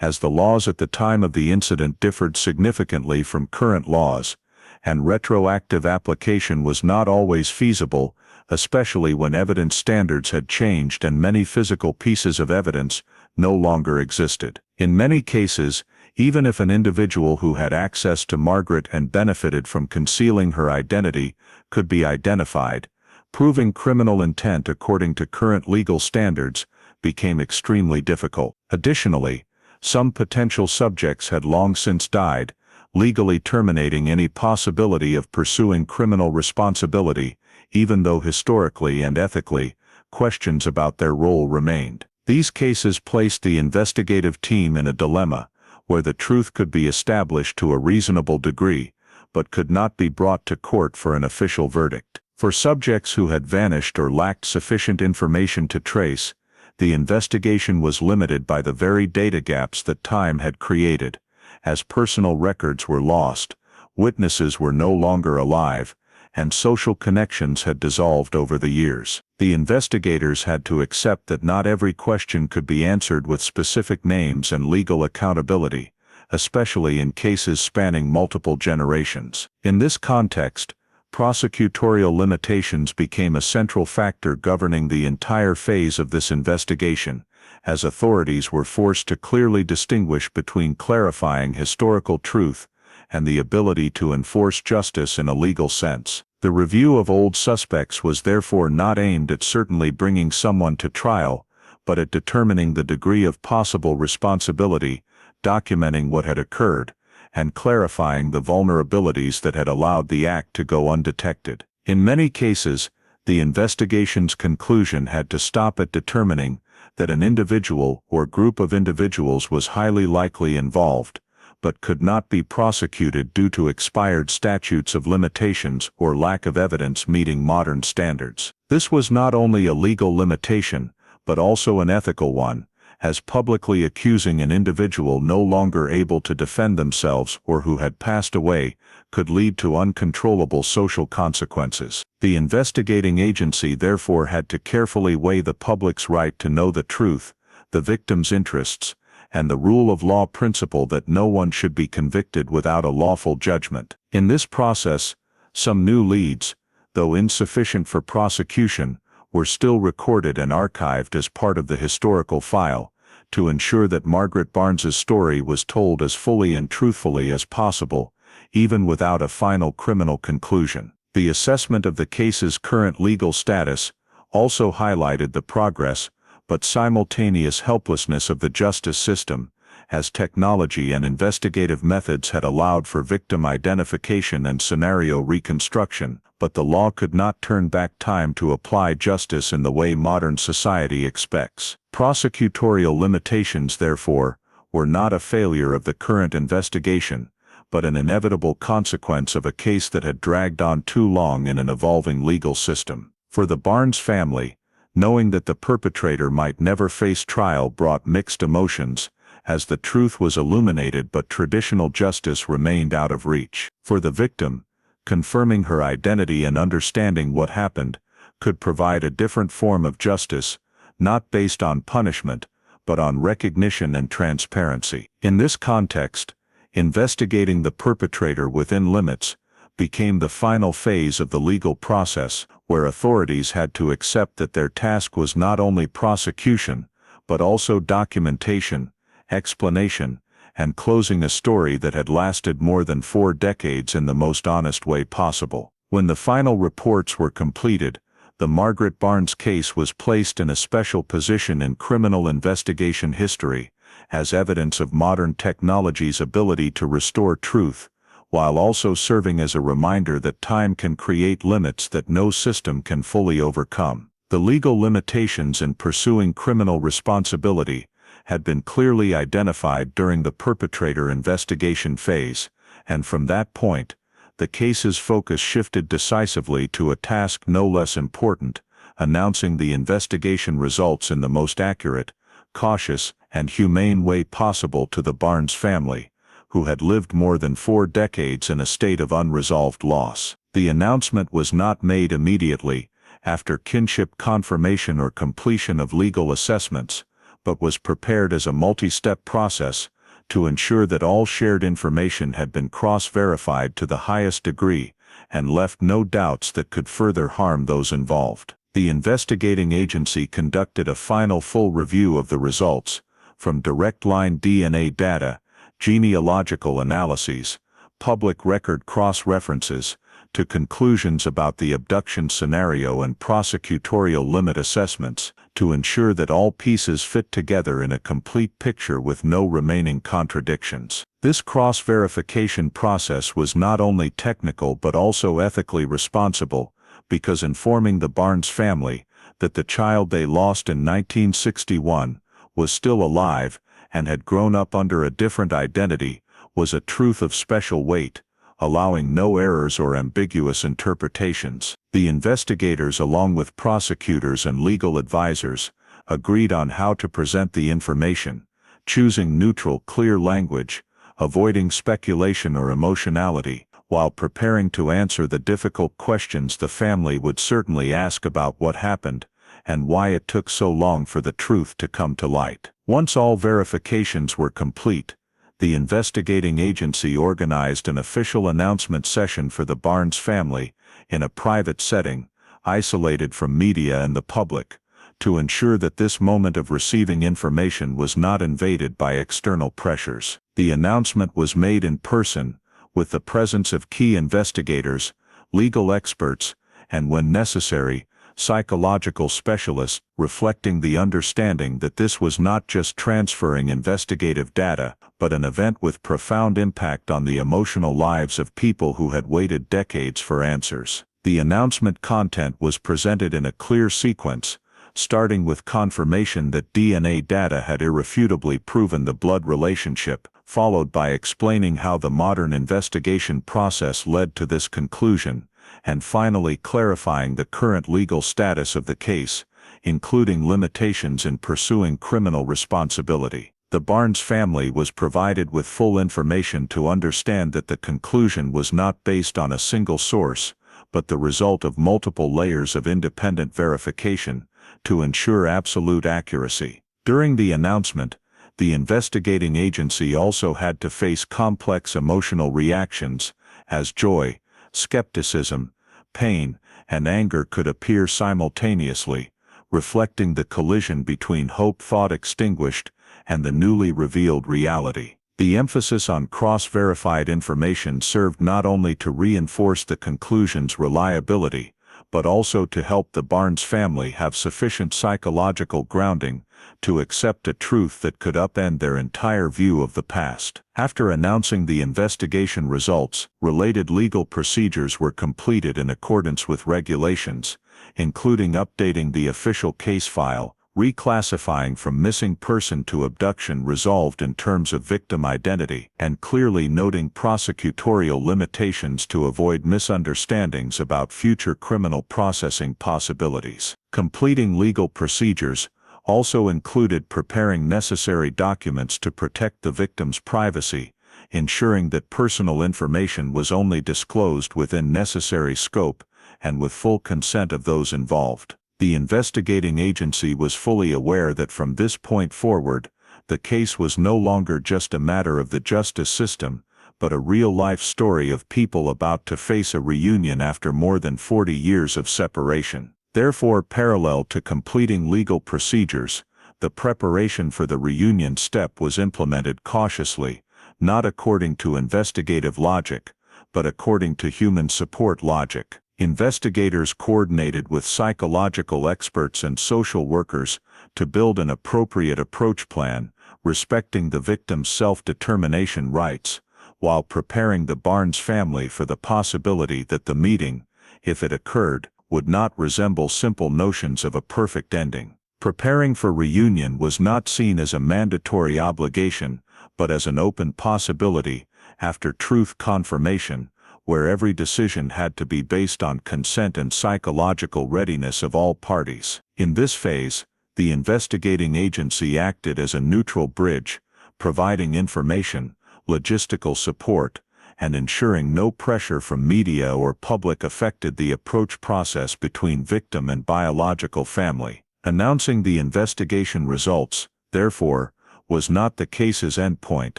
as the laws at the time of the incident differed significantly from current laws, and retroactive application was not always feasible, especially when evidence standards had changed and many physical pieces of evidence no longer existed. In many cases, even if an individual who had access to Margaret and benefited from concealing her identity could be identified, proving criminal intent according to current legal standards became extremely difficult. Additionally, some potential subjects had long since died, legally terminating any possibility of pursuing criminal responsibility, even though historically and ethically, questions about their role remained. These cases placed the investigative team in a dilemma, where the truth could be established to a reasonable degree, but could not be brought to court for an official verdict. For subjects who had vanished or lacked sufficient information to trace, the investigation was limited by the very data gaps that time had created, as personal records were lost, witnesses were no longer alive, and social connections had dissolved over the years. The investigators had to accept that not every question could be answered with specific names and legal accountability, especially in cases spanning multiple generations. In this context, prosecutorial limitations became a central factor governing the entire phase of this investigation, as authorities were forced to clearly distinguish between clarifying historical truth and the ability to enforce justice in a legal sense. The review of old suspects was therefore not aimed at certainly bringing someone to trial, but at determining the degree of possible responsibility, documenting what had occurred, and clarifying the vulnerabilities that had allowed the act to go undetected. In many cases, the investigation's conclusion had to stop at determining that an individual or group of individuals was highly likely involved, but could not be prosecuted due to expired statutes of limitations or lack of evidence meeting modern standards. This was not only a legal limitation, but also an ethical one, as publicly accusing an individual no longer able to defend themselves or who had passed away could lead to uncontrollable social consequences. The investigating agency therefore had to carefully weigh the public's right to know the truth, the victim's interests, and the rule of law principle that no one should be convicted without a lawful judgment. In this process, some new leads, though insufficient for prosecution, were still recorded and archived as part of the historical file, to ensure that Margaret Barnes's story was told as fully and truthfully as possible, even without a final criminal conclusion. The assessment of the case's current legal status also highlighted the progress but simultaneous helplessness of the justice system, as technology and investigative methods had allowed for victim identification and scenario reconstruction, but the law could not turn back time to apply justice in the way modern society expects. Prosecutorial limitations, therefore, were not a failure of the current investigation, but an inevitable consequence of a case that had dragged on too long in an evolving legal system. For the Barnes family, knowing that the perpetrator might never face trial brought mixed emotions, as the truth was illuminated but traditional justice remained out of reach. For the victim, confirming her identity and understanding what happened could provide a different form of justice, not based on punishment, but on recognition and transparency. In this context, investigating the perpetrator within limits became the final phase of the legal process, where authorities had to accept that their task was not only prosecution, but also documentation, explanation, and closing a story that had lasted more than 4 decades in the most honest way possible. When the final reports were completed, the Margaret Barnes case was placed in a special position in criminal investigation history, as evidence of modern technology's ability to restore truth, while also serving as a reminder that time can create limits that no system can fully overcome. The legal limitations in pursuing criminal responsibility had been clearly identified during the perpetrator investigation phase, and from that point, the case's focus shifted decisively to a task no less important: announcing the investigation results in the most accurate, cautious, and humane way possible to the Barnes family, who had lived more than 4 decades in a state of unresolved loss. The announcement was not made immediately after kinship confirmation or completion of legal assessments, but was prepared as a multi-step process to ensure that all shared information had been cross-verified to the highest degree and left no doubts that could further harm those involved. The investigating agency conducted a final full review of the results, from direct-line DNA data, genealogical analyses, public record cross-references, to conclusions about the abduction scenario and prosecutorial limit assessments, to ensure that all pieces fit together in a complete picture with no remaining contradictions. This cross-verification process was not only technical but also ethically responsible, because informing the Barnes family that the child they lost in 1961 was still alive and had grown up under a different identity was a truth of special weight, allowing no errors or ambiguous interpretations. The investigators, along with prosecutors and legal advisors, agreed on how to present the information, choosing neutral, clear language, avoiding speculation or emotionality, while preparing to answer the difficult questions the family would certainly ask about what happened and why it took so long for the truth to come to light. Once all verifications were complete, the investigating agency organized an official announcement session for the Barnes family in a private setting, isolated from media and the public, to ensure that this moment of receiving information was not invaded by external pressures. The announcement was made in person, with the presence of key investigators, legal experts, and when necessary, psychological specialists, reflecting the understanding that this was not just transferring investigative data, but an event with profound impact on the emotional lives of people who had waited decades for answers. The announcement content was presented in a clear sequence, starting with confirmation that DNA data had irrefutably proven the blood relationship, followed by explaining how the modern investigation process led to this conclusion, and finally clarifying the current legal status of the case, including limitations in pursuing criminal responsibility. The Barnes family was provided with full information to understand that the conclusion was not based on a single source, but the result of multiple layers of independent verification to ensure absolute accuracy. During the announcement, the investigating agency also had to face complex emotional reactions, as joy, skepticism, pain, and anger could appear simultaneously, reflecting the collision between hope thought extinguished and the newly revealed reality. The emphasis on cross-verified information served not only to reinforce the conclusion's reliability, but also to help the Barnes family have sufficient psychological grounding to accept a truth that could upend their entire view of the past. After announcing the investigation results, related legal procedures were completed in accordance with regulations, including updating the official case file, reclassifying from missing person to abduction resolved in terms of victim identity, and clearly noting prosecutorial limitations to avoid misunderstandings about future criminal processing possibilities. Completing legal procedures also included preparing necessary documents to protect the victim's privacy, ensuring that personal information was only disclosed within necessary scope and with full consent of those involved. The investigating agency was fully aware that from this point forward, the case was no longer just a matter of the justice system, but a real-life story of people about to face a reunion after more than 40 years of separation. Therefore, parallel to completing legal procedures, the preparation for the reunion step was implemented cautiously, not according to investigative logic, but according to human support logic. Investigators coordinated with psychological experts and social workers to build an appropriate approach plan, respecting the victim's self-determination rights, while preparing the Barnes family for the possibility that the meeting, if it occurred, would not resemble simple notions of a perfect ending. Preparing for reunion was not seen as a mandatory obligation, but as an open possibility, after truth confirmation, where every decision had to be based on consent and psychological readiness of all parties. In this phase, the investigating agency acted as a neutral bridge, providing information, logistical support, and ensuring no pressure from media or public affected the approach process between victim and biological family. Announcing the investigation results, therefore, was not the case's endpoint,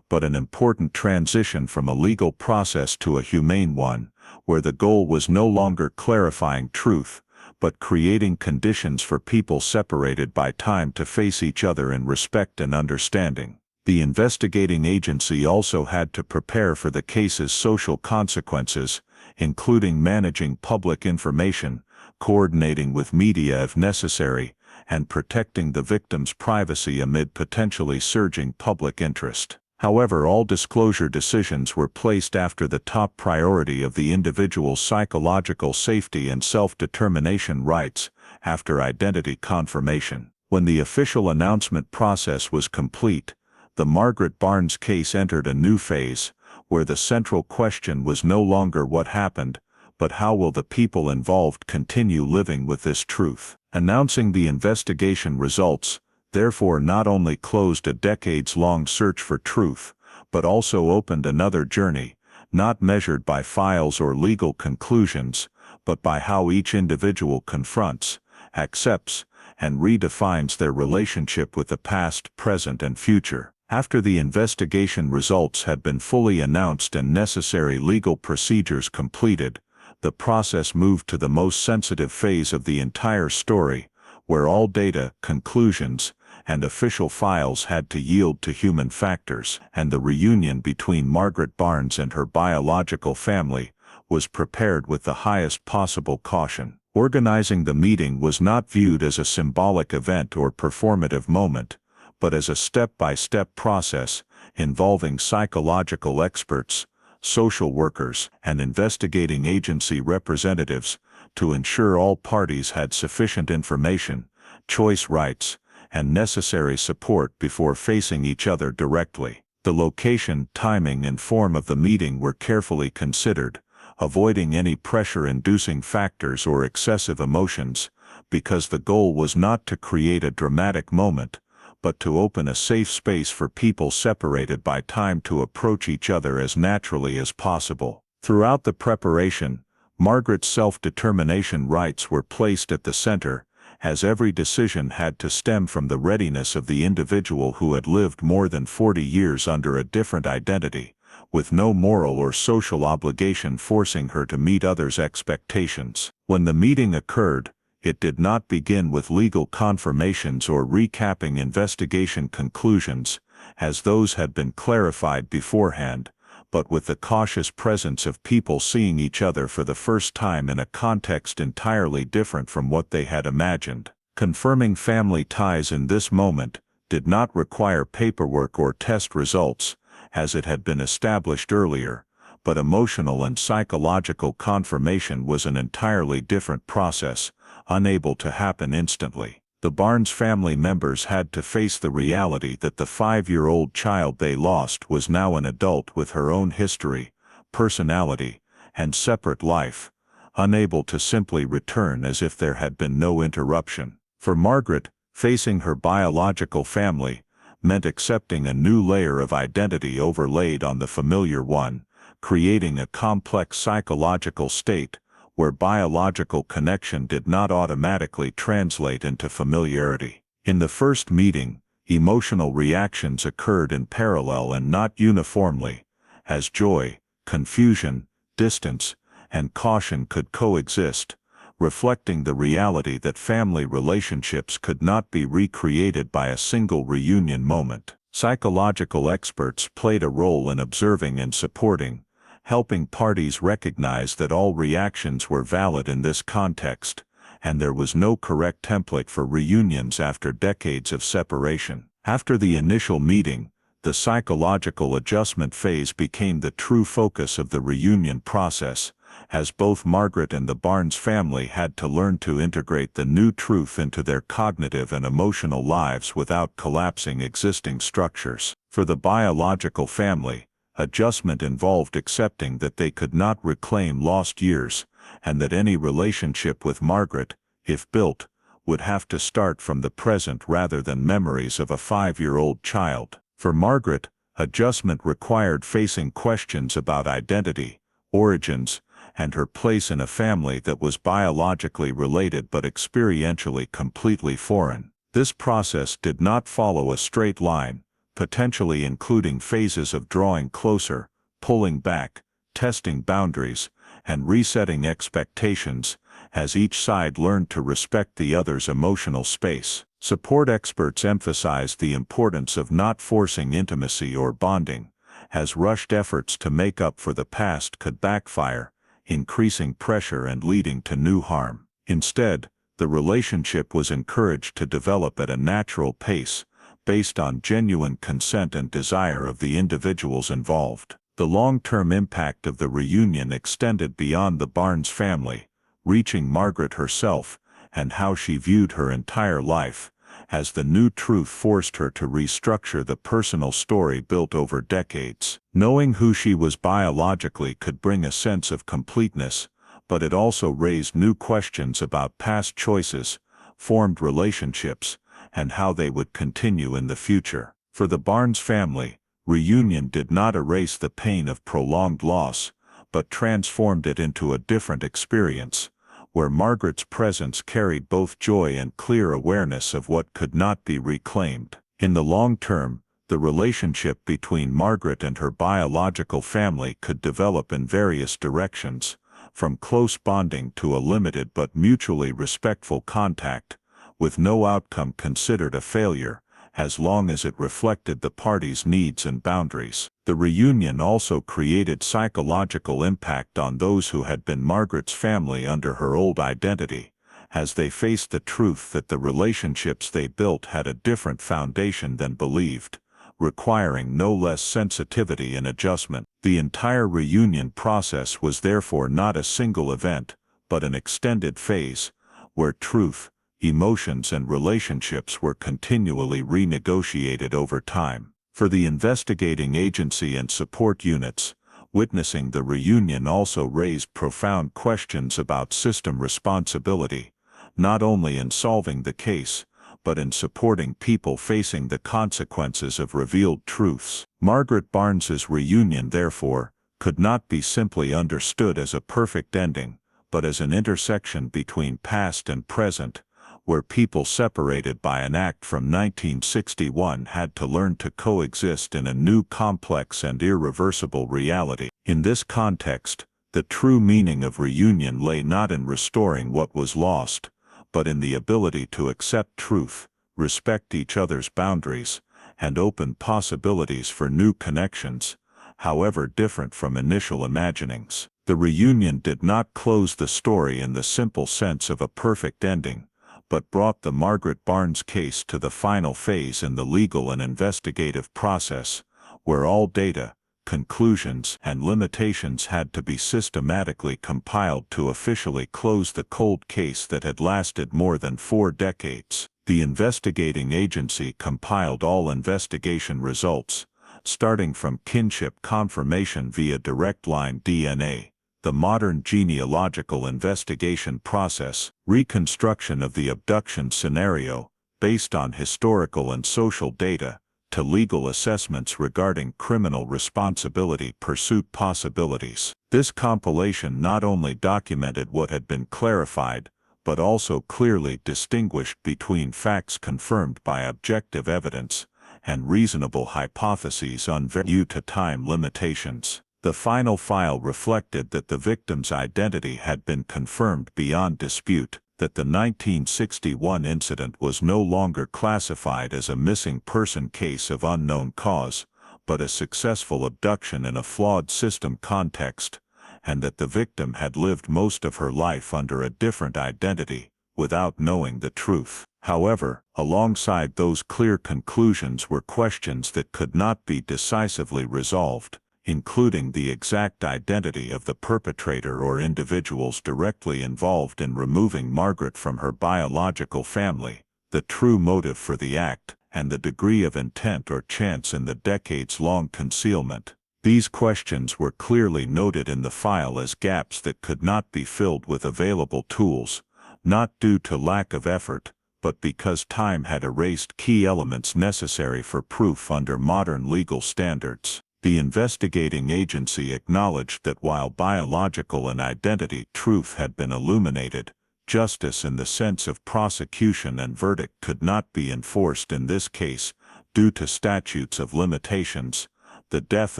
but an important transition from a legal process to a humane one, where the goal was no longer clarifying truth, but creating conditions for people separated by time to face each other in respect and understanding. The investigating agency also had to prepare for the case's social consequences, including managing public information, coordinating with media if necessary, and protecting the victim's privacy amid potentially surging public interest. However, all disclosure decisions were placed after the top priority of the individual's psychological safety and self-determination rights, after identity confirmation. When the official announcement process was complete, the Margaret Barnes case entered a new phase, where the central question was no longer what happened, but how will the people involved continue living with this truth. Announcing the investigation results, therefore, not only closed a decades-long search for truth, but also opened another journey, not measured by files or legal conclusions, but by how each individual confronts, accepts, and redefines their relationship with the past, present, and future. After the investigation results had been fully announced and necessary legal procedures completed, the process moved to the most sensitive phase of the entire story, where all data, conclusions, and official files had to yield to human factors, and the reunion between Margaret Barnes and her biological family was prepared with the highest possible caution. Organizing the meeting was not viewed as a symbolic event or performative moment, but as a step-by-step process involving psychological experts, social workers, and investigating agency representatives to ensure all parties had sufficient information, choice rights, and necessary support before facing each other directly. The location, timing, and form of the meeting were carefully considered, avoiding any pressure-inducing factors or excessive emotions, because the goal was not to create a dramatic moment, but to open a safe space for people separated by time to approach each other as naturally as possible. Throughout the preparation, Margaret's self-determination rights were placed at the center, as every decision had to stem from the readiness of the individual who had lived more than 40 years under a different identity, with no moral or social obligation forcing her to meet others' expectations. When the meeting occurred, it did not begin with legal confirmations or recapping investigation conclusions, as those had been clarified beforehand, but with the cautious presence of people seeing each other for the first time in a context entirely different from what they had imagined. Confirming family ties in this moment did not require paperwork or test results, as it had been established earlier, but emotional and psychological confirmation was an entirely different process, unable to happen instantly. The Barnes family members had to face the reality that the 5-year-old child they lost was now an adult with her own history, personality, and separate life, unable to simply return as if there had been no interruption. For Margaret, facing her biological family meant accepting a new layer of identity overlaid on the familiar one, creating a complex psychological state where biological connection did not automatically translate into familiarity. In the first meeting, emotional reactions occurred in parallel and not uniformly, as joy, confusion, distance, and caution could coexist, reflecting the reality that family relationships could not be recreated by a single reunion moment. Psychological experts played a role in observing and supporting, helping parties recognize that all reactions were valid in this context, and there was no correct template for reunions after decades of separation. After the initial meeting, the psychological adjustment phase became the true focus of the reunion process, as both Margaret and the Barnes family had to learn to integrate the new truth into their cognitive and emotional lives without collapsing existing structures. For the biological family, adjustment involved accepting that they could not reclaim lost years, and that any relationship with Margaret, if built, would have to start from the present rather than memories of a 5-year-old child. For Margaret, adjustment required facing questions about identity, origins, and her place in a family that was biologically related but experientially completely foreign. This process did not follow a straight line, potentially including phases of drawing closer, pulling back, testing boundaries, and resetting expectations, as each side learned to respect the other's emotional space. Support experts emphasized the importance of not forcing intimacy or bonding, as rushed efforts to make up for the past could backfire, increasing pressure and leading to new harm. Instead, the relationship was encouraged to develop at a natural pace, based on genuine consent and desire of the individuals involved. The long-term impact of the reunion extended beyond the Barnes family, reaching Margaret herself, and how she viewed her entire life, as the new truth forced her to restructure the personal story built over decades. Knowing who she was biologically could bring a sense of completeness, but it also raised new questions about past choices, formed relationships, and how they would continue in the future. For the Barnes family, reunion did not erase the pain of prolonged loss, but transformed it into a different experience, where Margaret's presence carried both joy and clear awareness of what could not be reclaimed. In the long term, the relationship between Margaret and her biological family could develop in various directions, from close bonding to a limited but mutually respectful contact, with no outcome considered a failure, as long as it reflected the parties' needs and boundaries. The reunion also created psychological impact on those who had been Margaret's family under her old identity, as they faced the truth that the relationships they built had a different foundation than believed, requiring no less sensitivity and adjustment. The entire reunion process was therefore not a single event, but an extended phase, where truth, emotions and relationships were continually renegotiated over time. For the investigating agency and support units, witnessing the reunion also raised profound questions about system responsibility, not only in solving the case, but in supporting people facing the consequences of revealed truths. Margaret Barnes's reunion, therefore, could not be simply understood as a perfect ending, but as an intersection between past and present, where people separated by an act from 1961 had to learn to coexist in a new complex and irreversible reality. In this context, the true meaning of reunion lay not in restoring what was lost, but in the ability to accept truth, respect each other's boundaries, and open possibilities for new connections, however different from initial imaginings. The reunion did not close the story in the simple sense of a perfect ending, but brought the Margaret Barnes case to the final phase in the legal and investigative process, where all data, conclusions, and limitations had to be systematically compiled to officially close the cold case that had lasted more than 4 decades. The investigating agency compiled all investigation results, starting from kinship confirmation via direct line DNA, the modern genealogical investigation process, reconstruction of the abduction scenario, based on historical and social data, to legal assessments regarding criminal responsibility pursuit possibilities. This compilation not only documented what had been clarified, but also clearly distinguished between facts confirmed by objective evidence and reasonable hypotheses due to time limitations. The final file reflected that the victim's identity had been confirmed beyond dispute, that the 1961 incident was no longer classified as a missing person case of unknown cause, but a successful abduction in a flawed system context, and that the victim had lived most of her life under a different identity, without knowing the truth. However, alongside those clear conclusions were questions that could not be decisively resolved, including the exact identity of the perpetrator or individuals directly involved in removing Margaret from her biological family, the true motive for the act, and the degree of intent or chance in the decades-long concealment. These questions were clearly noted in the file as gaps that could not be filled with available tools, not due to lack of effort, but because time had erased key elements necessary for proof under modern legal standards. The investigating agency acknowledged that while biological and identity truth had been illuminated, justice in the sense of prosecution and verdict could not be enforced in this case, due to statutes of limitations, the death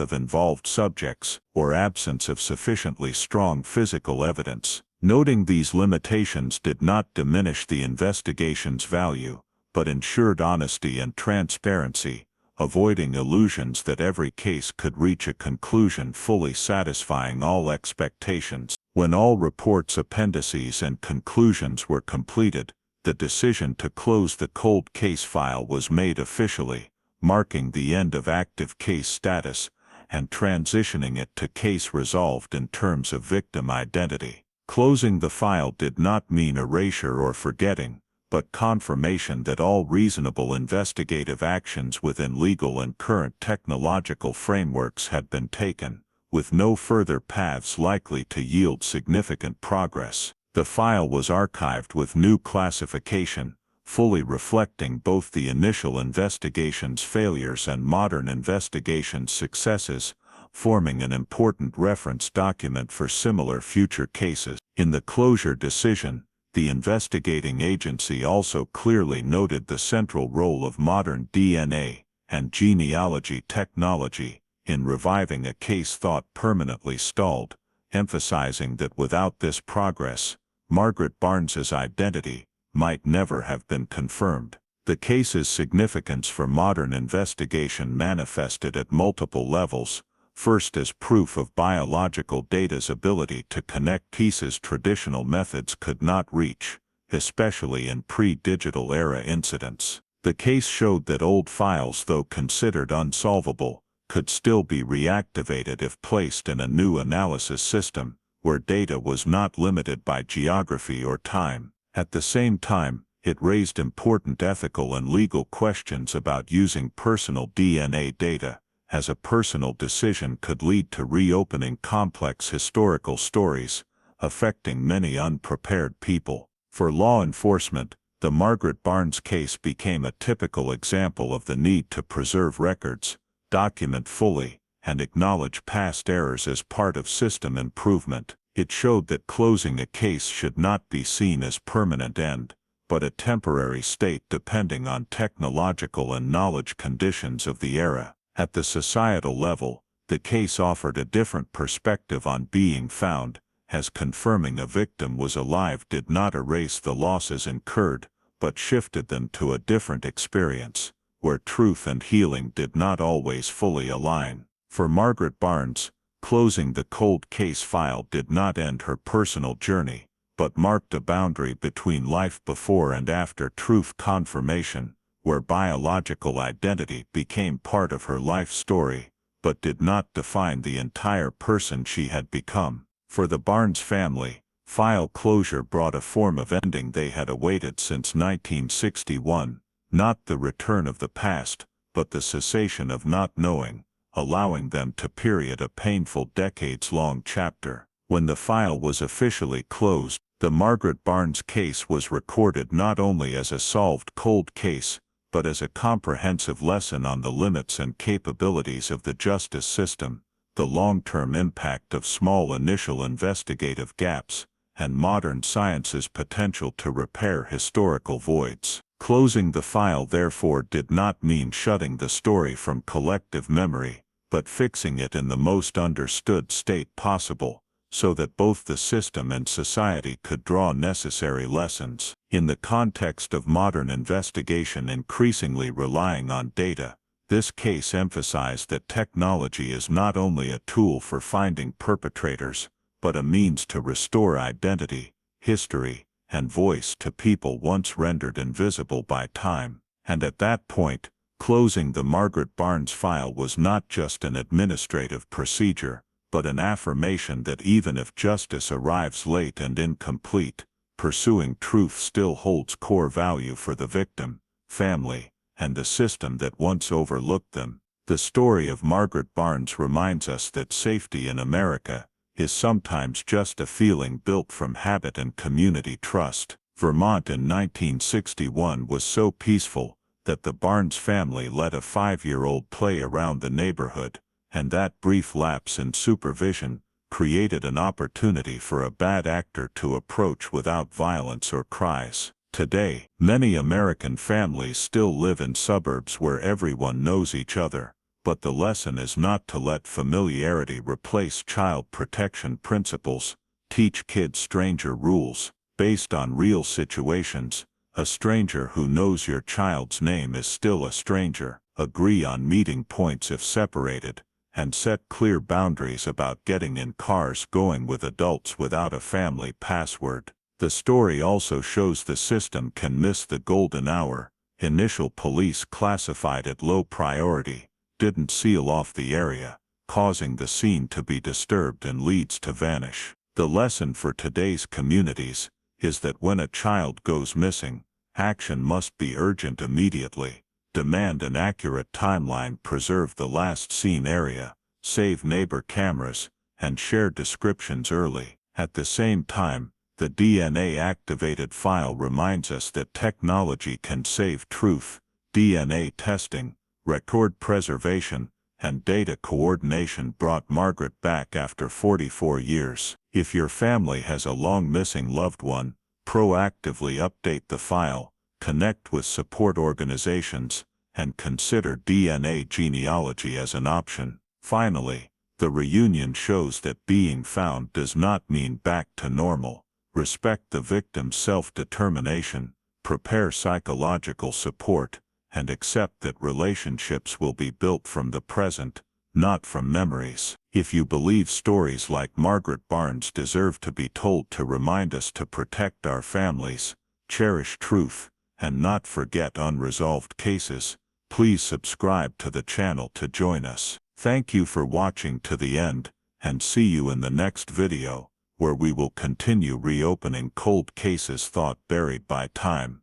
of involved subjects, or absence of sufficiently strong physical evidence. Noting these limitations did not diminish the investigation's value, but ensured honesty and transparency, avoiding illusions that every case could reach a conclusion fully satisfying all expectations. When all reports, appendices, and conclusions were completed, the decision to close the cold case file was made officially, marking the end of active case status and transitioning it to case resolved in terms of victim identity. Closing the file did not mean erasure or forgetting, but confirmation that all reasonable investigative actions within legal and current technological frameworks had been taken, with no further paths likely to yield significant progress. The file was archived with new classification, fully reflecting both the initial investigation's failures and modern investigation's successes, forming an important reference document for similar future cases. In the closure decision, the investigating agency also clearly noted the central role of modern DNA and genealogy technology in reviving a case thought permanently stalled, emphasizing that without this progress, Margaret Barnes's identity might never have been confirmed. The case's significance for modern investigation manifested at multiple levels, first as proof of biological data's ability to connect pieces traditional methods could not reach, especially in pre-digital era incidents. The case showed that old files, though considered unsolvable, could still be reactivated if placed in a new analysis system, where data was not limited by geography or time. At the same time, it raised important ethical and legal questions about using personal DNA data, as a personal decision could lead to reopening complex historical stories, affecting many unprepared people. For law enforcement, the Margaret Barnes case became a typical example of the need to preserve records, document fully, and acknowledge past errors as part of system improvement. It showed that closing a case should not be seen as permanent end, but a temporary state depending on technological and knowledge conditions of the era. At the societal level, the case offered a different perspective on being found, as confirming a victim was alive did not erase the losses incurred, but shifted them to a different experience, where truth and healing did not always fully align. For Margaret Barnes, closing the cold case file did not end her personal journey, but marked a boundary between life before and after truth confirmation, where biological identity became part of her life story, but did not define the entire person she had become. For the Barnes family, file closure brought a form of ending they had awaited since 1961, not the return of the past, but the cessation of not knowing, allowing them to period a painful decades-long chapter. When the file was officially closed, the Margaret Barnes case was recorded not only as a solved cold case, but as a comprehensive lesson on the limits and capabilities of the justice system, the long-term impact of small initial investigative gaps, and modern science's potential to repair historical voids. Closing the file therefore did not mean shutting the story from collective memory, but fixing it in the most understood state possible, so that both the system and society could draw necessary lessons. In the context of modern investigation increasingly relying on data, this case emphasized that technology is not only a tool for finding perpetrators, but a means to restore identity, history, and voice to people once rendered invisible by time. And at that point, closing the Margaret Barnes file was not just an administrative procedure, but an affirmation that even if justice arrives late and incomplete, pursuing truth still holds core value for the victim, family, and the system that once overlooked them. The story of Margaret Barnes reminds us that safety in America is sometimes just a feeling built from habit and community trust. Vermont in 1961 was so peaceful that the Barnes family let a 5-year-old play around the neighborhood, and that brief lapse in supervision created an opportunity for a bad actor to approach without violence or cries. Today, many American families still live in suburbs where everyone knows each other, but the lesson is not to let familiarity replace child protection principles. Teach kids stranger rules, based on real situations. A stranger who knows your child's name is still a stranger. Agree on meeting points if separated, and set clear boundaries about getting in cars going with adults without a family password. The story also shows the system can miss the golden hour. Initial police classified it low priority, didn't seal off the area, causing the scene to be disturbed and leads to vanish. The lesson for today's communities is that when a child goes missing, action must be urgent immediately. Demand an accurate timeline, preserve the last seen area, save neighbor cameras, and share descriptions early. At the same time, the DNA-activated file reminds us that technology can save truth. DNA testing, record preservation, and data coordination brought Margaret back after 44 years. If your family has a long missing loved one, proactively update the file, connect with support organizations, and consider DNA genealogy as an option. Finally, the reunion shows that being found does not mean back to normal. Respect the victim's self-determination, prepare psychological support, and accept that relationships will be built from the present, not from memories. If you believe stories like Margaret Barnes deserve to be told to remind us to protect our families, cherish truth, and not forget unresolved cases, please subscribe to the channel to join us. Thank you for watching to the end, and see you in the next video, where we will continue reopening cold cases thought buried by time.